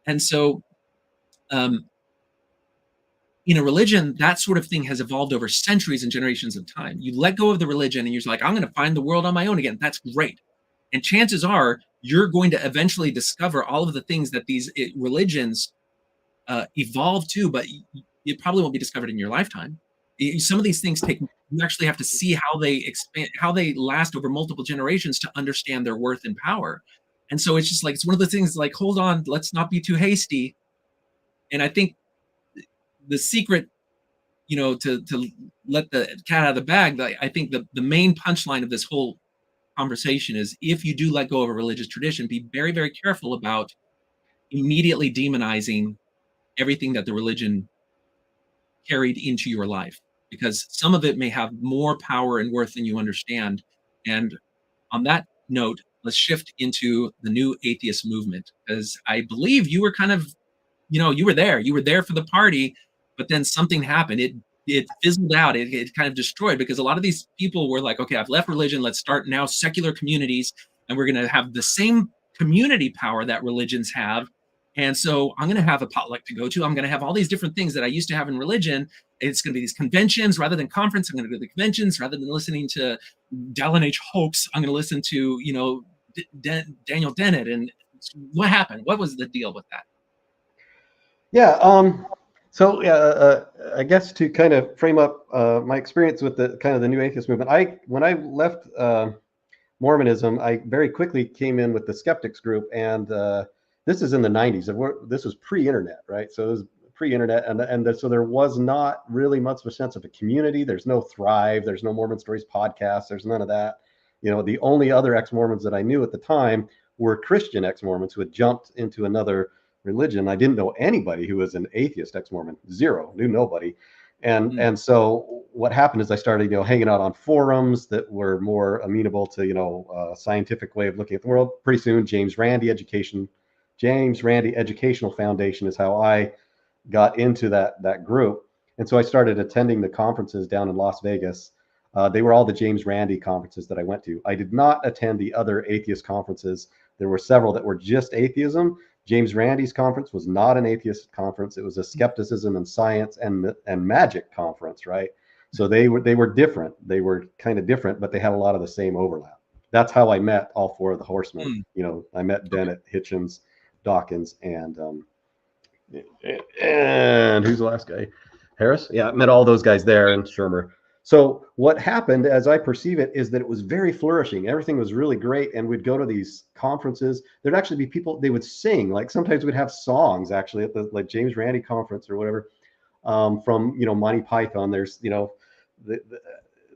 A: And so um, in a religion, that sort of thing has evolved over centuries and generations of time. You let go of the religion and you're like, I'm going to find the world on my own again. That's great. And chances are you're going to eventually discover all of the things that these religions evolve to, but it probably won't be discovered in your lifetime. Some of these things you actually have to see how they expand, how they last over multiple generations to understand their worth and power. And so it's just like, it's one of the things like, hold on, let's not be too hasty. And I think the secret, to let the cat out of the bag, I think the main punchline of this whole conversation is, if you do let go of a religious tradition, be very, very careful about immediately demonizing everything that the religion carried into your life, because some of it may have more power and worth than you understand. And on that note, let's shift into the new atheist movement, because I believe you were kind of, you were there for the party, but then something happened. It fizzled out. It kind of destroyed, because a lot of these people were like, okay, I've left religion. Let's start now secular communities, and we're going to have the same community power that religions have. And so I'm going to have a potluck to go to. I'm going to have all these different things that I used to have in religion. It's going to be these conventions rather than conference. I'm going to go to the conventions rather than listening to Dallin H. Hoax. I'm going to listen to, Daniel Dennett. And what happened? What was the deal with that?
B: Yeah. So I guess to kind of frame up my experience with the kind of the new atheist movement, when I left Mormonism, I very quickly came in with the skeptics group, and this is in the 90s. This was pre-internet, right? So it was pre-internet, so there was not really much of a sense of a community. There's no Thrive, there's no Mormon Stories podcast, there's none of that. You know, the only other ex-Mormons that I knew at the time were Christian ex-Mormons who had jumped into another religion. I didn't know anybody who was an atheist ex-Mormon. Zero, knew nobody. And so what happened is I started, hanging out on forums that were more amenable to, a scientific way of looking at the world. Pretty soon, James Randi Educational Foundation is how I got into that group. And so I started attending the conferences down in Las Vegas. They were all the James Randi conferences that I went to. I did not attend the other atheist conferences. There were several that were just atheism. James Randi's conference was not an atheist conference. It was a skepticism and science and magic conference, right? So they were different. They were kind of different, but they had a lot of the same overlap. That's how I met all four of the horsemen. I met Dennett, Hitchens, Dawkins, and who's the last guy? Harris? Yeah, I met all those guys there, and Shermer. So what happened, as I perceive it, is that it was very flourishing. Everything was really great, and we'd go to these conferences. There'd actually be people, they would sing. Like sometimes we'd have songs actually at the James Randi conference or whatever, from Monty Python. There's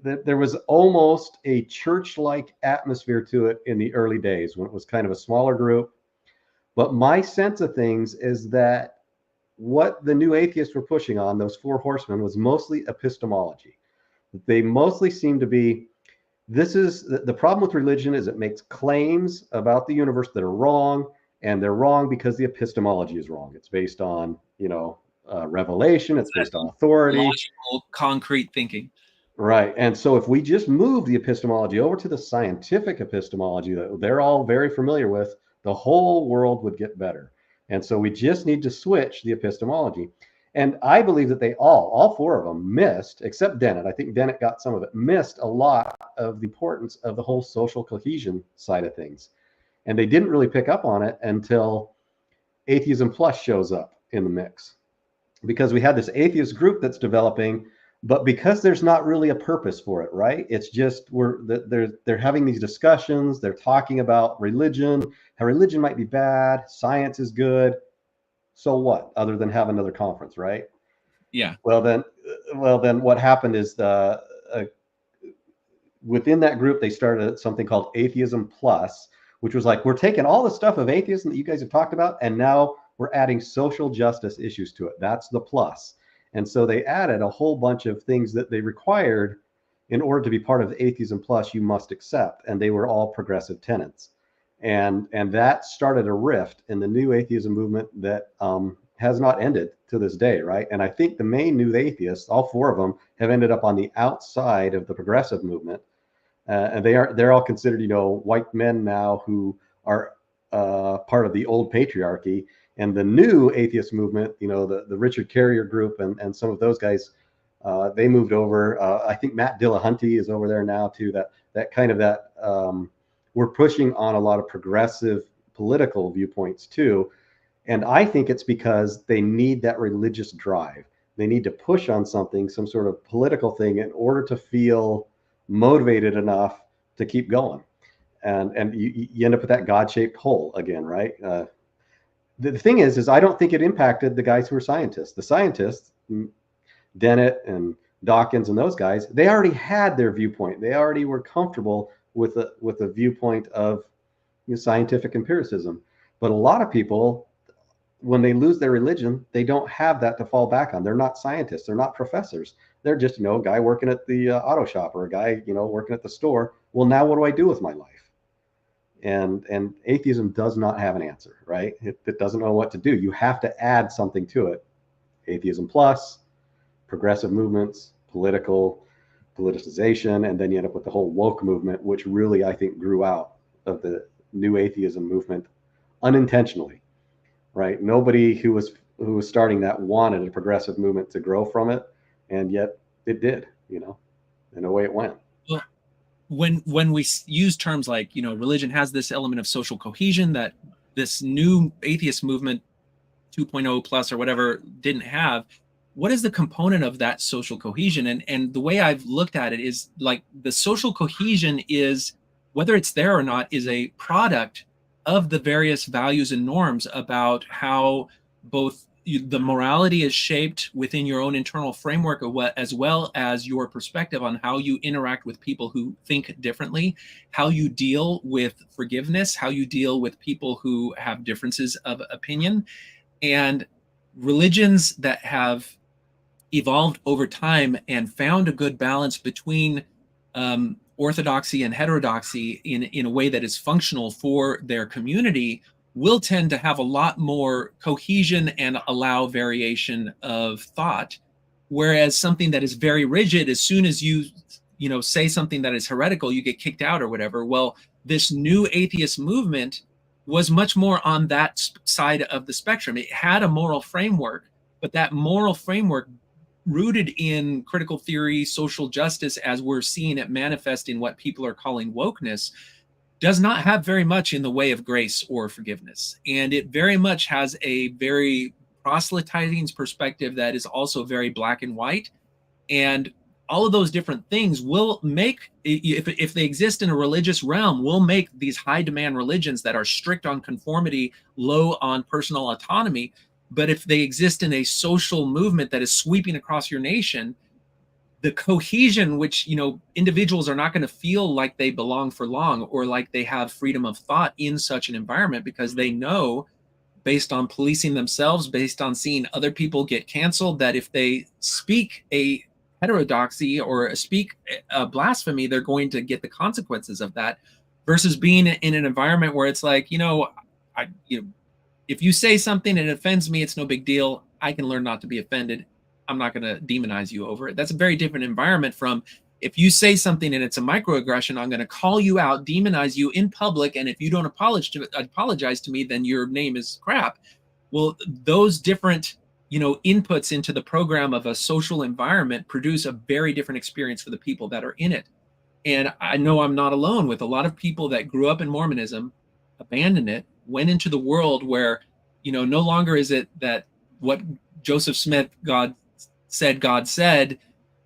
B: there was almost a church-like atmosphere to it in the early days when it was kind of a smaller group. But my sense of things is that what the new atheists were pushing on, those four horsemen, was mostly epistemology. They mostly seem to be, this is the problem with religion, is it makes claims about the universe that are wrong, and they're wrong because the epistemology is wrong. It's based on, revelation. It's based on authority.
A: Logical, concrete thinking.
B: Right. And so if we just move the epistemology over to the scientific epistemology that they're all very familiar with, the whole world would get better. And so we just need to switch the epistemology. And I believe that they all four of them missed, except Dennett. I think Dennett got some of it, missed a lot of the importance of the whole social cohesion side of things. And they didn't really pick up on it until Atheism Plus shows up in the mix. Because we had this atheist group that's developing, but because there's not really a purpose for it, right? It's just they're having these discussions, they're talking about religion, how religion might be bad, science is good. So what, other than have another conference, right?
A: Yeah.
B: Well then what happened is within that group, they started something called Atheism Plus, which was like, we're taking all the stuff of atheism that you guys have talked about, and now we're adding social justice issues to it. That's the plus. And so they added a whole bunch of things that they required in order to be part of Atheism Plus, you must accept. And they were all progressive tenets. And that started a rift in the new atheism movement that has not ended to this day, right? And I think the main new atheists, all four of them, have ended up on the outside of the progressive movement. And they're all considered, white men now who are part of the old patriarchy. And the new atheist movement, the Richard Carrier group and some of those guys, they moved over. I think Matt Dillahunty is over there now too. We're pushing on a lot of progressive political viewpoints too. And I think it's because they need that religious drive. They need to push on something, some sort of political thing, in order to feel motivated enough to keep going. And you end up with that God-shaped hole again, right? The thing is I don't think it impacted the guys who are scientists. The scientists, Dennett and Dawkins and those guys, they already had their viewpoint. They already were comfortable with a viewpoint of scientific empiricism. But a lot of people, when they lose their religion, they don't have that to fall back on. They're not scientists. They're not professors. They're just, a guy working at the auto shop, or a guy, working at the store. Well, now what do I do with my life? And atheism does not have an answer, right? It doesn't know what to do. You have to add something to it. Atheism Plus, progressive movements, politicization, and then you end up with the whole woke movement, which really, I think, grew out of the new atheism movement unintentionally, right? Nobody who was starting that wanted a progressive movement to grow from it, and yet it did, in the way it went.
A: Well, when we use terms like, religion has this element of social cohesion that this new atheist movement 2.0 plus or whatever didn't have, what is the component of that social cohesion? And the way I've looked at it is like the social cohesion is, whether it's there or not, is a product of the various values and norms about how both the morality is shaped within your own internal framework of what, as well as your perspective on how you interact with people who think differently, how you deal with forgiveness, how you deal with people who have differences of opinion. And religions that have evolved over time and found a good balance between orthodoxy and heterodoxy in a way that is functional for their community will tend to have a lot more cohesion and allow variation of thought. Whereas something that is very rigid, as soon as you say something that is heretical, you get kicked out or whatever. Well, this new atheist movement was much more on that side of the spectrum. It had a moral framework, but that moral framework, rooted in critical theory, social justice, as we're seeing it manifest in what people are calling wokeness, does not have very much in the way of grace or forgiveness. And it very much has a very proselytizing perspective that is also very black and white. And all of those different things will make, if they exist in a religious realm, will make these high demand religions that are strict on conformity, low on personal autonomy. But if they exist in a social movement that is sweeping across your nation, the cohesion, which, individuals are not going to feel like they belong for long or like they have freedom of thought in such an environment, because they know, based on policing themselves, based on seeing other people get canceled, that if they speak a heterodoxy or speak a blasphemy, they're going to get the consequences of that, versus being in an environment where it's like, I, if you say something and it offends me, it's no big deal. I can learn not to be offended. I'm not going to demonize you over it. That's a very different environment from, if you say something and it's a microaggression, I'm going to call you out, demonize you in public, and if you don't apologize to me, then your name is crap. Well, those different, inputs into the program of a social environment produce a very different experience for the people that are in it. And I know I'm not alone with a lot of people that grew up in Mormonism, abandoned it, went into the world where, no longer is it that what Joseph Smith God said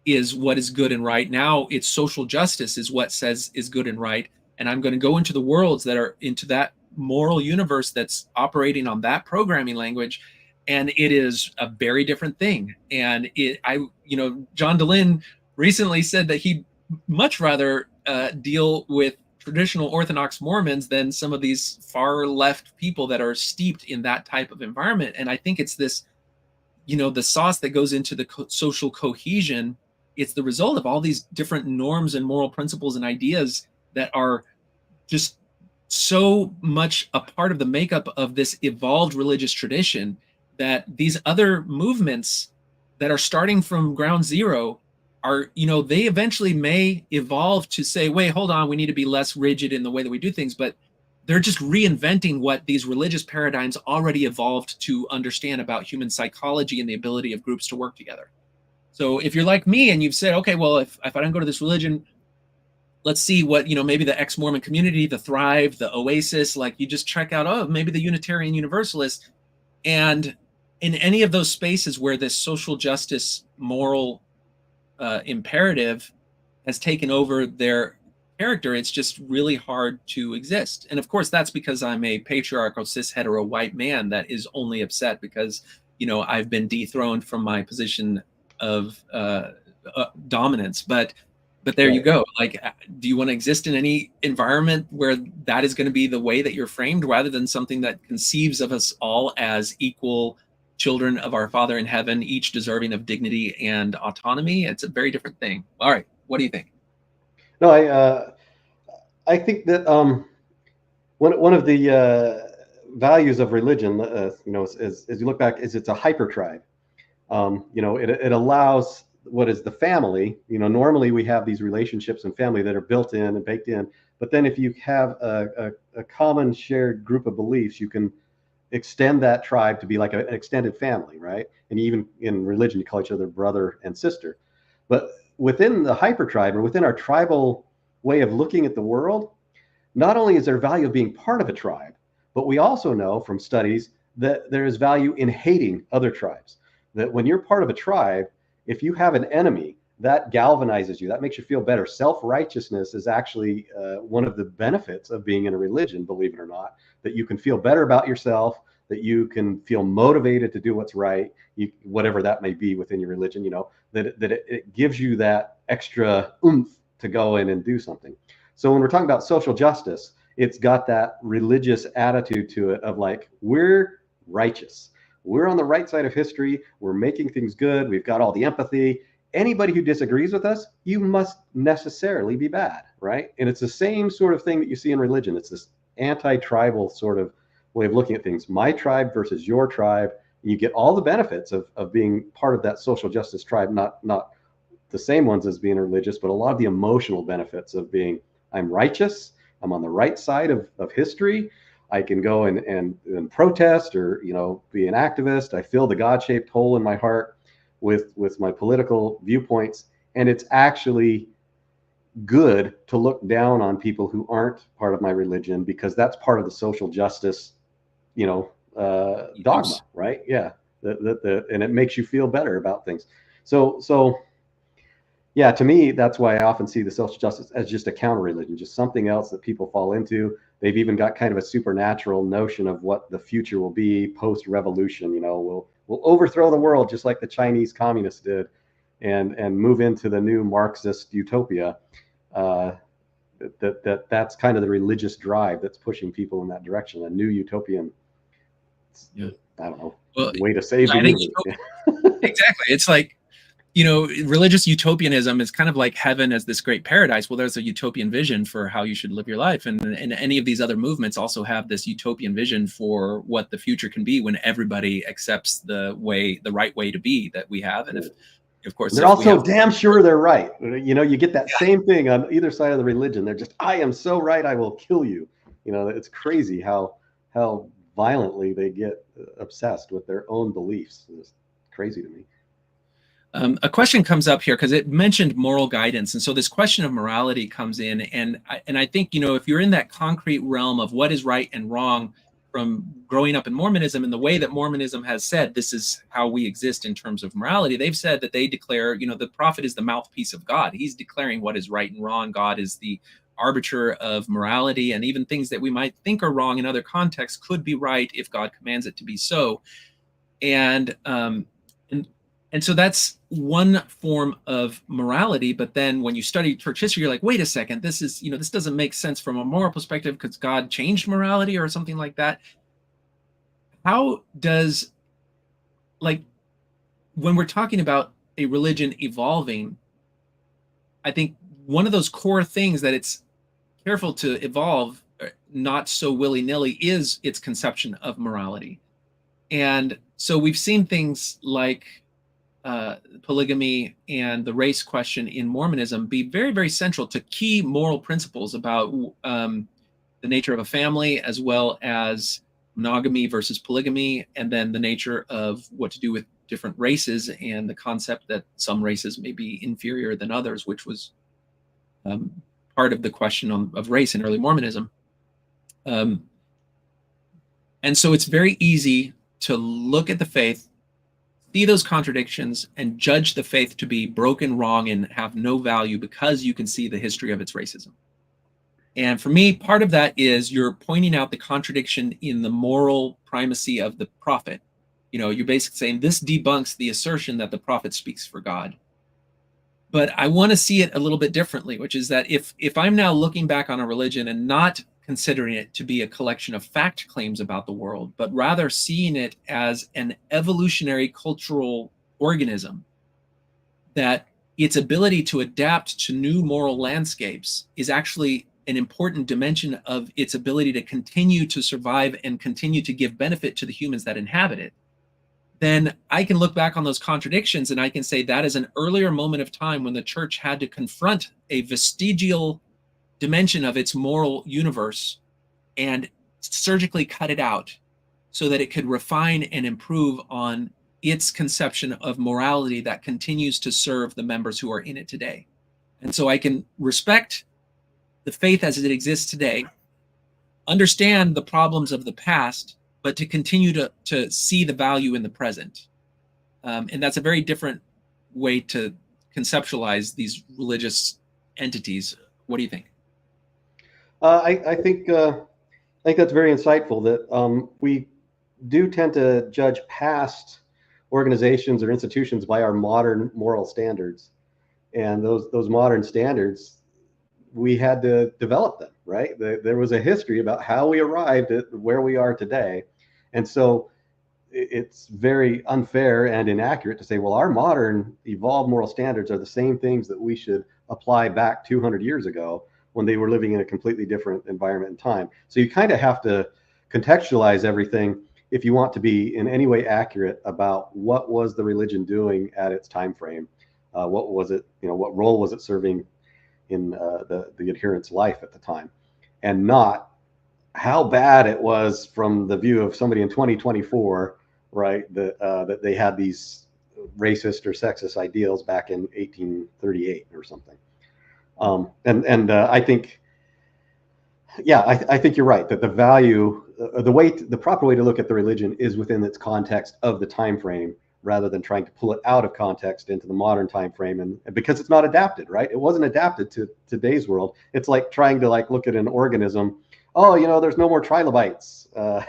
A: is what is good and right. Now it's social justice is what says is good and right. And I'm going to go into the worlds that are into that moral universe that's operating on that programming language. And it is a very different thing. And John Dehlin recently said that he'd much rather deal with traditional Orthodox Mormons than some of these far left people that are steeped in that type of environment. And I think it's this, the sauce that goes into the social cohesion. It's the result of all these different norms and moral principles and ideas that are just so much a part of the makeup of this evolved religious tradition, that these other movements that are starting from ground zero are, they eventually may evolve to say, wait, hold on, we need to be less rigid in the way that we do things. But they're just reinventing what these religious paradigms already evolved to understand about human psychology and the ability of groups to work together. So if you're like me and you've said, okay, well, if I don't go to this religion, let's see what, maybe the ex-Mormon community, the Thrive, the Oasis, like you just check out, oh, maybe the Unitarian Universalist. And in any of those spaces where this social justice moral imperative has taken over their character, it's just really hard to exist. And of course, that's because I'm a patriarchal cis hetero white man that is only upset because, I've been dethroned from my position of dominance. But there you go. Like, do you want to exist in any environment where that is going to be the way that you're framed, rather than something that conceives of us all as equal children of our Father in heaven, each deserving of dignity and autonomy? It's a very different thing. All right. What do you think?
B: No, I think that one of the values of religion, as you look back, is it's a hyper tribe. It allows what is the family. Normally we have these relationships and family that are built in and baked in. But then if you have a common shared group of beliefs, you can extend that tribe to be like an extended family, right? And even in religion, you call each other brother and sister. But within the hyper tribe, or within our tribal way of looking at the world, not only is there value of being part of a tribe, but we also know from studies that there is value in hating other tribes. that when you're part of a tribe, if you have an enemy, that galvanizes you. That makes you feel better. Self-righteousness is actually one of the benefits of being in a religion, believe it or not, that you can feel better about yourself, that you can feel motivated to do what's right, whatever that may be within your religion, that it gives you that extra oomph to go in and do something. So when we're talking about social justice, it's got that religious attitude to it of like, we're righteous. We're on the right side of history. We're making things good. We've got all the empathy. Anybody who disagrees with us, you must necessarily be bad, right? And it's the same sort of thing that you see in religion. It's this anti-tribal sort of way of looking at things. My tribe versus your tribe. You get all the benefits of being part of that social justice tribe, not the same ones as being religious, but a lot of the emotional benefits of being, I'm righteous, I'm on the right side of history. I can go and protest or, be an activist. I fill the God-shaped hole in my heart with my political viewpoints. And it's actually good to look down on people who aren't part of my religion, because that's part of the social justice, dogma, right? Yeah. And it makes you feel better about things. So yeah, to me, that's why I often see the social justice as just a counter religion, just something else that people fall into. They've even got kind of a supernatural notion of what the future will be post-revolution. We'll overthrow the world just like the Chinese communists did, and move into the new Marxist utopia. That's kind of the religious drive that's pushing people in that direction. A new utopian, I don't know, way to save the universe.
A: Exactly. It's like, religious utopianism is kind of like heaven as this great paradise. Well, there's a utopian vision for how you should live your life. And any of these other movements also have this utopian vision for what the future can be when everybody accepts the right way to be that we have. And of course,
B: they're also damn sure they're right. You get that same thing on either side of the religion. They're just, I am so right, I will kill you. It's crazy how violently they get obsessed with their own beliefs. It's crazy to me.
A: A question comes up here because it mentioned moral guidance, and so this question of morality comes in, and I think if you're in that concrete realm of what is right and wrong from growing up in Mormonism, and the way that Mormonism has said this is how we exist in terms of morality, they've said that they declare the prophet is the mouthpiece of God. He's declaring what is right and wrong. God is the arbiter of morality, and even things that we might think are wrong in other contexts could be right if God commands it to be so. And so that's one form of morality. But then when you study church history, you're like, wait a second, this is, this doesn't make sense from a moral perspective because God changed morality or something like that. How does, when we're talking about a religion evolving, I think one of those core things that it's careful to evolve, not so willy-nilly, is its conception of morality. And so we've seen things like polygamy and the race question in Mormonism be very, very central to key moral principles about the nature of a family, as well as monogamy versus polygamy, and then the nature of what to do with different races and the concept that some races may be inferior than others, which was part of the question of race in early Mormonism. And so it's very easy to look at the faith, see those contradictions, and judge the faith to be broken, wrong, and have no value because you can see the history of its racism. And for me, part of that is you're pointing out the contradiction in the moral primacy of the prophet. You're basically saying this debunks the assertion that the prophet speaks for God. But I want to see it a little bit differently, which is that if I'm now looking back on a religion and not considering it to be a collection of fact claims about the world, but rather seeing it as an evolutionary cultural organism, that its ability to adapt to new moral landscapes is actually an important dimension of its ability to continue to survive and continue to give benefit to the humans that inhabit it, then I can look back on those contradictions and I can say that is an earlier moment of time when the church had to confront a vestigial dimension of its moral universe and surgically cut it out so that it could refine and improve on its conception of morality that continues to serve the members who are in it today. And so I can respect the faith as it exists today, understand the problems of the past, but to continue to see the value in the present. And that's a very different way to conceptualize these religious entities. What do you think?
B: I think that's very insightful. That we do tend to judge past organizations or institutions by our modern moral standards, and those modern standards, we had to develop them, right? There was a history about how we arrived at where we are today, and so it's very unfair and inaccurate to say, well, our modern evolved moral standards are the same things that we should apply back 200 years ago when they were living in a completely different environment and time. So you kind of have to contextualize everything if you want to be in any way accurate about what was the religion doing at its time frame. What was it, what role was it serving in the adherent's life at the time, and not how bad it was from the view of somebody in 2024, right? That they had these racist or sexist ideals back in 1838 or something. I think, yeah, I think you're right that the value, the proper way to look at the religion is within its context of the time frame, rather than trying to pull it out of context into the modern time frame, and because it's not adapted, right? It wasn't adapted to today's world. It's like trying to look at an organism. Oh, there's no more trilobites, or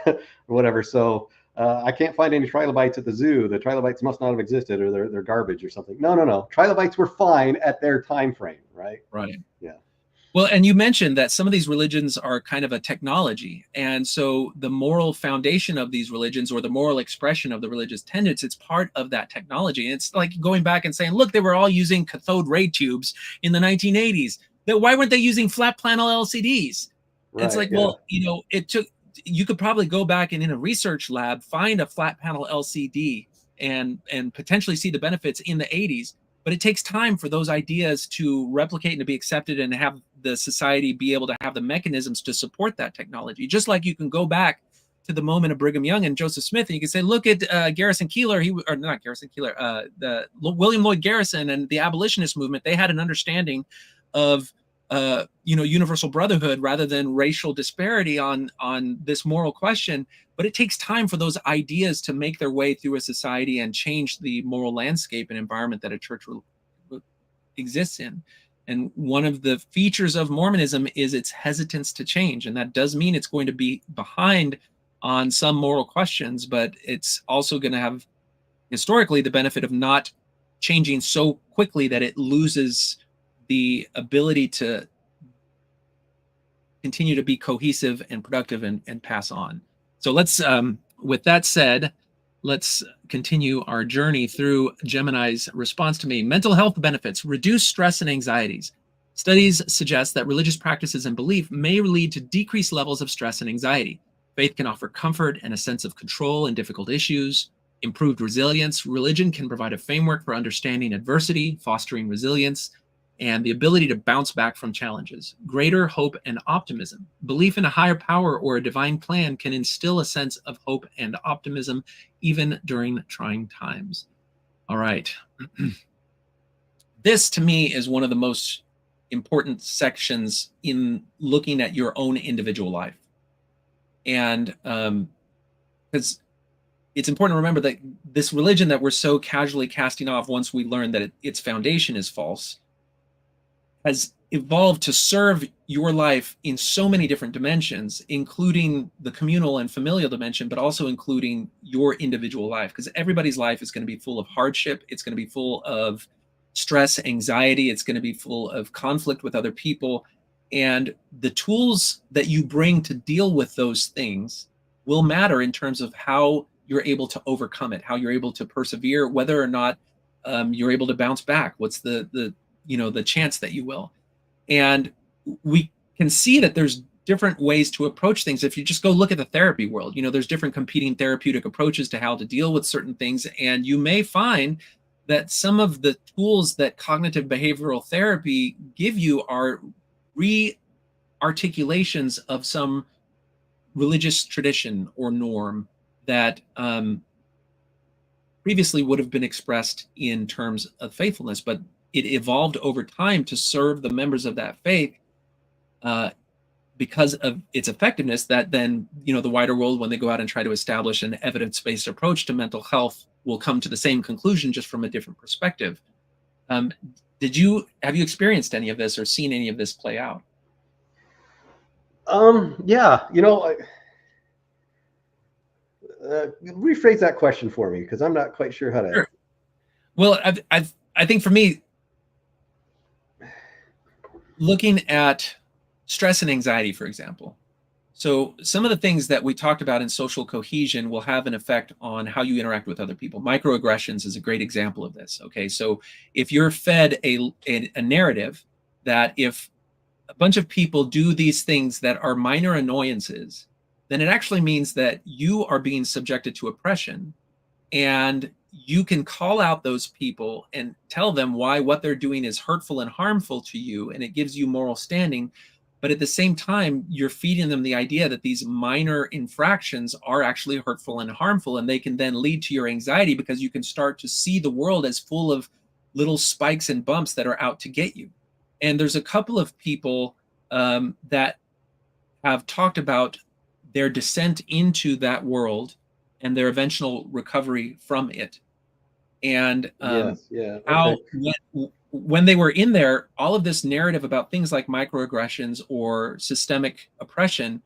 B: whatever. So I can't find any trilobites at the zoo. The trilobites must not have existed, or they're garbage or something. No. Trilobites were fine at their time frame, right?
A: Right.
B: Yeah.
A: Well, and you mentioned that some of these religions are kind of a technology. And so the moral foundation of these religions, or the moral expression of the religious tenets, it's part of that technology. And it's like going back and saying, look, they were all using cathode ray tubes in the 1980s. Why weren't they using flat panel LCDs?
B: Right,
A: it's like,
B: yeah.
A: well, you could probably go back and in a research lab, find a flat panel LCD and potentially see the benefits in the 80s. But it takes time for those ideas to replicate and to be accepted, and have the society be able to have the mechanisms to support that technology. Just like you can go back to the moment of Brigham Young and Joseph Smith, and you can say, look at Garrison Keillor, or not Garrison Keillor, the William Lloyd Garrison and the abolitionist movement. They had an understanding of universal brotherhood rather than racial disparity on this moral question. But it takes time for those ideas to make their way through a society and change the moral landscape and environment that a church exists in. And one of the features of Mormonism is its hesitance to change. And that does mean it's going to be behind on some moral questions, but it's also going to have historically the benefit of not changing so quickly that it loses the ability to continue to be cohesive and productive and pass on. So let's, with that said, let's continue our journey through Gemini's response to me. Mental health benefits, reduce stress and anxieties. Studies suggest that religious practices and belief may lead to decreased levels of stress and anxiety. Faith can offer comfort and a sense of control in difficult issues. Improved resilience. Religion can provide a framework for understanding adversity, fostering resilience, and the ability to bounce back from challenges. Greater hope and optimism. Belief in a higher power or a divine plan can instill a sense of hope and optimism even during trying times. All right. This, to me, is one of the most important sections in looking at your own individual life. And because it's important to remember that this religion that we're so casually casting off once we learn that its foundation is false has evolved to serve your life in so many different dimensions, including the communal and familial dimension, but also including your individual life, because everybody's life is going to be full of hardship. It's going to be full of stress, anxiety. It's going to be full of conflict with other people. And the tools that you bring to deal with those things will matter in terms of how you're able to overcome it, how you're able to persevere, whether or not you're able to bounce back. What's the chance that you will. And we can see that there's different ways to approach things. If you just go look at the therapy world, there's different competing therapeutic approaches to how to deal with certain things. And you may find that some of the tools that cognitive behavioral therapy give you are re-articulations of some religious tradition or norm that previously would have been expressed in terms of faithfulness, but it evolved over time to serve the members of that faith because of its effectiveness, that then, the wider world, when they go out and try to establish an evidence-based approach to mental health will come to the same conclusion just from a different perspective. Have you experienced any of this or seen any of this play out?
B: Yeah, rephrase that question for me, because I'm not quite sure how to.
A: Sure. Well, I think for me, looking at stress and anxiety, for example. So some of the things that we talked about in social cohesion will have an effect on how you interact with other people. Microaggressions is a great example of this. Okay, so if you're fed a narrative that if a bunch of people do these things that are minor annoyances, then it actually means that you are being subjected to oppression, and you can call out those people and tell them why what they're doing is hurtful and harmful to you, and it gives you moral standing. But at the same time, you're feeding them the idea that these minor infractions are actually hurtful and harmful, and they can then lead to your anxiety because you can start to see the world as full of little spikes and bumps that are out to get you. And there's a couple of people that have talked about their descent into that world and their eventual recovery from it. And
B: Yes, yeah,
A: how
B: okay.
A: when they were in there, all of this narrative about things like microaggressions or systemic oppression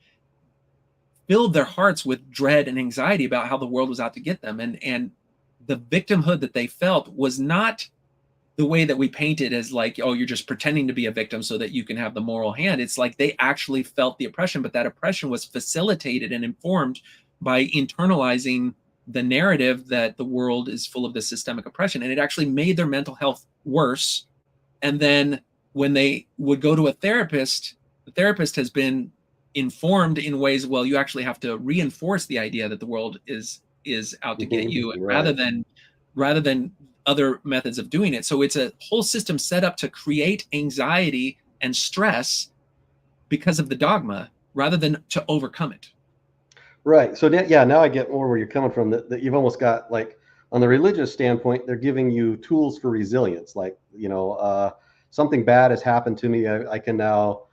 A: filled their hearts with dread and anxiety about how the world was out to get them. And the victimhood that they felt was not the way that we paint it as like, oh, you're just pretending to be a victim so that you can have the moral hand. It's like they actually felt the oppression, but that oppression was facilitated and informed by internalizing the narrative that the world is full of this systemic oppression. And it actually made their mental health worse. And then when they would go to a therapist, the therapist has been informed in ways, well, you actually have to reinforce the idea that the world is out to get you,
B: Right.
A: rather than other methods of doing it. So it's a whole system set up to create anxiety and stress because of the dogma rather than to overcome it.
B: Right. So yeah, now I get more where you're coming from. That you've almost got, like, on the religious standpoint, they're giving you tools for resilience. Like, something bad has happened to me. I can now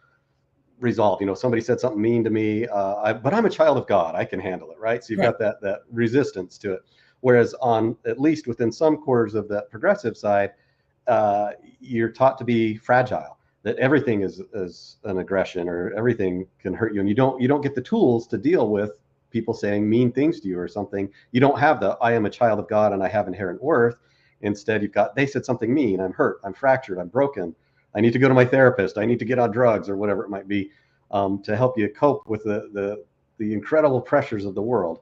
B: resolve. Somebody said something mean to me, but I'm a child of God. I can handle it. Right. So you've
A: Right.
B: got that resistance to it. Whereas on, at least within some quarters of that progressive side, you're taught to be fragile. That everything is an aggression, or everything can hurt you, and you don't get the tools to deal with people saying mean things to you or something. You don't have the I am a child of God and I have inherent worth. Instead, you've got, they said something mean, I'm hurt, I'm fractured, I'm broken, I need to go to my therapist, I need to get on drugs or whatever it might be, to help you cope with the incredible pressures of the world.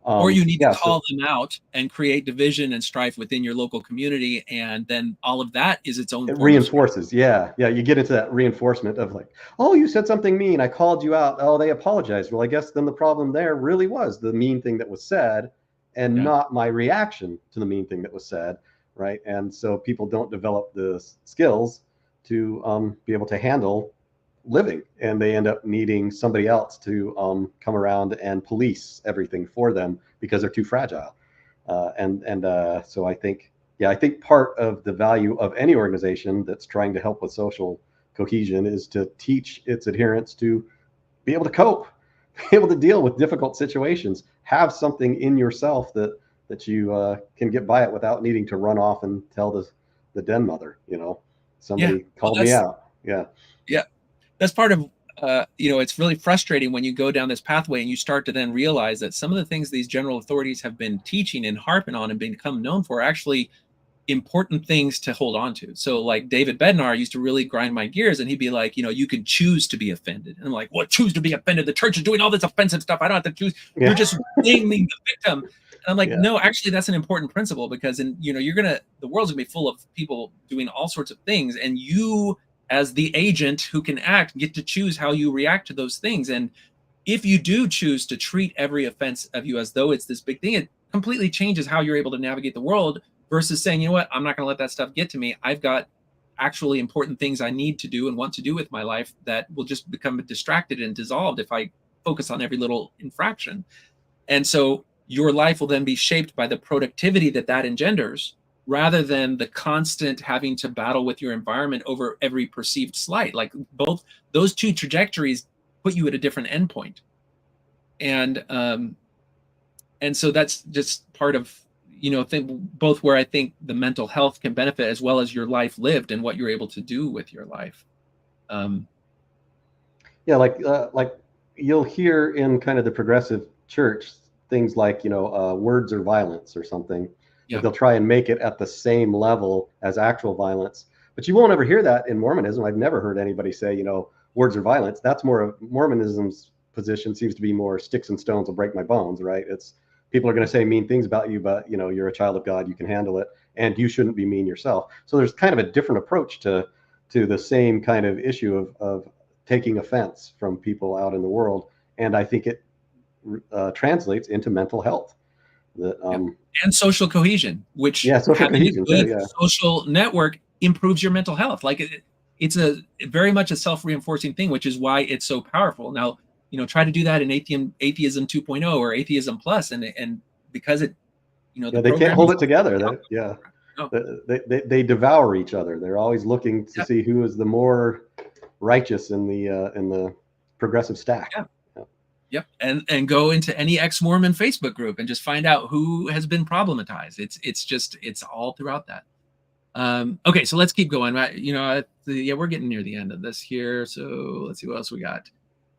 A: Or you need to
B: Yeah,
A: call
B: so
A: them out and create division and strife within your local community. And then all of that is its own
B: it
A: form of stress.
B: reinforces. Yeah, yeah. You get into that reinforcement of, like, oh, you said something mean, I called you out, oh, they apologized. Well, I guess then the problem there really was the mean thing that was said, and
A: Yeah.
B: not my reaction to the mean thing that was said. Right. And so people don't develop the skills to be able to handle living, and they end up needing somebody else to come around and police everything for them because they're too fragile. And so I think, yeah, I think part of the value of any organization that's trying to help with social cohesion is to teach its adherents to be able to cope, be able to deal with difficult situations, have something in yourself that you can get by it without needing to run off and tell the den mother,
A: Yeah.
B: somebody
A: Well,
B: called me out. Yeah.
A: yeah, that's part of, it's really frustrating when you go down this pathway and you start to then realize that some of the things these general authorities have been teaching and harping on and become known for are actually important things to hold on to. So like David Bednar used to really grind my gears, and he'd be like, you can choose to be offended. And I'm like, what, choose to be offended? The church is doing all this offensive stuff. I don't have to choose. You're
B: Yeah.
A: just blaming the victim. And I'm like,
B: Yeah.
A: no, actually that's an important principle, because the world's gonna be full of people doing all sorts of things. And you, as the agent who can act, get to choose how you react to those things. And if you do choose to treat every offense of you as though it's this big thing, it completely changes how you're able to navigate the world, versus saying, you know what, I'm not going to let that stuff get to me. I've got actually important things I need to do and want to do with my life that will just become distracted and dissolved if I focus on every little infraction. And so your life will then be shaped by the productivity that engenders, rather than the constant having to battle with your environment over every perceived slight. Like both those two trajectories put you at a different endpoint. And so that's just part of think both where I think the mental health can benefit as well as your life lived and what you're able to do with your life.
B: Yeah, like you'll hear in kind of the progressive church things like, words are violence or something, that
A: Yeah.
B: they'll try and make it at the same level as actual violence. But you won't ever hear that in Mormonism. I've never heard anybody say, words are violence. That's more of Mormonism's position, seems to be more sticks and stones will break my bones, right? It's people are going to say mean things about you, but you're a child of God, you can handle it, and you shouldn't be mean yourself. So there's kind of a different approach to the same kind of issue of taking offense from people out in the world, and I think it translates into mental health. That
A: And social cohesion, which
B: yeah, social
A: having a
B: cohesion too.
A: good
B: Yeah,
A: social network improves your mental health. Like it's a very much a self-reinforcing thing, which is why it's so powerful. Now, try to do that in atheism 2.0 or atheism plus, and because
B: yeah,
A: the
B: they can't
A: programming.
B: hold it together.
A: No,
B: They devour each other. They're always looking to
A: yeah,
B: see who is the more righteous in the progressive stack.
A: yeah.
B: Yeah.
A: Yep, and go into any ex-Mormon Facebook group and just find out who has been problematized. It's all throughout that. Okay, so let's keep going. Yeah, we're getting near the end of this here. So let's see what else we got.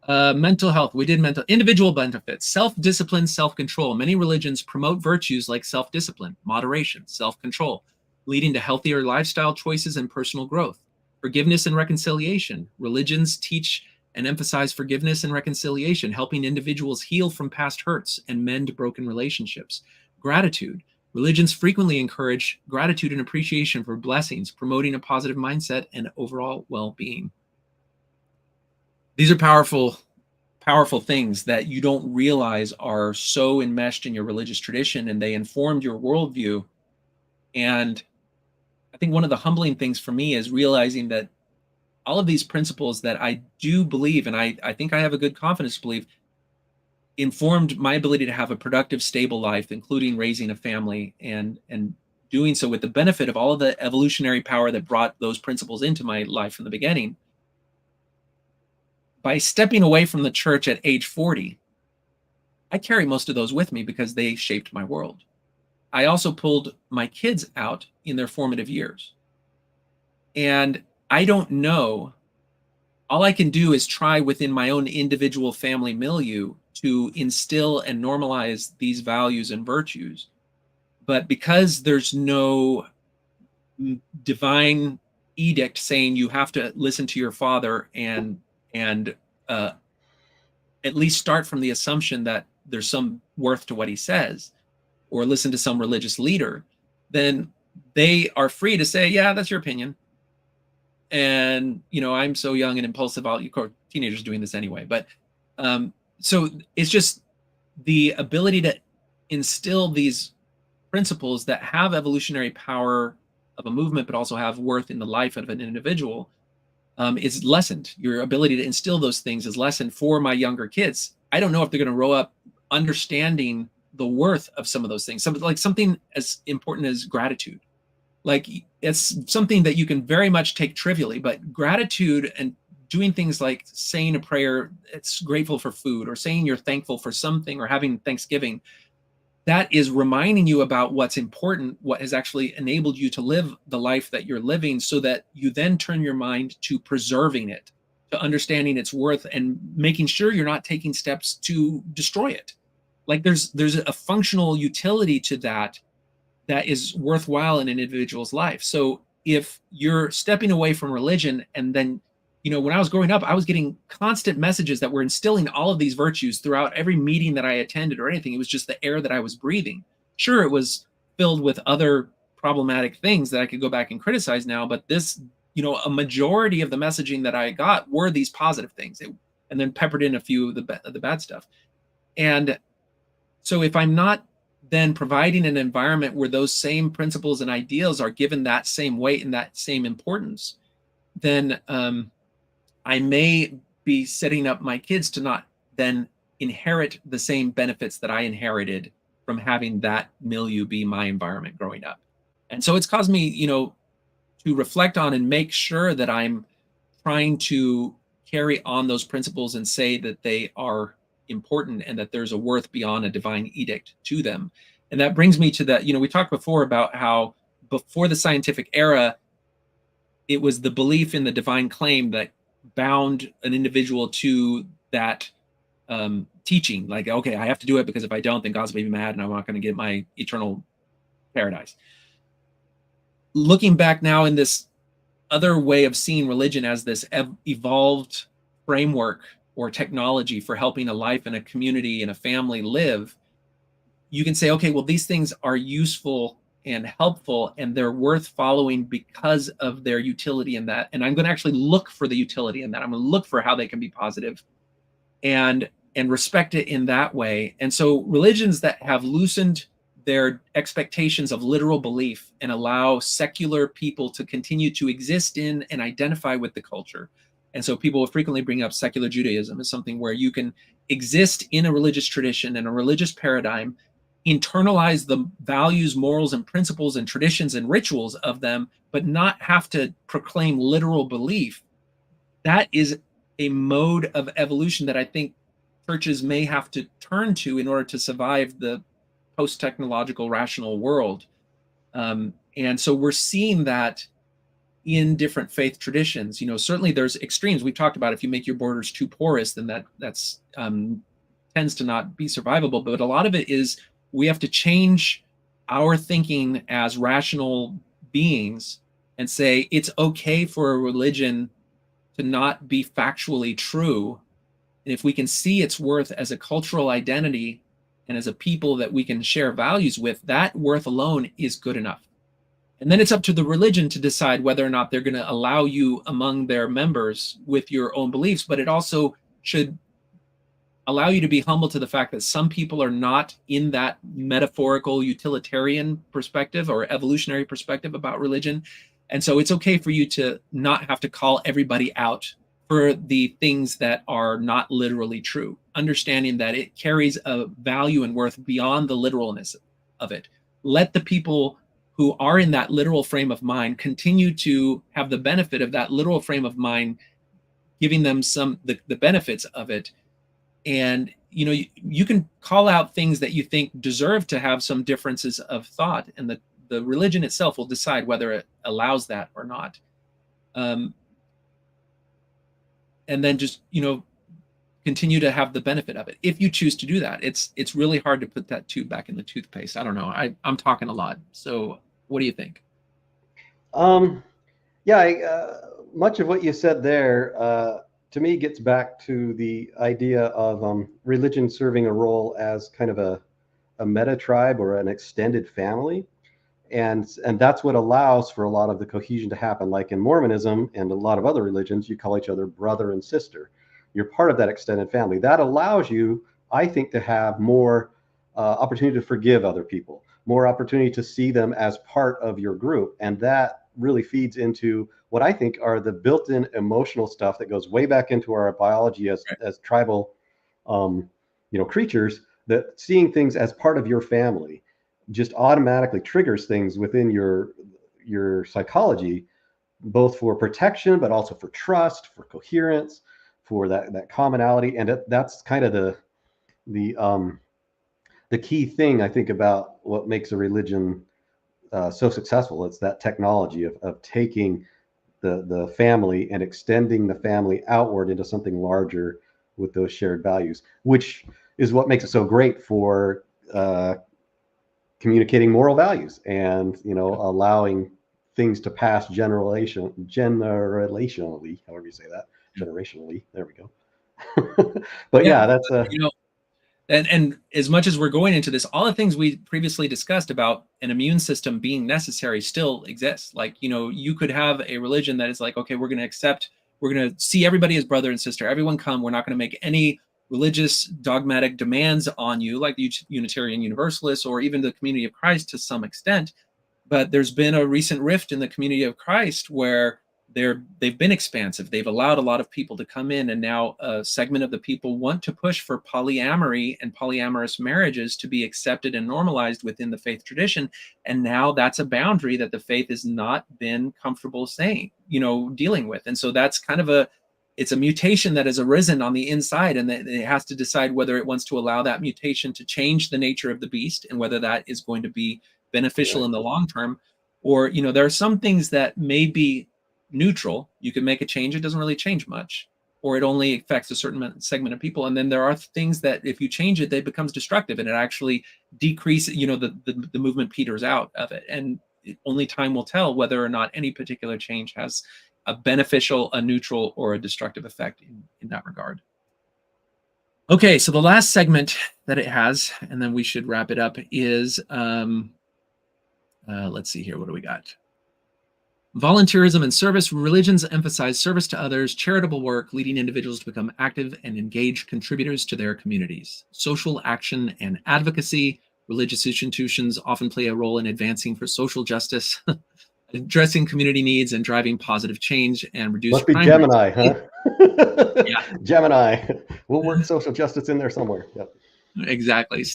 A: Mental health. We did mental individual benefits, self-discipline, self-control. Many religions promote virtues like self-discipline, moderation, self-control, leading to healthier lifestyle choices and personal growth. Forgiveness and reconciliation. Religions teach and emphasize forgiveness and reconciliation, helping individuals heal from past hurts and mend broken relationships. Gratitude. Religions frequently encourage gratitude and appreciation for blessings, promoting a positive mindset and overall well-being. These are powerful things that you don't realize are so enmeshed in your religious tradition, and they informed your worldview. And I think one of the humbling things for me is realizing that all of these principles that I do believe, and I think I have a good confidence to believe, informed my ability to have a productive, stable life, including raising a family and doing so with the benefit of all of the evolutionary power that brought those principles into my life from the beginning. By stepping away from the church at age 40, I carry most of those with me because they shaped my world. I also pulled my kids out in their formative years. And I don't know, all I can do is try within my own individual family milieu to instill and normalize these values and virtues. But because there's no divine edict saying you have to listen to your father and uh, at least start from the assumption that there's some worth to what he says, or listen to some religious leader, then they are free to say, yeah, that's your opinion. And, I'm so young and impulsive. Of course, teenagers doing this anyway. But so it's just the ability to instill these principles that have evolutionary power of a movement, but also have worth in the life of an individual, is lessened. Your ability to instill those things is lessened for my younger kids. I don't know if they're going to grow up understanding the worth of some of those things. Something as important as gratitude. Like it's something that you can very much take trivially, but gratitude and doing things like saying a prayer, it's grateful for food, or saying you're thankful for something, or having Thanksgiving, that is reminding you about what's important, what has actually enabled you to live the life that you're living, so that you then turn your mind to preserving it, to understanding its worth, and making sure you're not taking steps to destroy it. Like there's a functional utility to that is worthwhile in an individual's life. So if you're stepping away from religion, and then, when I was growing up, I was getting constant messages that were instilling all of these virtues throughout every meeting that I attended or anything. It was just the air that I was breathing. Sure, it was filled with other problematic things that I could go back and criticize now, but this, a majority of the messaging that I got were these positive things, and then peppered in a few of the bad stuff. And so if I'm not then providing an environment where those same principles and ideals are given that same weight and that same importance, then I may be setting up my kids to not then inherit the same benefits that I inherited from having that milieu be my environment growing up. And so it's caused me, to reflect on and make sure that I'm trying to carry on those principles and say that they are important and that there's a worth beyond a divine edict to them. And that brings me to that, we talked before about how before the scientific era, it was the belief in the divine claim that bound an individual to that teaching. Like, okay, I have to do it because if I don't, then God's going to be mad and I'm not going to get my eternal paradise. Looking back now in this other way of seeing religion as this evolved framework or technology for helping a life and a community and a family live, you can say, okay, well, these things are useful and helpful and they're worth following because of their utility in that. And I'm going to actually look for the utility in that. I'm going to look for how they can be positive and respect it in that way. And so religions that have loosened their expectations of literal belief and allow secular people to continue to exist in and identify with the culture. And so people will frequently bring up secular Judaism as something where you can exist in a religious tradition and a religious paradigm, internalize the values, morals, and principles and traditions and rituals of them, but not have to proclaim literal belief. That is a mode of evolution that I think churches may have to turn to in order to survive the post-technological rational world. And so we're seeing that in different faith traditions. Certainly there's extremes. We've talked about if you make your borders too porous, then that's tends to not be survivable. But a lot of it is we have to change our thinking as rational beings and say it's okay for a religion to not be factually true. And if we can see its worth as a cultural identity and as a people that we can share values with, that worth alone is good enough. And then it's up to the religion to decide whether or not they're going to allow you among their members with your own beliefs. But it also should allow you to be humble to the fact that some people are not in that metaphorical utilitarian perspective or evolutionary perspective about religion. And so it's okay for you to not have to call everybody out for the things that are not literally true, understanding that it carries a value and worth beyond the literalness of it. Let the people who are in that literal frame of mind continue to have the benefit of that literal frame of mind, giving them the benefits of it. And you can call out things that you think deserve to have some differences of thought, and the religion itself will decide whether it allows that or not. And then just continue to have the benefit of it if you choose to do that. It's really hard to put that tube back in the toothpaste. I don't know. I'm talking a lot. So what do you think?
B: Yeah, much of what you said there to me gets back to the idea of religion serving a role as kind of a meta tribe or an extended family. And that's what allows for a lot of the cohesion to happen. Like in Mormonism and a lot of other religions, you call each other brother and sister. You're part of that extended family. That allows you, I think, to have more opportunity to forgive other people, more opportunity to see them as part of your group. And that really feeds into what I think are the built-in emotional stuff that goes way back into our biology as tribal creatures, that seeing things as part of your family just automatically triggers things within your psychology, both for protection, but also for trust, for coherence, for that commonality. And that's kind of the key thing, I think, about what makes a religion so successful. It's that technology of taking the family and extending the family outward into something larger with those shared values, which is what makes it so great for communicating moral values and allowing things to pass generationally, however you say that, generationally. There we go. But yeah, that's
A: and as much as we're going into this, all the things we previously discussed about an immune system being necessary still exists. Like, you could have a religion that is like, okay, we're going to see everybody as brother and sister. Everyone come. We're not going to make any religious dogmatic demands on you, like the Unitarian Universalists or even the Community of Christ to some extent. But there's been a recent rift in the Community of Christ where they've been expansive. They've allowed a lot of people to come in, and now a segment of the people want to push for polyamory and polyamorous marriages to be accepted and normalized within the faith tradition. And now that's a boundary that the faith has not been comfortable dealing with. And so that's kind of It's a mutation that has arisen on the inside, and that it has to decide whether it wants to allow that mutation to change the nature of the beast and whether that is going to be beneficial in the long term. Or, there are some things that may be neutral. You can make a change, it doesn't really change much, or it only affects a certain segment of people. And then there are things that if you change it, it becomes destructive and it actually decreases, the movement peters out of it. And only time will tell whether or not any particular change has a beneficial, a neutral, or a destructive effect in that regard. Okay, so the last segment that it has, and then we should wrap it up, is, let's see here, what do we got? Volunteerism and service. Religions emphasize service to others, charitable work, leading individuals to become active and engaged contributors to their communities. Social action and advocacy. Religious institutions often play a role in advancing for social justice, addressing community needs, and driving positive change and reduce
B: Must be
A: crime
B: Gemini,
A: rates.
B: huh?
A: Yeah.
B: Gemini. We'll work social justice in there somewhere. Yep.
A: Exactly.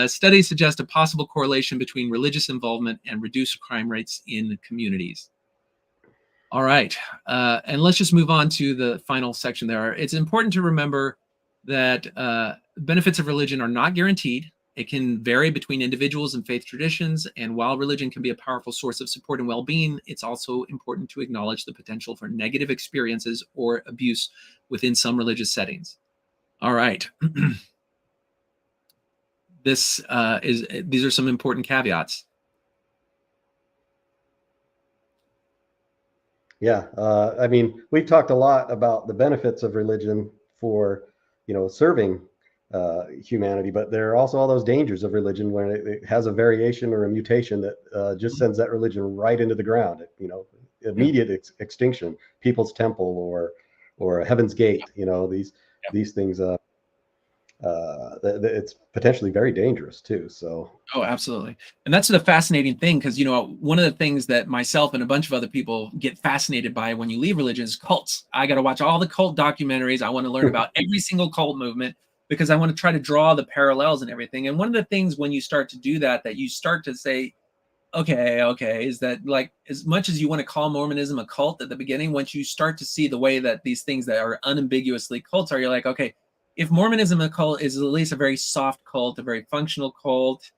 A: Studies suggest a possible correlation between religious involvement and reduced crime rates in communities. All right, and let's just move on to the final section there. It's important to remember that benefits of religion are not guaranteed. It can vary between individuals and faith traditions, and while religion can be a powerful source of support and well-being, it's also important to acknowledge the potential for negative experiences or abuse within some religious settings. All right. These are some important caveats.
B: Yeah, I mean, we've talked a lot about the benefits of religion for, serving humanity, but there are also all those dangers of religion when it has a variation or a mutation that just sends that religion right into the ground. Immediate extinction, People's Temple or Heaven's Gate. These things. It's potentially very dangerous too. So.
A: Oh, absolutely. And that's the fascinating thing, because, one of the things that myself and a bunch of other people get fascinated by when you leave religion is cults. I got to watch all the cult documentaries. I want to learn about every single cult movement because I want to try to draw the parallels and everything. And one of the things when you start to do that you start to say, okay, is that, like, as much as you want to call Mormonism a cult at the beginning, once you start to see the way that these things that are unambiguously cults are, you're like, okay, if Mormonism a cult is at least a very soft cult, a very functional cult,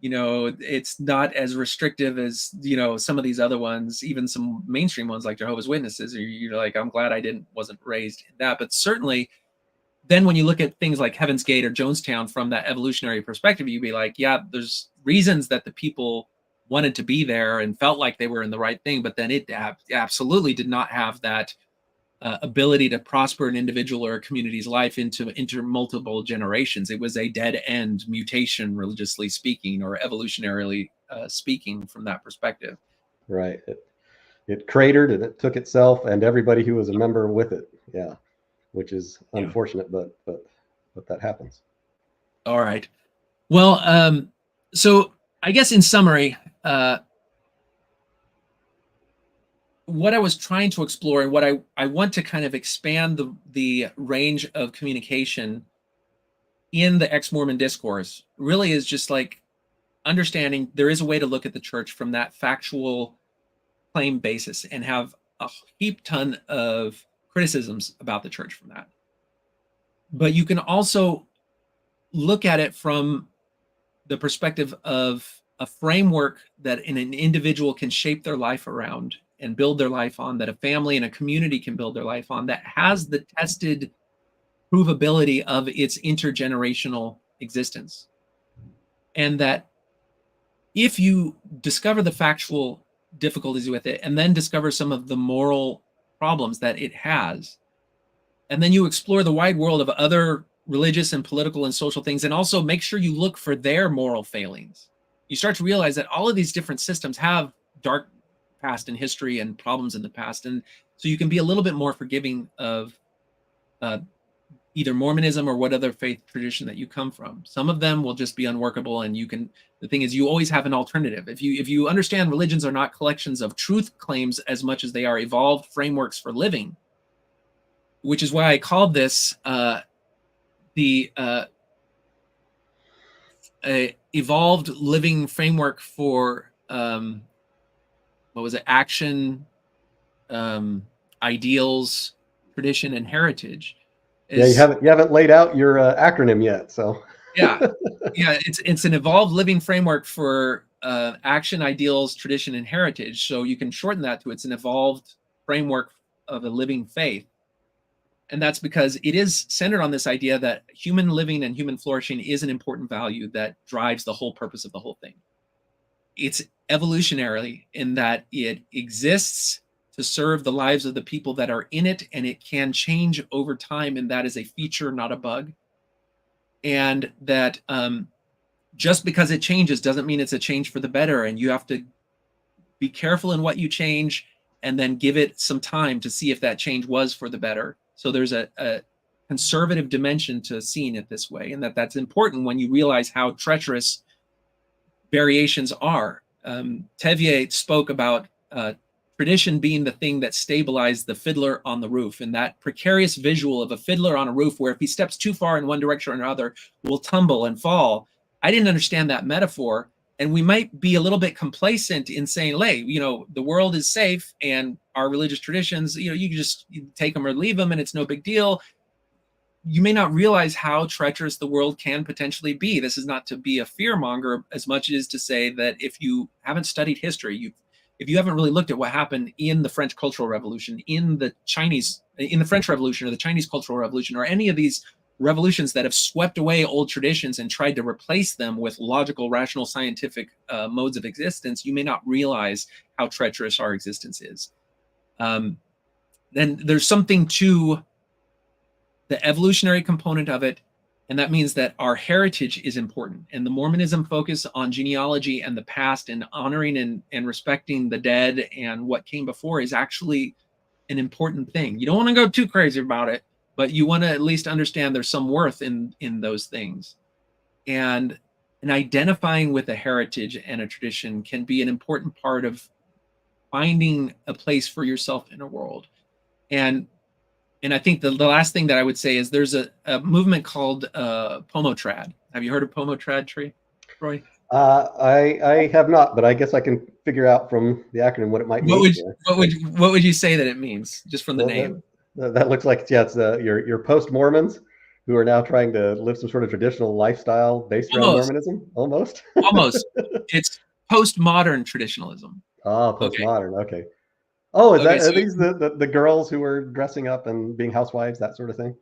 A: it's not as restrictive as, some of these other ones, even some mainstream ones like Jehovah's Witnesses. You're like, I'm glad I wasn't raised in that. But certainly then when you look at things like Heaven's Gate or Jonestown from that evolutionary perspective, you'd be like, yeah, there's reasons that the people wanted to be there and felt like they were in the right thing. But then it absolutely did not have that ability to prosper an individual or a community's life into multiple generations. It was a dead end mutation, religiously speaking, or evolutionarily speaking from that perspective.
B: Right. It cratered and it took itself and everybody who was a member with it. Yeah. Which is unfortunate, but that happens.
A: All right. Well, so I guess in summary, what I was trying to explore and what I want to kind of expand the range of communication in the ex-Mormon discourse really is just like understanding there is a way to look at the church from that factual claim basis and have a heap ton of criticisms about the church from that. But you can also look at it from the perspective of a framework that an individual can shape their life around and build their life on, that a family and a community can build their life on, that has the tested provability of its intergenerational existence. And that if you discover the factual difficulties with it and then discover some of the moral problems that it has, and then you explore the wide world of other religious and political and social things, and also make sure you look for their moral failings, you start to realize that all of these different systems have dark past and history and problems in the past. And so you can be a little bit more forgiving of either Mormonism or what other faith tradition that you come from. Some of them will just be unworkable, and the thing is, you always have an alternative. If you understand religions are not collections of truth claims as much as they are evolved frameworks for living, which is why I called this the evolved living framework for action, ideals, tradition, and heritage.
B: Yeah,
A: Is
B: you haven't laid out your acronym yet, so.
A: yeah, yeah, it's an evolved living framework for action, ideals, tradition, and heritage. So you can shorten that to it's an evolved framework of a living faith. And that's because it is centered on this idea that human living and human flourishing is an important value that drives the whole purpose of the whole thing. It's evolutionary in that it exists to serve the lives of the people that are in it, and it can change over time, and that is a feature, not a bug. And that just because it changes doesn't mean it's a change for the better, and you have to be careful in what you change and then give it some time to see if that change was for the better. So there's a conservative dimension to seeing it this way, and that's important when you realize how treacherous variations are. Tevier spoke about tradition being the thing that stabilized the fiddler on the roof, and that precarious visual of a fiddler on a roof where if he steps too far in one direction or another will tumble and fall. I didn't understand that metaphor, and we might be a little bit complacent in saying, hey, the world is safe and our religious traditions, you can just take them or leave them and it's no big deal. You may not realize how treacherous the world can potentially be. This is not to be a fear monger as much as to say that if you haven't studied history, if you haven't really looked at what happened in the French Cultural Revolution, in the French Revolution or the Chinese Cultural Revolution, or any of these revolutions that have swept away old traditions and tried to replace them with logical, rational, scientific modes of existence, you may not realize how treacherous our existence is. Then there's something to the evolutionary component of it, and that means that our heritage is important. And the Mormonism focus on genealogy and the past and honoring and respecting the dead and what came before is actually an important thing. You don't want to go too crazy about it, but you want to at least understand there's some worth in those things. And identifying with a heritage and a tradition can be an important part of finding a place for yourself in a world. And I think the last thing that I would say is there's a movement called Pomotrad. Have you heard of Pomotrad, Troy?
B: I have not, but I guess I can figure out from the acronym what it might mean.
A: What would you say that it means, just from the name?
B: That looks like, yeah, it's your post-Mormons who are now trying to live some sort of traditional lifestyle based around Mormonism, almost.
A: Almost. It's postmodern traditionalism.
B: Ah, postmodern. Okay. Oh, are these the girls who are dressing up and being housewives, that sort of thing?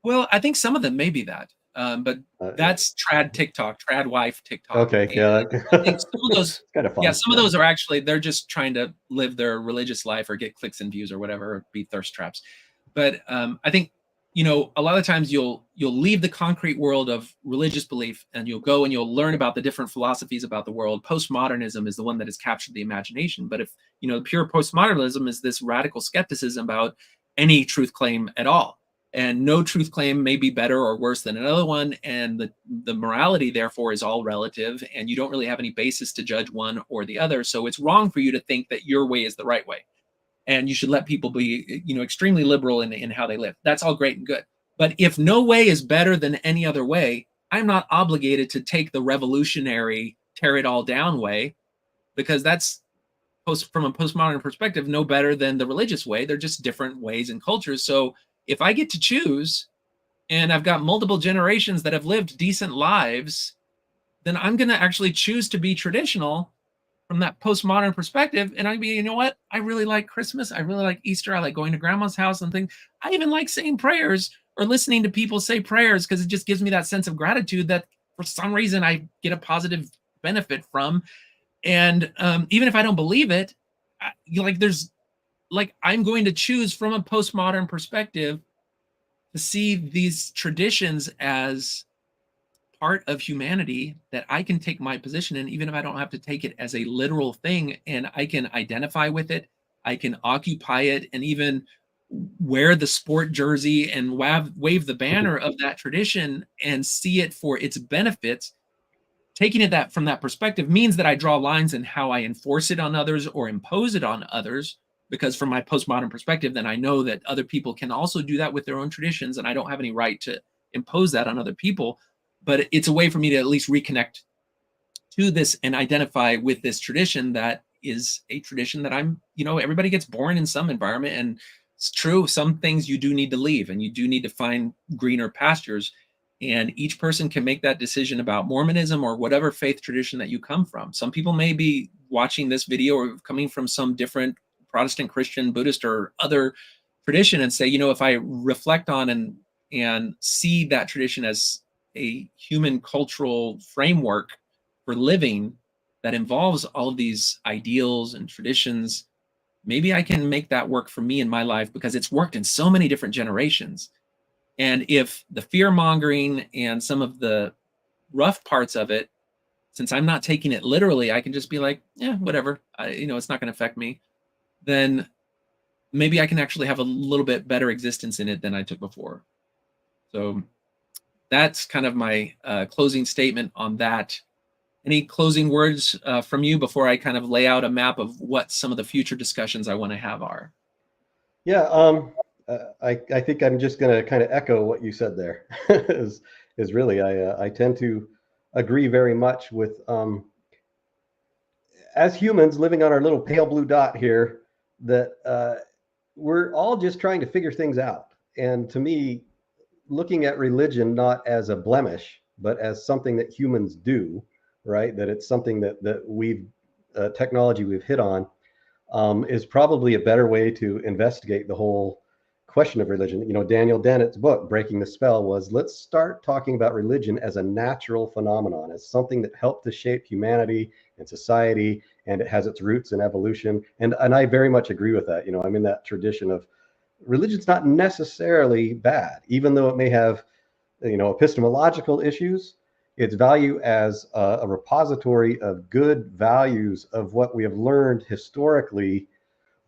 A: Well, I think some of them may be that, but that's trad TikTok, trad wife TikTok.
B: Okay, yeah.
A: I think some of those,
B: kind of fun.
A: Yeah, some of those are actually, they're just trying to live their religious life or get clicks and views or whatever, or be thirst traps. But I think, a lot of times you'll leave the concrete world of religious belief and you'll go and you'll learn about the different philosophies about the world. Postmodernism is the one that has captured the imagination. But if, pure postmodernism is this radical skepticism about any truth claim at all. And no truth claim may be better or worse than another one. And the morality, therefore, is all relative. And you don't really have any basis to judge one or the other. So it's wrong for you to think that your way is the right way. And you should let people be, extremely liberal in how they live. That's all great and good. But if no way is better than any other way, I'm not obligated to take the revolutionary, tear it all down way, because that's, from a postmodern perspective, no better than the religious way. They're just different ways and cultures. So if I get to choose, and I've got multiple generations that have lived decent lives, then I'm going to actually choose to be traditional from that postmodern perspective. And I'd be, you know what? I really like Christmas. I really like Easter. I like going to grandma's house and things. I even like saying prayers or listening to people say prayers because it just gives me that sense of gratitude that for some reason I get a positive benefit from. And even if I don't believe it, I'm going to choose from a postmodern perspective to see these traditions as part of humanity that I can take my position in, even if I don't have to take it as a literal thing, and I can identify with it, I can occupy it, and even wear the sport jersey and wave the banner of that tradition and see it for its benefits. Taking it from that perspective means that I draw lines in how I enforce it on others or impose it on others, because from my postmodern perspective, then I know that other people can also do that with their own traditions, and I don't have any right to impose that on other people. But it's a way for me to at least reconnect to this and identify with this tradition that is a tradition that everybody gets born in some environment. And it's true. Some things you do need to leave, and you do need to find greener pastures. And each person can make that decision about Mormonism or whatever faith tradition that you come from. Some people may be watching this video or coming from some different Protestant, Christian, Buddhist, or other tradition and say, if I reflect on and see that tradition as a human cultural framework for living that involves all of these ideals and traditions, maybe I can make that work for me in my life because it's worked in so many different generations. And if the fear mongering and some of the rough parts of it, since I'm not taking it literally, I can just be like, yeah, whatever, it's not going to affect me. Then maybe I can actually have a little bit better existence in it than I took before. So that's kind of my closing statement on that. Any closing words from you before I kind of lay out a map of what some of the future discussions I want to have are?
B: Yeah, I think I'm just going to kind of echo what you said there. is really I tend to agree very much with as humans living on our little pale blue dot here, that we're all just trying to figure things out. And to me, looking at religion not as a blemish, but as something that humans do, right? That it's something that we've technology we've hit on, is probably a better way to investigate the whole question of religion. Daniel Dennett's book, Breaking the Spell, was let's start talking about religion as a natural phenomenon, as something that helped to shape humanity and society, and it has its roots in evolution. And I very much agree with that. I'm in that tradition of religion's not necessarily bad, even though it may have, epistemological issues. Its value as a repository of good values of what we have learned historically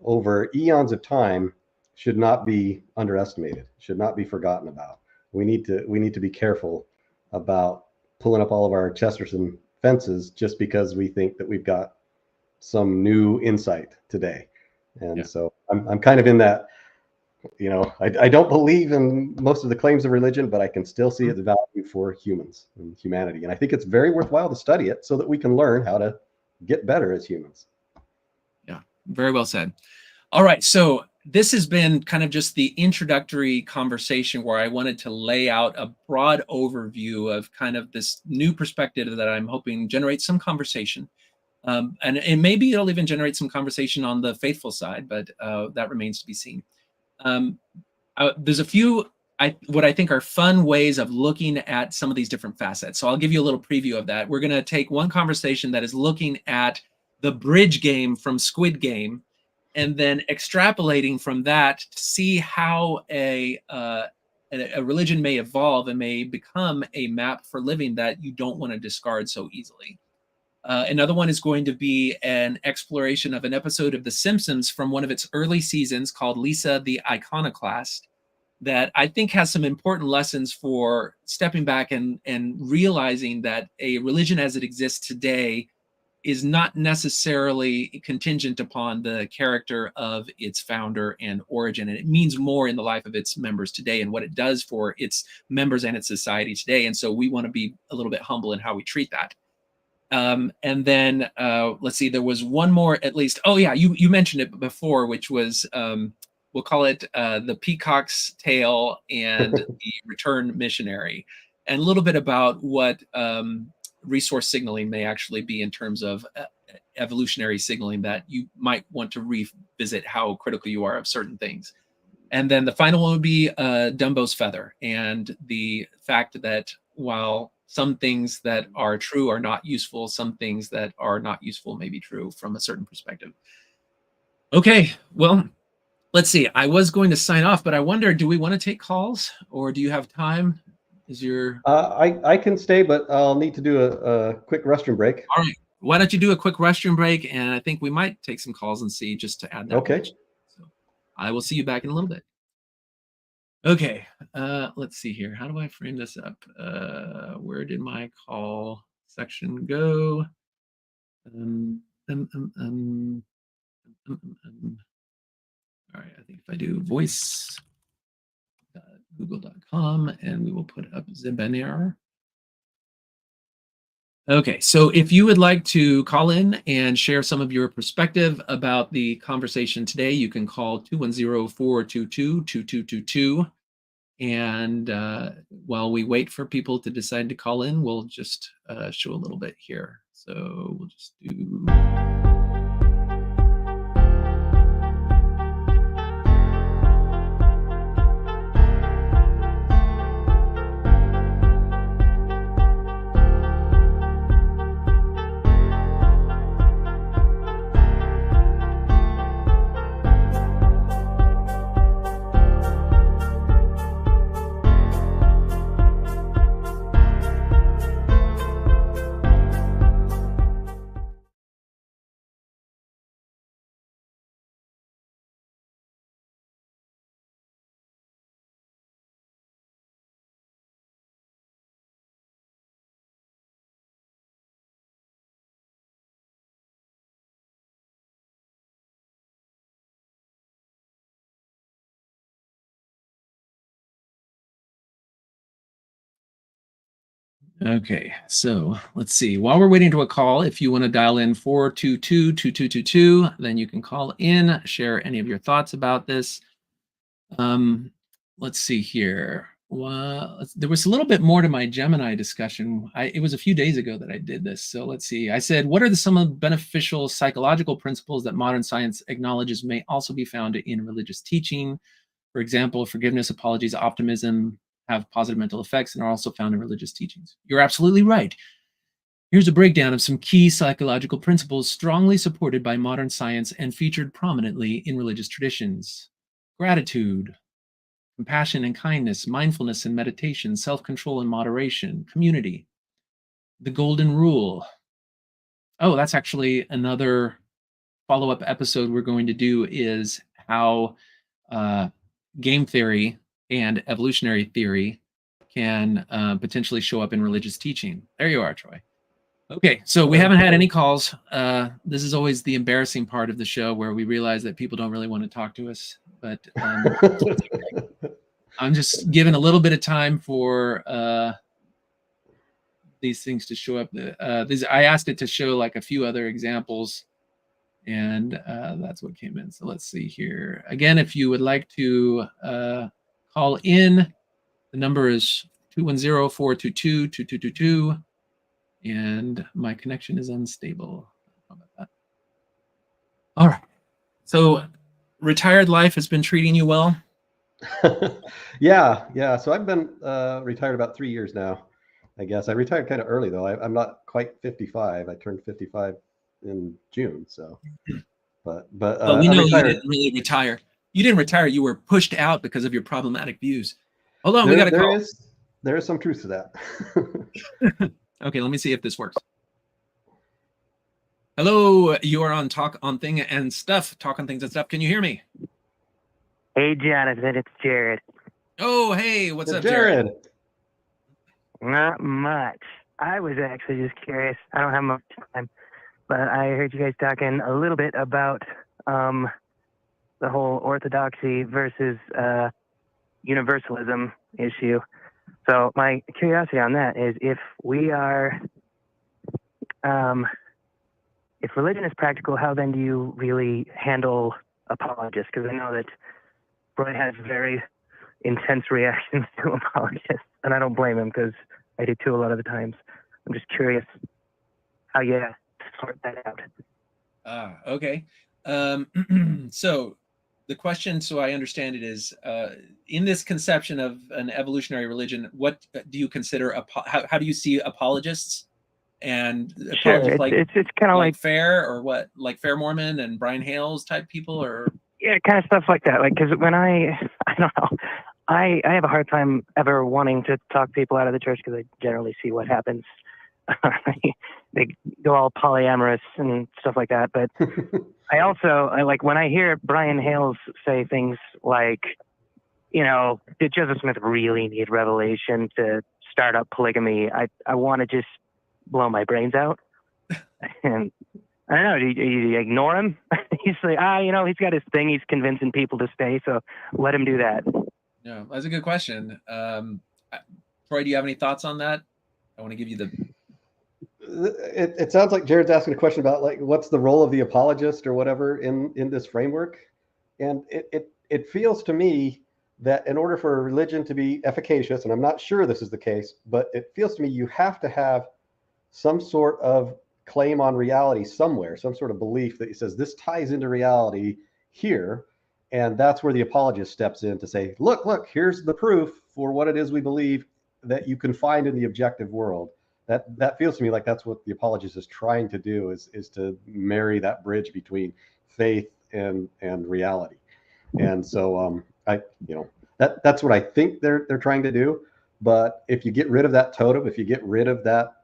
B: over eons of time should not be underestimated, should not be forgotten about. We need to be careful about pulling up all of our Chesterton fences just because we think that we've got some new insight today. And so I'm kind of in that, I don't believe in most of the claims of religion, but I can still see its value for humans and humanity. And I think it's very worthwhile to study it so that we can learn how to get better as humans.
A: Yeah, very well said. All right, so this has been kind of just the introductory conversation where I wanted to lay out a broad overview of kind of this new perspective that I'm hoping generates some conversation. And maybe it'll even generate some conversation on the faithful side, but that remains to be seen. There's a few what I think are fun ways of looking at some of these different facets. So I'll give you a little preview of that. We're going to take one conversation that is looking at the bridge game from Squid Game, and then extrapolating from that to see how a religion may evolve and may become a map for living that you don't want to discard so easily. Another one is going to be an exploration of an episode of The Simpsons from one of its early seasons called Lisa the Iconoclast, that I think has some important lessons for stepping back and realizing that a religion as it exists today is not necessarily contingent upon the character of its founder and origin. And it means more in the life of its members today and what it does for its members and its society today. And so we want to be a little bit humble in how we treat that. And then let's see, there was one more at least. Oh yeah, you mentioned it before, which was we'll call it the Peacock's Tail and the Return Missionary, and a little bit about what resource signaling may actually be in terms of evolutionary signaling that you might want to revisit how critical you are of certain things. And then the final one would be Dumbo's feather and the fact that while some things that are true are not useful, some things that are not useful may be true from a certain perspective. Okay, well, let's see. I was going to sign off, but I wonder, do we want to take calls or do you have time? Is your...
B: I can stay, but I'll need to do a quick restroom break.
A: All right. Why don't you do a quick restroom break? And I think we might take some calls and see, just to add that.
B: Okay.
A: So I will see you back in a little bit. Okay, let's see here. How do I frame this up? Where did my call section go? All right, I think if I do voice.google.com and we will put up Zibanir. Okay, so if you would like to call in and share some of your perspective about the conversation today, you can call 210-422-2222. And while we wait for people to decide to call in, we'll just show a little bit here. So we'll just do... Okay, so let's see. While we're waiting to a call, if you want to dial in 422-2222, then you can call in, share any of your thoughts about this. Let's see here. Well, there was a little bit more to my Gemini discussion. It was a few days ago that I did this. So let's see. I said, what are some of the beneficial psychological principles that modern science acknowledges may also be found in religious teaching? For example, forgiveness, apologies, optimism have positive mental effects and are also found in religious teachings. You're absolutely right. Here's a breakdown of some key psychological principles strongly supported by modern science and featured prominently in religious traditions. Gratitude, compassion and kindness, mindfulness and meditation, self-control and moderation, community, the golden rule. Oh, that's actually another follow-up episode we're going to do, is how game theory and evolutionary theory can potentially show up in religious teaching. There you are, Troy. Okay, so we haven't had any calls. This is always the embarrassing part of the show where we realize that people don't really want to talk to us, but I'm just giving a little bit of time for these things to show up. I asked it to show like a few other examples, and that's what came in. So let's see here. Again, if you would like to call in, the number is 210-422-2222, and my connection is unstable. How about that? All right. So retired life has been treating you well?
B: Yeah. So I've been retired about 3 years now, I guess. I retired kind of early, though. I'm not quite 55. I turned 55 in June. So, but
A: well, we
B: I
A: know you
B: retired.
A: didn't really retire. You didn't retire. You were pushed out because of your problematic views. Hold on, we got a
B: There
A: call.
B: is some truth to that.
A: Okay, let me see if this works. Hello, you are on Talk on Thing and Stuff. Talk on Things and Stuff. Can you hear me?
C: Hey, Jonathan, it's Jared.
A: Oh, hey, what's up,
B: Jared?
C: Not much. I was actually just curious. I don't have much time, but I heard you guys talking a little bit about the whole orthodoxy versus universalism issue. So my curiosity on that is, if we are, if religion is practical, how then do you really handle apologists? Because I know that Roy has very intense reactions to apologists, and I don't blame him, because I do too a lot of the times. I'm just curious how you sort that out.
A: Okay. So the question, so I understand it, is in this conception of an evolutionary religion, what do you consider, how do you see apologists? And
C: Sure,
A: apologists
C: it's kind of like
A: Fair, or what, like Fair Mormon and Brian Hales type people, or?
C: Yeah, kind of stuff like that. Like, because when I don't know, I have a hard time ever wanting to talk people out of the church, because I generally see what happens. They go all polyamorous and stuff like that. But I like when I hear Brian Hales say things like, did Joseph Smith really need revelation to start up polygamy? I want to just blow my brains out. And I don't know, do you ignore him? He's like, he's got his thing. He's convincing people to stay, so let him do that.
A: Yeah, that's a good question. Troy, do you have any thoughts on that? I want to give you the...
B: it sounds like Jared's asking a question about like what's the role of the apologist or whatever in this framework, and it feels to me that in order for a religion to be efficacious, and I'm not sure this is the case, but it feels to me you have to have some sort of claim on reality somewhere, some sort of belief that says this ties into reality here. And that's where the apologist steps in to say, look, here's the proof for what it is we believe that you can find in the objective world. That feels to me like that's what the apologist is trying to do, is to marry that bridge between faith and reality. And so that's what I think they're trying to do. But if you get rid of that totem, if you get rid of that,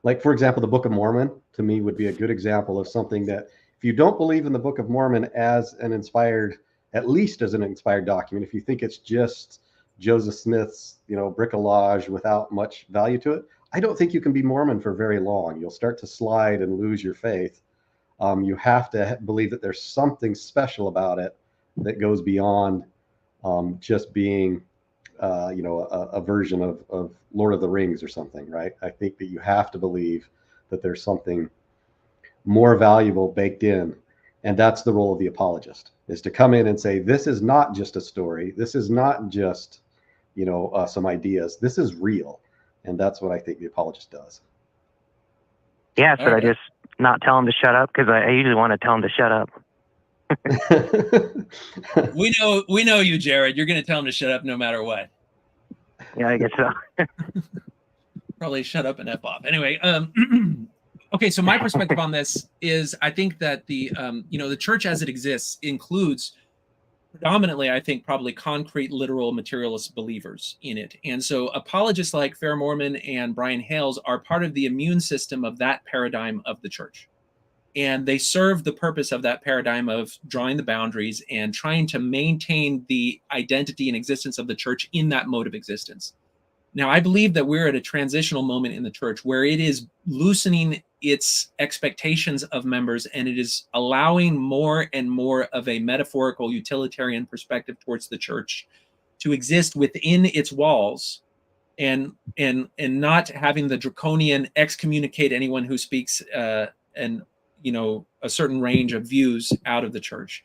B: like for example, the Book of Mormon to me would be a good example of something that if you don't believe in the Book of Mormon as an inspired, at least as an inspired document, if you think it's just Joseph Smith's, bricolage without much value to it, I don't think you can be Mormon for very long. You'll start to slide and lose your faith. You have to believe that there's something special about it that goes beyond just being, a version of Lord of the Rings or something, right? I think that you have to believe that there's something more valuable baked in. And that's the role of the apologist, is to come in and say, this is not just a story. This is not just, some ideas. This is real. And that's what I think the apologist does.
C: Yeah, should I just not tell him to shut up? Because I usually want to tell him to shut up.
A: We know you, Jared. You're going to tell him to shut up no matter what.
C: Yeah, I guess so.
A: Probably shut up and F off. Anyway, okay, so my perspective on this is I think that the church as it exists includes predominantly, I think, probably concrete, literal, materialist believers in it. And so apologists like Fair Mormon and Brian Hales are part of the immune system of that paradigm of the church. And they serve the purpose of that paradigm of drawing the boundaries and trying to maintain the identity and existence of the church in that mode of existence. Now, I believe that we're at a transitional moment in the church where it is loosening its expectations of members, and it is allowing more and more of a metaphorical utilitarian perspective towards the church to exist within its walls, and not having the draconian excommunicate anyone who speaks a certain range of views out of the church.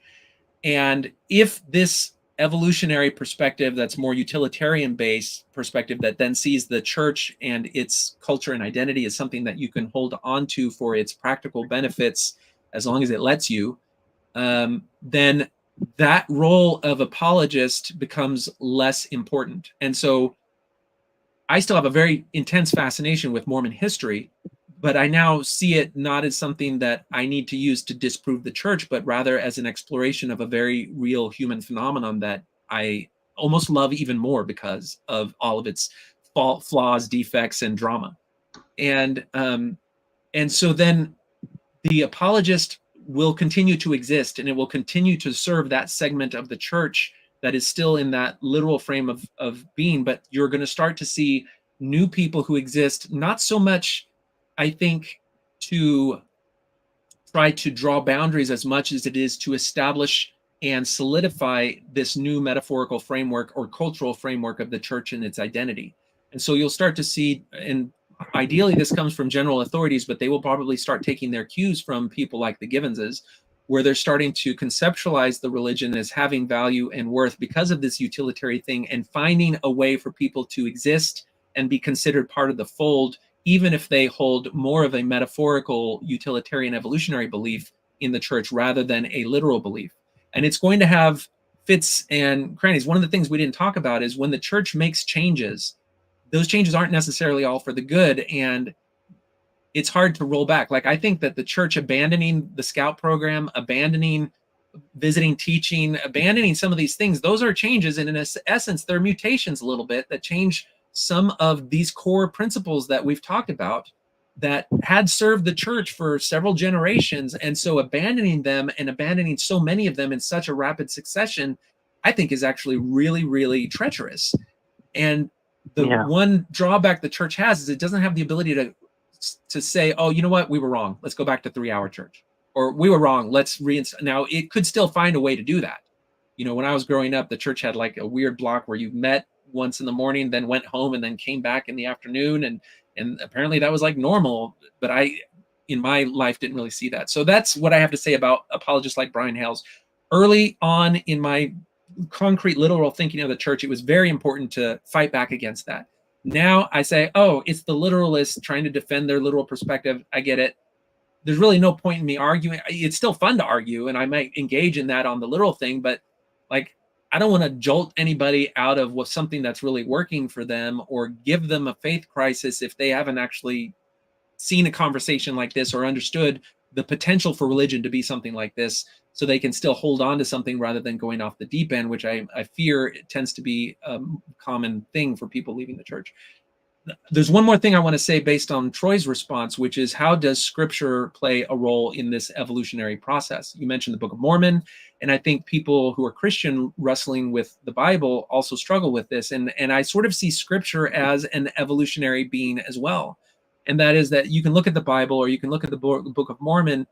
A: And if this evolutionary perspective that's more utilitarian based perspective that then sees the church and its culture and identity as something that you can hold on to for its practical benefits as long as it lets you, then that role of apologist becomes less important. And so I still have a very intense fascination with Mormon history, but I now see it not as something that I need to use to disprove the church, but rather as an exploration of a very real human phenomenon that I almost love even more because of all of its flaws, defects, and drama. And so then the apologist will continue to exist, and it will continue to serve that segment of the church that is still in that literal frame of being. But you're going to start to see new people who exist, not so much, I think, to try to draw boundaries as much as it is to establish and solidify this new metaphorical framework or cultural framework of the church and its identity. And so you'll start to see, and ideally this comes from general authorities, but they will probably start taking their cues from people like the Givenses, where they're starting to conceptualize the religion as having value and worth because of this utilitarian thing, and finding a way for people to exist and be considered part of the fold, even if they hold more of a metaphorical utilitarian evolutionary belief in the church rather than a literal belief. And it's going to have fits and crannies. One of the things we didn't talk about is when the church makes changes, those changes aren't necessarily all for the good, and it's hard to roll back. Like, I think that the church abandoning the Scout program, abandoning visiting teaching, abandoning some of these things, those are changes, and in essence, they're mutations a little bit that change some of these core principles that we've talked about that had served the church for several generations. And so abandoning them, and abandoning so many of them in such a rapid succession, I think is actually really, really treacherous. And the one drawback the church has is it doesn't have the ability to say, oh, you know what, we were wrong, let's go back to 3-hour church, or we were wrong, let's reinstall. Now, it could still find a way to do that. You know, when I was growing up, the church had like a weird block where you met once in the morning, then went home, and then came back in the afternoon. And And apparently that was like normal, but I, in my life, didn't really see that. So that's what I have to say about apologists like Brian Hales. Early on in my concrete, literal thinking of the church, it was very important to fight back against that. Now I say, oh, it's the literalists trying to defend their literal perspective. I get it. There's really no point in me arguing. It's still fun to argue, and I might engage in that on the literal thing, but like, I don't want to jolt anybody out of what something that's really working for them or give them a faith crisis if they haven't actually seen a conversation like this or understood the potential for religion to be something like this, so they can still hold on to something rather than going off the deep end, which I fear it tends to be a common thing for people leaving the church. There's one more thing I want to say based on Troy's response, which is, how does scripture play a role in this evolutionary process? You mentioned the Book of Mormon, and I think people who are Christian wrestling with the Bible also struggle with this. And I sort of see scripture as an evolutionary being as well. And that is that you can look at the Bible or you can look at the Book of Mormon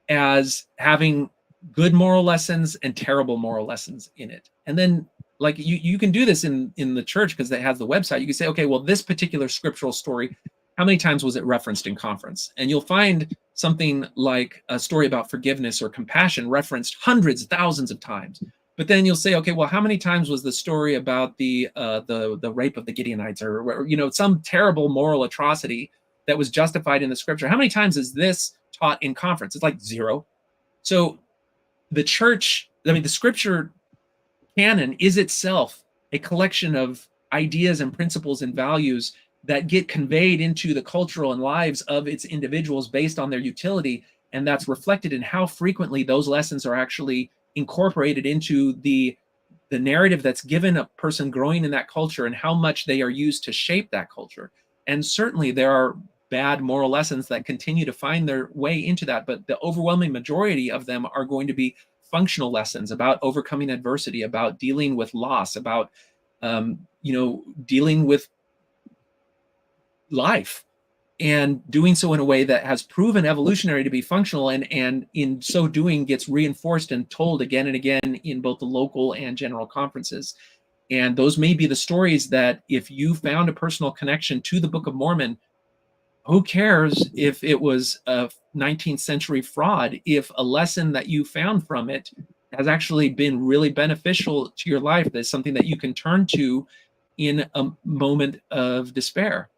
A: as having good moral lessons and terrible moral lessons in it. And then like you can do this in the church because it has the website. You can say, okay, well, this particular scriptural story, how many times was it referenced in conference? And you'll find something like a story about forgiveness or compassion referenced hundreds, thousands of times. But then you'll say, okay, well, how many times was the story about the rape of the Gideonites or some terrible moral atrocity that was justified in the scripture? How many times is this taught in conference? It's like 0. So the church, the scripture canon is itself a collection of ideas and principles and values that get conveyed into the cultural and lives of its individuals based on their utility. And that's reflected in how frequently those lessons are actually incorporated into the narrative that's given a person growing in that culture and how much they are used to shape that culture. And certainly there are bad moral lessons that continue to find their way into that, but the overwhelming majority of them are going to be functional lessons about overcoming adversity, about dealing with loss, about dealing with life, and doing so in a way that has proven evolutionary to be functional, and in so doing gets reinforced and told again and again in both the local and general conferences. And those may be the stories that, if you found a personal connection to the Book of Mormon, who cares if it was a 19th century fraud, if a lesson that you found from it has actually been really beneficial to your life, that's something that you can turn to in a moment of despair.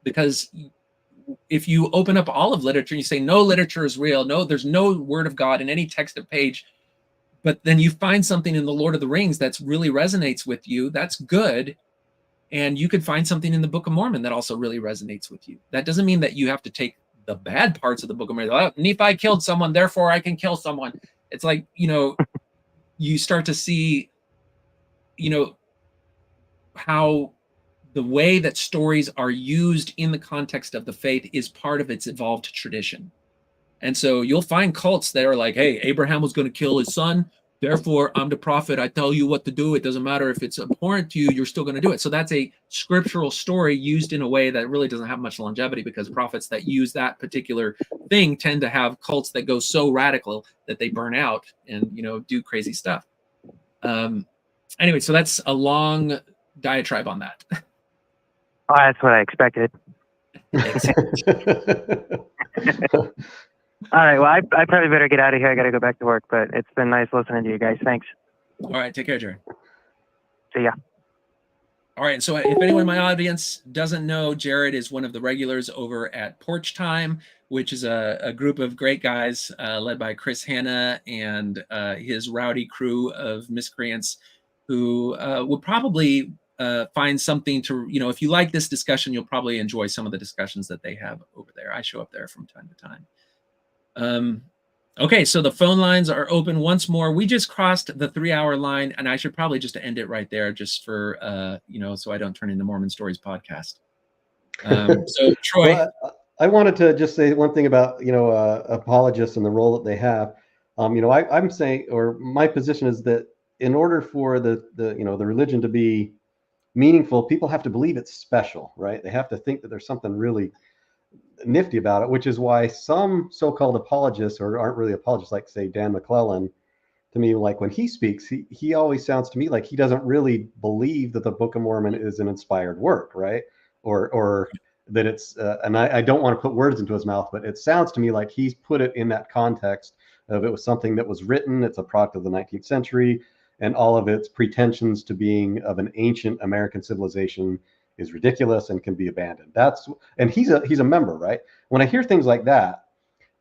A: Because if you open up all of literature and you say, no literature is real, no, there's no word of God in any text or page, but then you find something in the Lord of the Rings that's really resonates with you, that's good. And you could find something in the Book of Mormon that also really resonates with you. That doesn't mean that you have to take the bad parts of the Book of Mormon. Oh, Nephi killed someone, therefore I can kill someone. It's like, you start to see, how the way that stories are used in the context of the faith is part of its evolved tradition. And so you'll find cults that are like, hey, Abraham was going to kill his son, therefore I'm the prophet, I tell you what to do. It doesn't matter if it's abhorrent to you, you're still going to do it. So that's a scriptural story used in a way that really doesn't have much longevity, because prophets that use that particular thing tend to have cults that go so radical that they burn out and do crazy stuff. Anyway, so that's a long diatribe on that.
C: Oh, that's what I expected. All right. Well, I probably better get out of here. I got to go back to work, but it's been nice listening to you guys. Thanks.
A: All right. Take care, Jared.
C: See ya.
A: All right. So if anyone in my audience doesn't know, Jared is one of the regulars over at Porch Time, which is a group of great guys led by Chris Hanna and his rowdy crew of miscreants who would probably find something to, if you like this discussion, you'll probably enjoy some of the discussions that they have over there. I show up there from time to time. Okay, so the phone lines are open once more. We just crossed the 3-hour line, and I should probably just end it right there, just for so I don't turn into Mormon Stories podcast. So Troy,
B: well, I wanted to just say one thing about apologists and the role that they have. I'm saying, or my position is that in order for the religion to be meaningful, people have to believe it's special, right? They have to think that there's something really nifty about it, which is why some so-called apologists, or aren't really apologists, like say Dan McClellan, to me, like when he speaks, he always sounds to me like he doesn't really believe that the Book of Mormon is an inspired work, right? Or that it's, and I don't want to put words into his mouth, but it sounds to me like he's put it in that context of it was something that was written, it's a product of the 19th century, and all of its pretensions to being of an ancient American civilization is ridiculous and can be abandoned. And he's a member, right? When I hear things like that,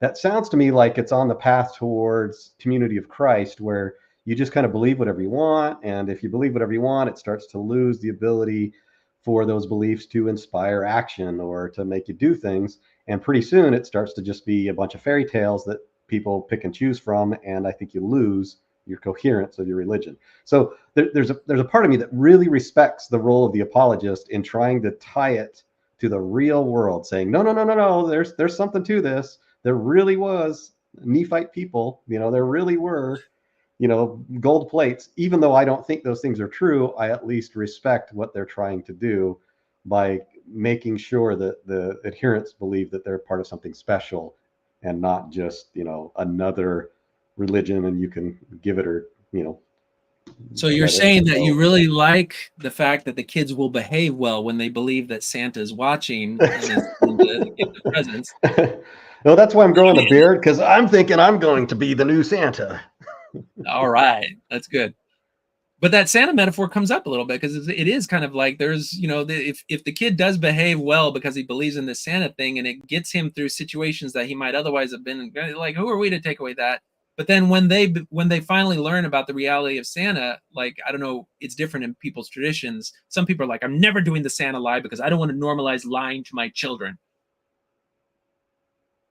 B: that sounds to me like it's on the path towards community of Christ, where you just kind of believe whatever you want. And if you believe whatever you want, it starts to lose the ability for those beliefs to inspire action or to make you do things. And pretty soon it starts to just be a bunch of fairy tales that people pick and choose from. And I think you lose your coherence of your religion. So there's a part of me that really respects the role of the apologist in trying to tie it to the real world, saying, no, there's something to this. There really was Nephite people, there really were, gold plates. Even though I don't think those things are true, I at least respect what they're trying to do by making sure that the adherents believe that they're part of something special and not just, another religion and you can give it or,
A: So you're saying that you really like the fact that the kids will behave well when they believe that Santa's watching and is going to give the presents.
B: Well, that's why I'm growing a beard, because I'm thinking I'm going to be the new Santa.
A: All right, that's good. But that Santa metaphor comes up a little bit because it is kind of like there's, if the kid does behave well because he believes in the Santa thing and it gets him through situations that he might otherwise have been like, who are we to take away that? But then when they finally learn about the reality of Santa, like, I don't know, it's different in people's traditions. Some people are like, I'm never doing the Santa lie because I don't want to normalize lying to my children.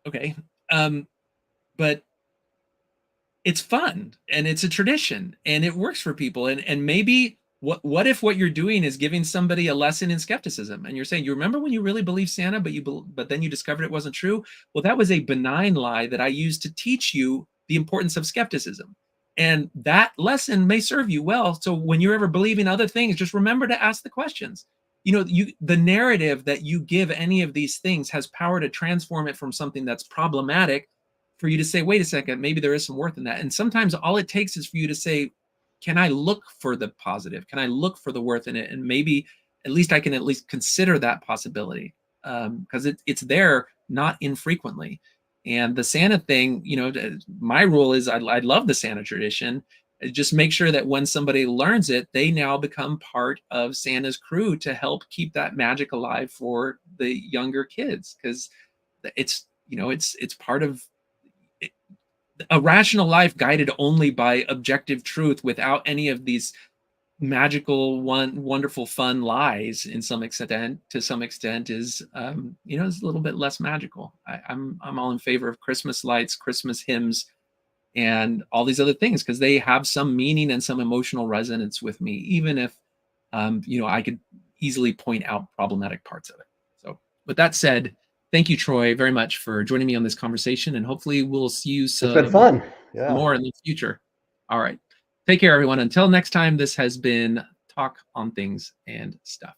A: Okay. But it's fun and it's a tradition and it works for people. And maybe what if what you're doing is giving somebody a lesson in skepticism and you're saying, you remember when you really believed Santa, but then you discovered it wasn't true? Well, that was a benign lie that I used to teach you the importance of skepticism. And that lesson may serve you well. So when you're ever believing other things, just remember to ask the questions. The narrative that you give any of these things has power to transform it from something that's problematic for you to say, wait a second, maybe there is some worth in that. And sometimes all it takes is for you to say, can I look for the positive? Can I look for the worth in it? And maybe at least I can at least consider that possibility, because it's there not infrequently. And the Santa thing, my rule is I love the Santa tradition. Just make sure that when somebody learns it, they now become part of Santa's crew to help keep that magic alive for the younger kids, because it's part of a rational life guided only by objective truth without any of these magical wonderful fun lies to some extent is is a little bit less magical. I'm all in favor of Christmas lights, Christmas hymns, and all these other things because they have some meaning and some emotional resonance with me, even if I could easily point out problematic parts of it. So with that said, thank you, Troy, very much for joining me on this conversation, and hopefully we'll see you
B: It's been fun. Yeah.
A: More in the future. All right. Take care, everyone. Until next time, this has been Talk on Things and Stuff.